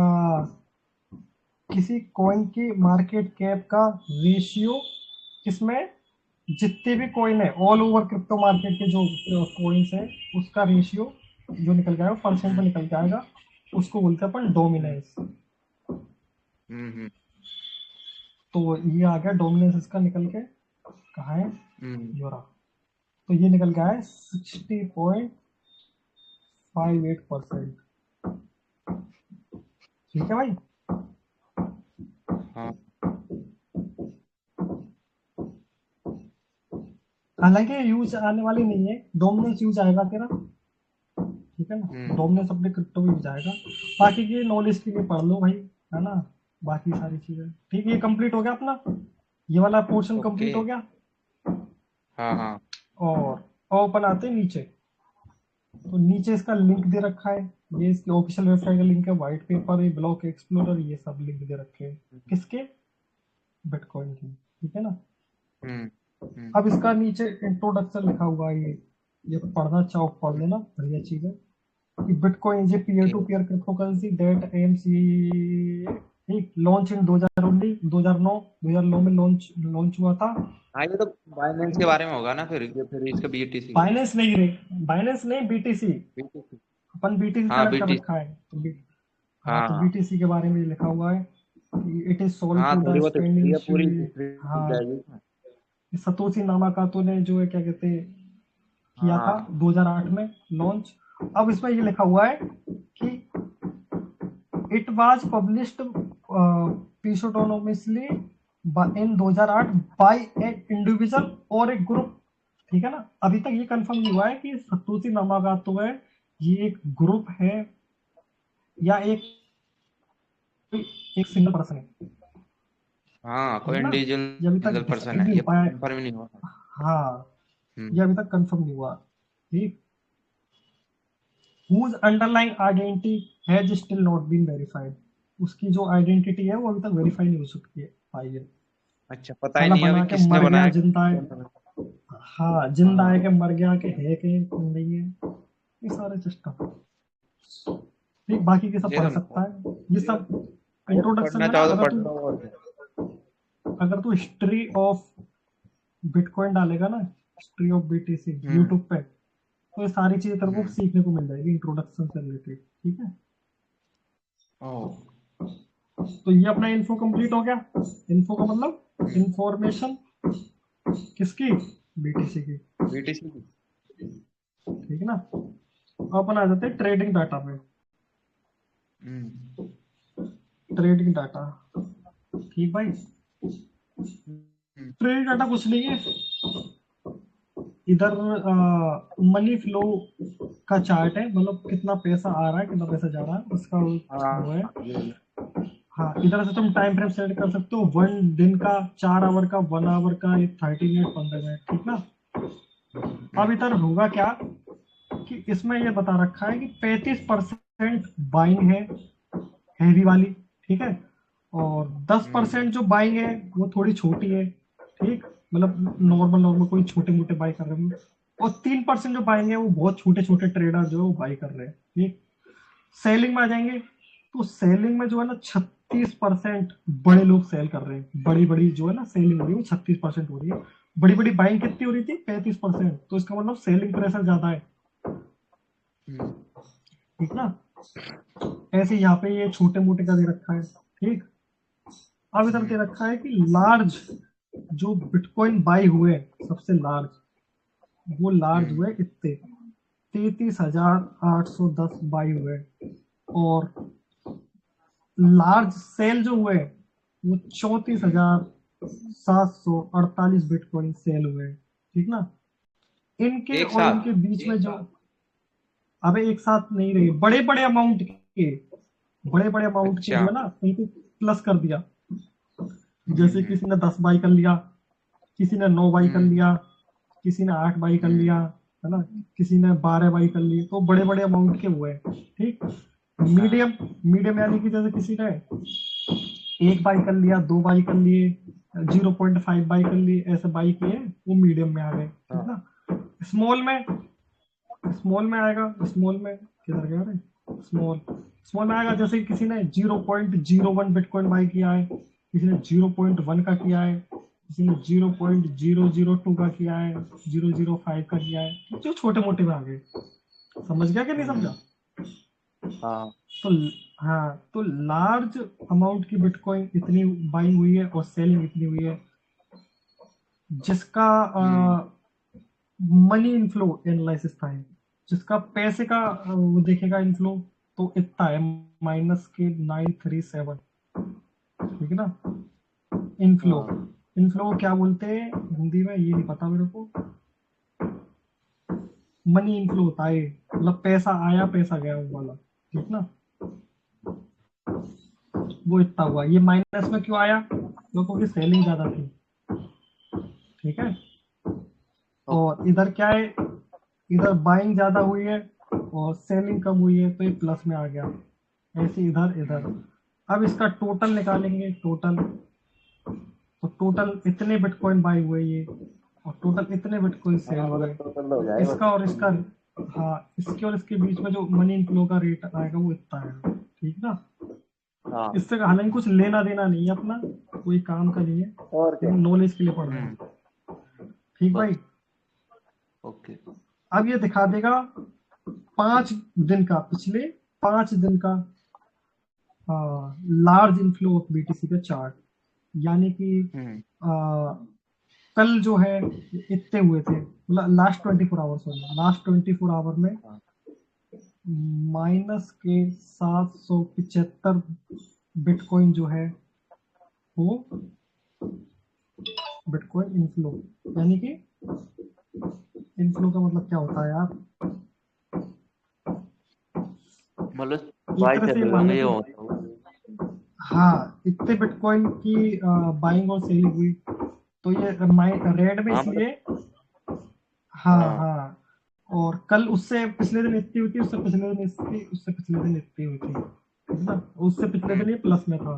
किसी कॉइन की मार्केट कैप का रेशियो, किसमें, जितने भी कॉइन है ऑल ओवर क्रिप्टो मार्केट के जो कॉइन्स है उसका रेशियो जो निकल के आएगा परसेंट में निकल के आएगा, उसको बोलते हैं अपन डोमिनेंस, हम्म तो ये आ गया डोमिनेंस इसका निकल के, कहाँ है, ये रहा। तो ये निकल गया है 60.58%। ठीक है भाई। हाँ हालांकि यूज आने वाली नहीं है, डोमिनेंस यूज आएगा तेरा, ठीक है ना, डोमिनेंस अपने क्रिप्टो में यूज आएगा। बाकी की नॉलेज के लिए पढ़ लो भाई, है ना, बाकी सारी चीजें। ठीक है, ये कंप्लीट हो गया अपना, ये वाला पोर्शन ओके। कंप्लीट हो गया। हाँ हाँ और ओपन आते हैं नीचे, तो नीचे इसका लिंक दे रखा है, ये इसकी ऑफिशियल वेबसाइट का लिंक है, व्हाइट पेपर है, ब्लॉक एक्सप्लोरर, ये सब लिंक दे रखे हैं किसके, बिटकॉइन की, ठीक है ना। अब इसका नीचे इंट्रोडक्शन लिखा हुआ है, ये पढ़ना चाहो पढ़ लेना, बढ़िया चीज है। कि bitcoin is a peer to peer cryptocurrency that aims launch in 2009 में लॉन्च हुआ था। हाँ, ये तो बाइनेंस के बारे में होगा ना, फिर इसका बीटीसी का। बाइनेंस नहीं रे, बाइनेंस नहीं, बीटीसी, बीटीसी अपन बीटीसी हाँ सेलेक्ट कर बीटीसी रखा है, तो हाँ, तो हाँ बीटीसी के बारे में लिखा हुआ है। इट इज सोल्ड हाँ, टू द थोड़ी बहुत हिस्ट्री स्टैंडिंग है, पूरी इशू। हिस्ट्री हाँ, जाएगी इसमें। सतोशी नामाकातो ने जो है क्या कहते हैं किया था हाँ 2008 में लॉन्च। अब इसमें ये लिखा हुआ है कि it was published pseudonymously in 2008 by a individual और एक ग्रुप, ठीक है ना। अभी तक ये कंफर्म नहीं हुआ है कि सतोशी नामाकातो है ये एक ग्रुप है या एक सिंगल पर्सन है, हाँ, कोई ठीक है ना। ये अभी इंडिविजुअल तक पर्सन डिसाइड है, नहीं ये हो पाया है। कंफर्म नहीं हुआ। हाँ, हम्म ये अभी तक कंफर्म नहीं हुआ, ठीक। whose underlying identity has still not been verified, उसकी जो आइडेंटिटी है वो अभी तक वेरीफाई नहीं हो सकती है पाई है। अच्छा, पता ही साला नहीं है अभी बना के किसने मर गया, बनाया, जिंदा है, कौन सा बनाया। हाँ जिंदा है हाँ कि मर गया कि है कि कौन नहीं है, ये सारे सिस्टम, ठीक। बाकी के सब ये पढ़ तो नहीं सकता पता। है, ये सब ये तो इंट्रोडक्शन पढ़ना में ना। चाहो तो पढ़ लो, और क्या। अगर तू हिस्ट्री ऑफ बिटकॉइन डालेगा ना, history of BTC hmm YouTube पे, तो ये सारी चीजें तेरे को हम्म सीखने को मिल जाएगी इंट्रोडक्शन से रिलेटेड, ठीक है। ओह तो ये अपना इन्फो कंप्लीट हो गया। इन्फो का मतलब इंफॉर्मेशन किसकी, बीटीसी की, बीटीसी की। ठीक है ना। अब अपन आ जाते हैं ट्रेडिंग डाटा पे। हम्म ट्रेडिंग डाटा, ठीक भाई। हम्म ट्रेडिंग डाटा कुछ नहीं है, इधर मनी फ्लो का चार्ट है, मतलब कितना पैसा आ रहा है कितना पैसा जा रहा है उसका वो है। हाँ ये हाँ, इधर से तुम टाइम फ्रेम सेट कर सकते हो, 1 दिन का, 4 आवर का, 1 आवर का, 30 मिनट, 15 मिनट, ठीक ना। अब इधर होगा क्या कि इसमें ये बता रखा है कि 35% बाइंग है, हैवी वाली, ठीक है। और 10% जो बाइंग है वो थोड़ी छोटी है, ठीक, मतलब नॉर्मल कोई छोटे मोटे बाई कर रहे हैं। और 3% जो बाइंग है वो बहुत छोटे छोटे ट्रेडर जो है वो बाई कर रहे हैं, ठीक। सेलिंग में आ जाएंगे, तो सेलिंग में जो है ना 36% बड़े लोग सेल कर रहे हैं, बड़ी बड़ी जो है ना सेलिंग हो रही है वो 36% हो रही है। बड़ी बड़ी बाइंग कितनी हो रही थी, 35%, तो इसका मतलब सेलिंग प्रेशर ज्यादा है, ठीक ना। ऐसे यहाँ पे ये छोटे मोटे का दे रखा है, ठीक। अब इधर दे रखा है कि लार्ज जो बिटकॉइन बाई हुए, सबसे लार्ज, वो लार्ज हुए इतने 33,810 बाई हुए। और लार्ज सेल जो हुए वो 34,748 बिटकॉइन सेल हुए, ठीक ना। इनके एक और साथ। इनके बीच में जो, अबे एक साथ नहीं रहे, बड़े बड़े अमाउंट के, बड़े बड़े अमाउंट के जो अच्छा है ना उनको प्लस कर दिया। जैसे किसी ने 10 बाई कर लिया, किसी ने 9 बाई कर लिया, किसी ने 8 बाई कर लिया, है ना, किसी ने 12 बाई कर ली, तो बड़े बड़े अमाउंट के हुए, ठीक। मीडियम, मीडियम यानी कि जैसे किसी ने 1 बाई कर लिया, 2 बाई कर लिए, 0.5 बाई कर लिए, ऐसे बाई किए, वो मीडियम में आ गए, ठीक ना। स्मॉल में, स्मॉल में आएगा, स्मॉल में किधर गया रे, स्मॉल, स्मॉल में आएगा जैसे किसी ने 0.01 बिटकॉइन बाई किया है, किसी ने 0.1 का किया है, किसी ने 0.002 का किया है, 0.05 का किया है, जो छोटे मोटे में आ गए। समझ गया कि नहीं समझा। हाँ। तो हाँ, तो लार्ज अमाउंट की बिटकॉइन इतनी बाइंग हुई है और सेलिंग इतनी हुई है, जिसका हम्म। मनी इनफ्लो एनालिसिस था ये, जिसका पैसे का वो देखेगा इनफ्लो, तो इतना है माइनस के 937। ठीक है ना। इनफ्लो, हाँ। इनफ्लो को क्या बोलते हैं हिंदी में ये नहीं पता मेरे को। मनी इनफ्लो होता है, मतलब पैसा आया पैसा गया वो वाला। ठीक ना। वो इतना हुआ, ये माइनस में क्यों आया, क्योंकि सेलिंग ज्यादा थी। ठीक है। और इधर क्या है, इधर बाइंग ज्यादा हुई है और सेलिंग कम हुई है, तो ये प्लस में आ गया। ऐसे इधर इधर। अब इसका टोटल निकालेंगे, टोटल। तो टोटल इतने बिटकॉइन बाई हुए ये, और टोटल इतने बिटकॉइन सेल हाँ हुए। मतलब टोटल हो जाए बस। इसका और इसका, हाँ, इसके और इसके बीच में जो मनी इनफ्लो का रेट आएगा वो इतना आएगा। ठीक ना। हाँ। इससे हालांकि कुछ लेना देना नहीं है अपना, कोई काम का नहीं है, और क्या। लेकिन नॉलेज के लिए पढ़ रहे हम्म। हैं। ठीक बस। भाई। ओके। अब ये दिखा देगा 5 दिन का, पिछले 5 दिन का लार्ज इनफ्लो ऑफ बीटीसी का चार्ट। यानी कि हम्म। आ, कल जो है इतने हुए थे, लास्ट 24 आवर्स में, लास्ट 24 आवर में हाँ। माइनस के 775 बिटकॉइन जो है वो बिटकॉइन इनफ्लो। यानी कि इनफ्लो का मतलब क्या होता है यार, मतलब एक बाई तरह चल से रहे मान लो होंगे ये कि, होता होगा। हाँ, इतने बिटकॉइन की बाइंग और सेलिंग हुई, तो ये रेड में हाँ मतलब। इसलिए। हाँ हाँ। हाँ। और कल उससे पिछले दिन इतनी हुई थी, उससे पिछले दिन इतनी, उससे पिछले दिन इतनी हुई थी। ठीक है ना। उससे पिछले दिन हम्म। ये प्लस में था।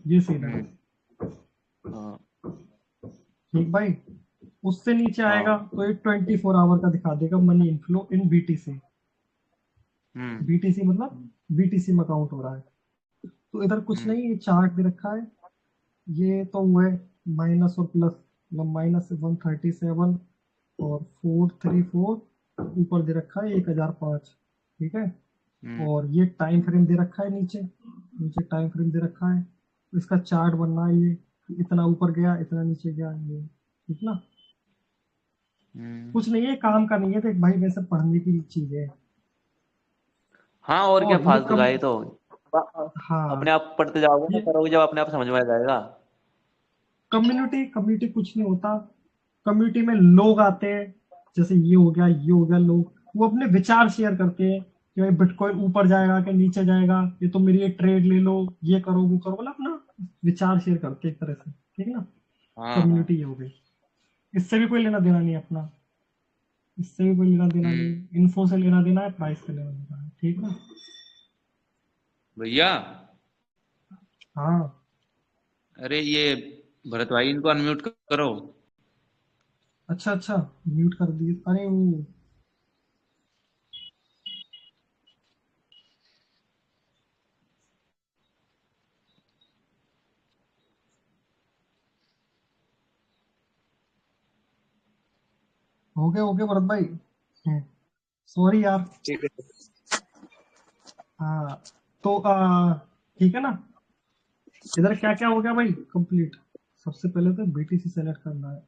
ये सीन है। हम्म। हाँ। ठीक भाई। उससे नीचे आएगा हाँ। तो ये 24 आवर का दिखा देगा मनी इनफ्लो इन बीटीसी। हम्म। बीटीसी मतलब बीटीसी में काउंट हो रहा है। तो इधर कुछ हम्म। नहीं, ये चार्ट दे रखा है। ये तो हुए माइनस और प्लस, मतलब -137 और 434, ऊपर दे रखा है 1005। ठीक है। हम्म। और ये टाइम फ्रेम दे रखा है नीचे, नीचे टाइम फ्रेम दे रखा है। इसका चार्ट बनना है ये, इतना ऊपर गया इतना नीचे गया ये। ठीक ना। हम्म। कुछ नहीं है, काम का नहीं है, तो एक भाई वैसे पढ़ने की चीज है। हाँ और क्या और ये फालतू का है तो। अपने हाँ, आप पढ़ते जाओगे ना, ये करोगे जब अपने आप समझ में आ जाएगा। कम्युनिटी, कम्युनिटी कुछ नहीं होता। कम्युनिटी में लोग आते हैं, जैसे ये हो गया ये हो गया, लोग वो अपने विचार शेयर करते हैं कि भाई बिटकॉइन ऊपर जाएगा कि नीचे जाएगा, ये तो मेरी ये ट्रेड ले लो, ये करो वो करो, मतलब अपना विचार शेयर करते हैं एक तरह से। ठीक है ना। हाँ। हाँ। कम्युनिटी ये हो गई। इससे भी कोई लेना देना नहीं है अपना, इससे भी कोई लेना देना हम्म। नहीं, इन्फो से लेना देना है, प्राइस से लेना देना है। ठीक ना। भैया। हाँ। अरे ये भरत भाई इनको अनम्यूट करो। अच्छा अच्छा, म्यूट कर दिए, अरे वो हो गए भरत भाई। सॉरी यार। ठीक है। हाँ। तो ठीक है ना। इधर क्या क्या हो गया भाई कंप्लीट। सबसे पहले तो बीटीसी सेलेक्ट करना है।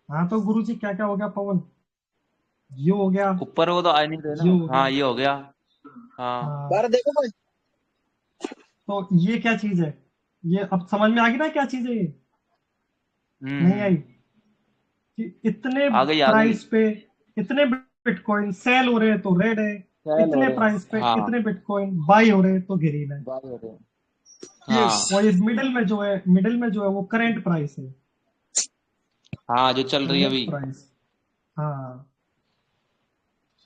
हाँ तो गुरुजी क्या क्या हो गया पवन, ये हो गया, ऊपर वो तो आ नहीं रहे ये ना। हो हाँ गया। ये हो गया। हाँ। हाँ। बाहर देखो भाई। तो ये क्या चीज है, ये अब समझ में आ गई ना क्या चीज है ये। नहीं हम्म। आई कि इतने आ गई। प्राइस पे इतने बिटकॉइन सेल हो रहे हैं तो रेड है, सेल हो इतने रहे प्राइस पे हैं हाँ। इतने बिटकॉइन बाई हो रहे हैं तो ग्रीन है। बाय हो रहे हैं। यस। और हाँ। ये मिडिल में जो है वो करंट प्राइस है। हाँ जो चल रही है करंट अभी। प्राइस। हाँ।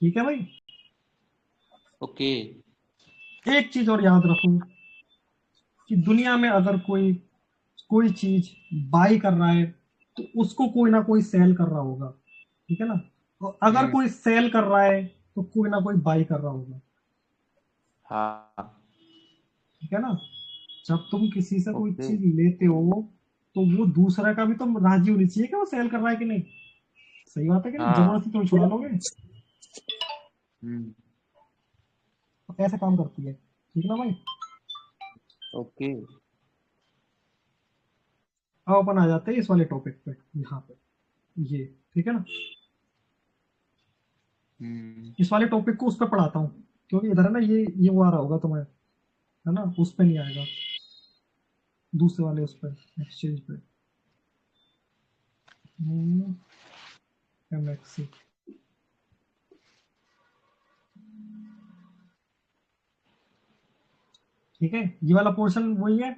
ठीक है भाई। ओके। एक चीज और याद रखो कि दुनिया में अगर कोई कोई चीज बाई कर रहा है तो उसको कोई ना कोई सेल कर रहा होगा। ठीक है ना। और अगर हम्म। कोई सेल कर रहा है तो कोई ना कोई बाई कर रहा होगा। हाँ। ठीक है ना। जब तुम किसी से कोई ओके। चीज लेते हो, तो वो दूसरा का भी तो राजी होनी चाहिए कि वो सेल कर रहा है कि नहीं। सही बात है कि नहीं, हाँ। जरूरत है तुम छुड़ा लोगे। हम्म। तो ऐसे काम करती है, ठीक ना भाई। ओके। अब अपन आ जाते हैं इस वाले टॉपिक पे, यहाँ पे ये, ठीक है ना। हम्म। इस वाले टॉपिक को उस पर पढ़ाता हूँ, क्योंकि इधर है ना ये वो आ रहा होगा तुम्हें, है ना, उस पे नहीं आएगा, दूसरे वाले उस पे, एक्सचेंज पे। MXC, ठीक है, ये वाला पोर्शन वही है।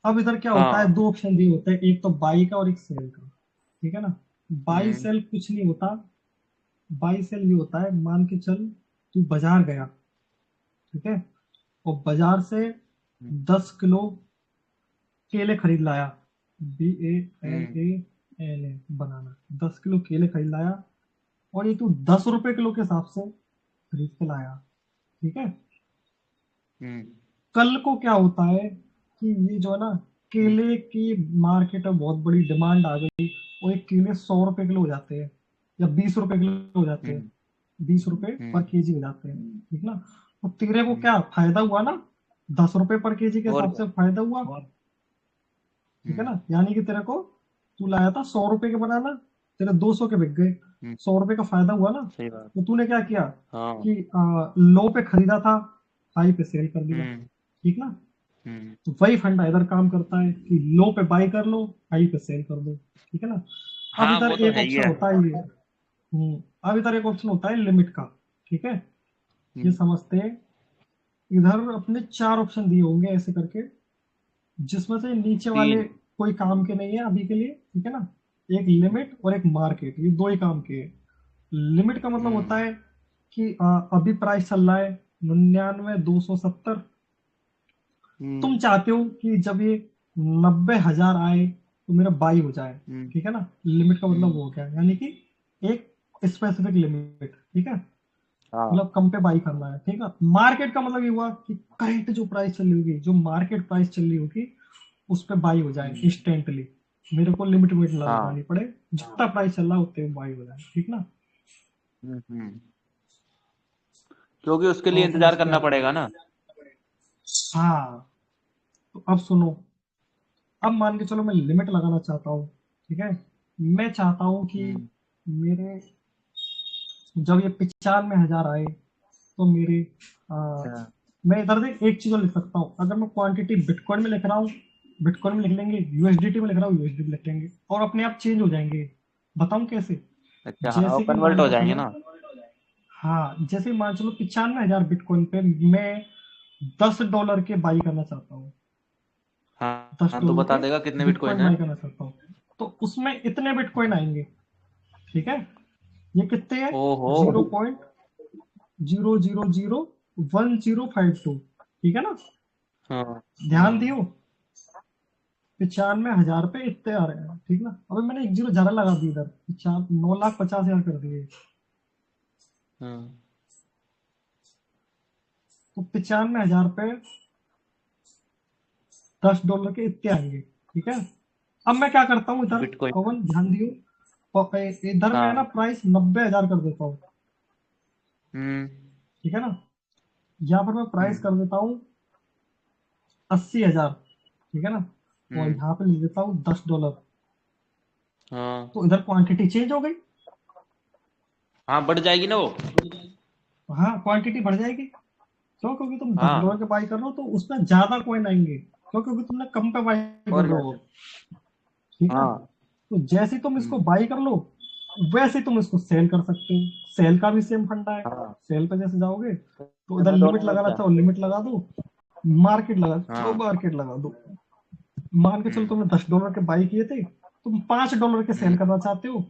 अब इधर क्या होता है, हाँ। दो ऑप्शन दिए होते हैं, एक तो बाई का और एक सेल का, ठीक है ना। By hmm. सेल कुछ नहीं होता। बाई सेल ये होता है, मान के चल तू बाजार गया, ठीक है, और बाजार से 10 किलो केले खरीद लाया, हम्म। BANANA, बनाना, 10 किलो केले खरीद लाया, और ये तू 10 रुपए किलो के हिसाब से खरीद के लाया, ठीक है। हम्म। कल को क्या होता है कि ये जो है ना, केले की मार्केट में बहुत बड़ी डिमांड आ गई, और एक केले 100 रुपए किलो हो जाते हैं, या 20 रुपए किलो हो जाते हैं, हम्म। 20 रुपए पर हम्म। केजी हो जाते हैं, ठीक ना। तो तेरे को हम्म। क्या फायदा हुआ ना, 10 रुपए पर केजी के और हिसाब क्या। से फायदा हुआ, ठीक है हम्म। ना। यानी कि तेरे को, तू लाया था 100 रुपए के बनाना, तेरे 200 के बिक गए, हम्म। 100 रुपए का फायदा हुआ ना। सही बात। तो तूने क्या किया हाँ। कि लो पे खरीदा था, हाई पे सेल कर दिया, हम्म। ठीक ना। हम्म। तो वही फंडा इधर काम करता है कि लो पे बाई कर लो, हाई पे सेल कर दो, ठीक है ना। अब हाँ इधर वो तो एक है ही ऑप्शन है। होता है ये, अब इधर एक ऑप्शन होता है लिमिट का, ठीक है। ये हम्म। समझते हैं, इधर अपने 4 ऑप्शन दिए होंगे ऐसे करके, जिसमें से नीचे वाले तीन। कोई काम के नहीं है अभी के लिए, ठीक है ना। एक लिमिट और एक मार्केट, ये दो ही काम के हैं। लिमिट का मतलब होता हम्म। है कि अभी प्राइस चल रहा है 99,270, तुम हम्म। चाहते हो कि जब ये 90,000 आए तो मेरा बाई हो जाए, हम्म। ठीक है ना। लिमिट का मतलब हम्म। वो हो गया, यानी कि एक स्पेसिफिक लिमिट, ठीक है, हाँ। मतलब कम पे बाई करना है, ठीक है। मार्केट का मतलब ये हुआ कि करंट जो प्राइस चल रही होगी, जो मार्केट प्राइस चल रही होगी, उस पे बाई हो जाए हम्म। इंस्टेंटली, मेरे को लिमिट विमिट ना हाँ। लगानी पड़े, जितना प्राइस चल रहा है उतने में बाई हो जाए, ठीक ना। हम्म। क्योंकि उसके लिए तो अपन इंतजार उस पे करना आते पड़ेगा हैं। ना। हाँ, तो अब सुनो, अब मान के चलो मैं लिमिट लगाना चाहता हूँ, ठीक है। मैं चाहता हूँ कि हम्म। मेरे, जब ये 95,000 आए तो मेरे, आ, अच्छा। मैं इधर देख एक चीज और लिख सकता हूँ, अगर मैं क्वांटिटी बिटकॉइन में लिख रहा हूँ, बिटकॉइन में लिख लेंगे, यूएसडीटी में लिख रहा हूँ, यूएसडी में लिख लेंगे, और अपने आप चेंज हो जाएंगे। बताऊं कैसे? अच्छा हाँ वो जैसे कि कन्वर्ट मान हो के जाएंगे चलो, ना। हाँ, जैसे कि मान चलो 95,000 बिटकॉइन पे मैं $10 के बाई करना चाहता हूँ, हाँ दस हाँ तो डॉलर बता के देगा कितने बिटकॉइन बिटकॉइन है। बाई करना चाहता हूँ, तो उसमें इतने बिटकॉइन आएंगे, ठीक है। ये कितने हैं? ओहो। 0.0001052, ठीक है ना। हाँ। ध्यान हाँ। दियो, 95,000 पे इतने आ रहे हैं, ठीक ना। अभी मैंने एक जीरो ज्यादा लगा दी इधर, 9,50,000 कर दिए, हाँ। तो 95,000 पे $10 के इतने आएंगे, ठीक है। अब मैं क्या करता हूँ इधर, बिटकॉइन। पवन ध्यान दियो, इधर मैं ना हाँ। प्राइस 90,000 कर देता हूँ, हम्म। ठीक है ना। यहाँ पर मैं प्राइस हम्म। कर देता हूँ 80,000, ठीक है ना, और हम्म। यहाँ पे लिख देता हूँ $10, हाँ। तो इधर क्वांटिटी चेंज हो गई। हाँ बढ़ जाएगी ना वो। हाँ, क्वांटिटी बढ़ जाएगी, क्यों? क्योंकि तुम $10 हाँ। के बाई कर रहे हो तो उसमें ज्यादा कॉइन आएंगे, क्यों? क्योंकि तुमने कम पे बाई कर और रहे क्या। हो, ठीक ना। हाँ। तो जैसे ही तुम इसको हम्म। बाई कर लो, वैसे ही तुम इसको सेल कर सकते हो, सेल का भी सेम फंडा है। हाँ सेल पे जैसे जाओगे तो इधर मैं लिमिट दोनों में लगाना क्या। चाहो लिमिट लगा दो, मार्केट लगा चलो हाँ। मार्केट लगा दो। मान के चलो हम्म। तुमने $10 के बाई किए थे, तुम $5 के सेल हम्म। करना चाहते हो,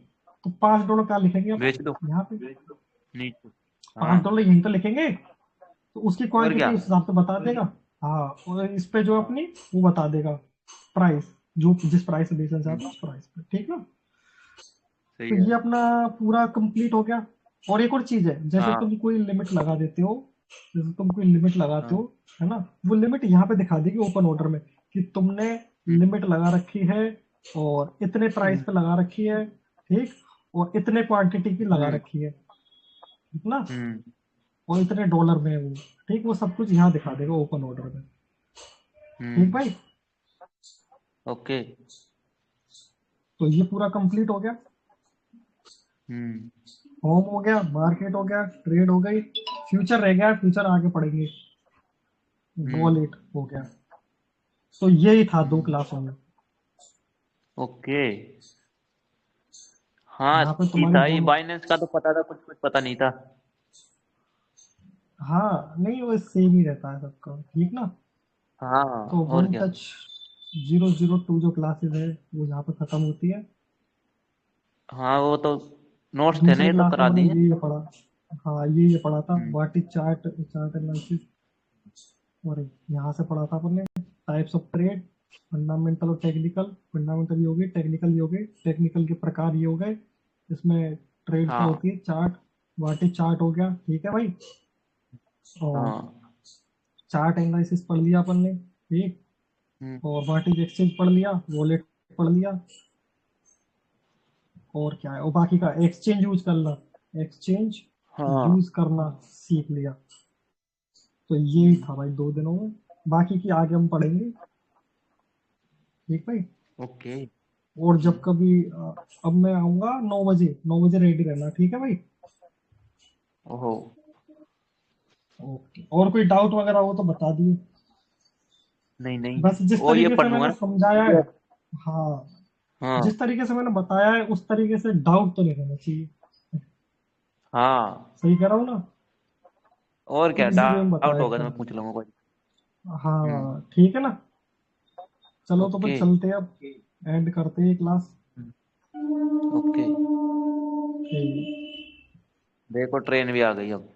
तो $5 क्या लिखेंगे अपन बेच दो। यहाँ पे, नीचे। हाँ। $5 यहीं तो लिखेंगे, तो उसकी और क्या। क्वांटिटी उस हिसाब से बता देगा। हाँ, और इस पे जो अपनी वो बता देगा प्राइस, जो जिस प्राइस से बेचना चाहते हो उस प्राइस पे, ठीक ना। सही तो है। ये अपना पूरा कंप्लीट हो गया। और एक और चीज है, जैसे हाँ। तुम कोई लिमिट लगा देते हो, जैसे तुम कोई लिमिट लगाते हाँ। हो, है ना, वो लिमिट यहाँ पे दिखा देगी ओपन ऑर्डर में कि तुमने लिमिट लगा रखी है और इतने प्राइस पे लगा रखी है, ठीक, और इतने क्वांटिटी की लगा रखी है, ठीक ना, और इतने डॉलर में है वो, ठीक, वो सब कुछ यहाँ दिखा देगा ओपन ऑर्डर में, ठीक भाई। ओके। तो ये पूरा कंप्लीट हो गया, होम हो गया, मार्केट हो गया, ट्रेड हो गई, फ्यूचर रह गया, फ्यूचर आगे पढ़ेंगे, वॉलेट हो गया। तो यही था 2 क्लासों में। ओके। हाँ यहाँ पे ये तुम्हारी था, ये दोनों, बाइनेंस का तो पता था, कुछ कुछ पता नहीं था। हाँ नहीं वो सेम ही रहता है सबका, ठीक ना। हाँ तो और वन क्या। टच 002 जो क्लासेस है वो यहाँ पे खत्म होती है। हाँ वो तो नोट्स थे ना, दूसरे ये तो क्लास में करा मैंने दिए। ये पढ़ा, हाँ ये पढ़ा था, what is chart, chart analysis, और यहाँ से पढ़ा था अपन ने टाइप्स ऑफ ट्रेड, फंडामेंटल और टेक्निकल, फंडामेंटल ये हो गई, टेक्निकल ये हो गई, टेक्निकल के प्रकार ये हो गए, इसमें ट्रेड क्या हाँ होती है, चार्ट, व्हाट इज चार्ट हो गया, ठीक है भाई। और हाँ। चार्ट एनालिसिस पढ़ लिया अपन ने, ठीक, और व्हाट इज एक्सचेंज पढ़ लिया, वॉलेट पढ़ लिया, और क्या है, और बाकी का एक्सचेंज यूज करना, एक्सचेंज हाँ यूज करना सीख लिया। तो ये था भाई 2 दिनों में, बाकी की आगे हम पढ़ेंगे, ठीक भाई। ओके। और जब कभी अब मैं आऊंगा 9 बजे, 9 बजे रेडी रहना, ठीक है भाई। ओहो। ओके, और कोई डाउट वगैरह हो तो बता दिए। नहीं नहीं, बस जिस वो ये तरीके से पढ़ लूंगा मैंने ना। समझाया है, हाँ, हाँ जिस तरीके से मैंने बताया है उस तरीके से डाउट तो नहीं रहना चाहिए, हाँ। सही कह रहा हूँ ना, और क्या, इजी वे में डाउट बताया होगा तो एकदम। मैं पूछ लूंगा कोई। हाँ ठीक है ना, चलो तो फिर ओके। चलते हैं, अब एंड करते हैं क्लास। ओके। ठीक। देखो ट्रेन भी आ गई अब।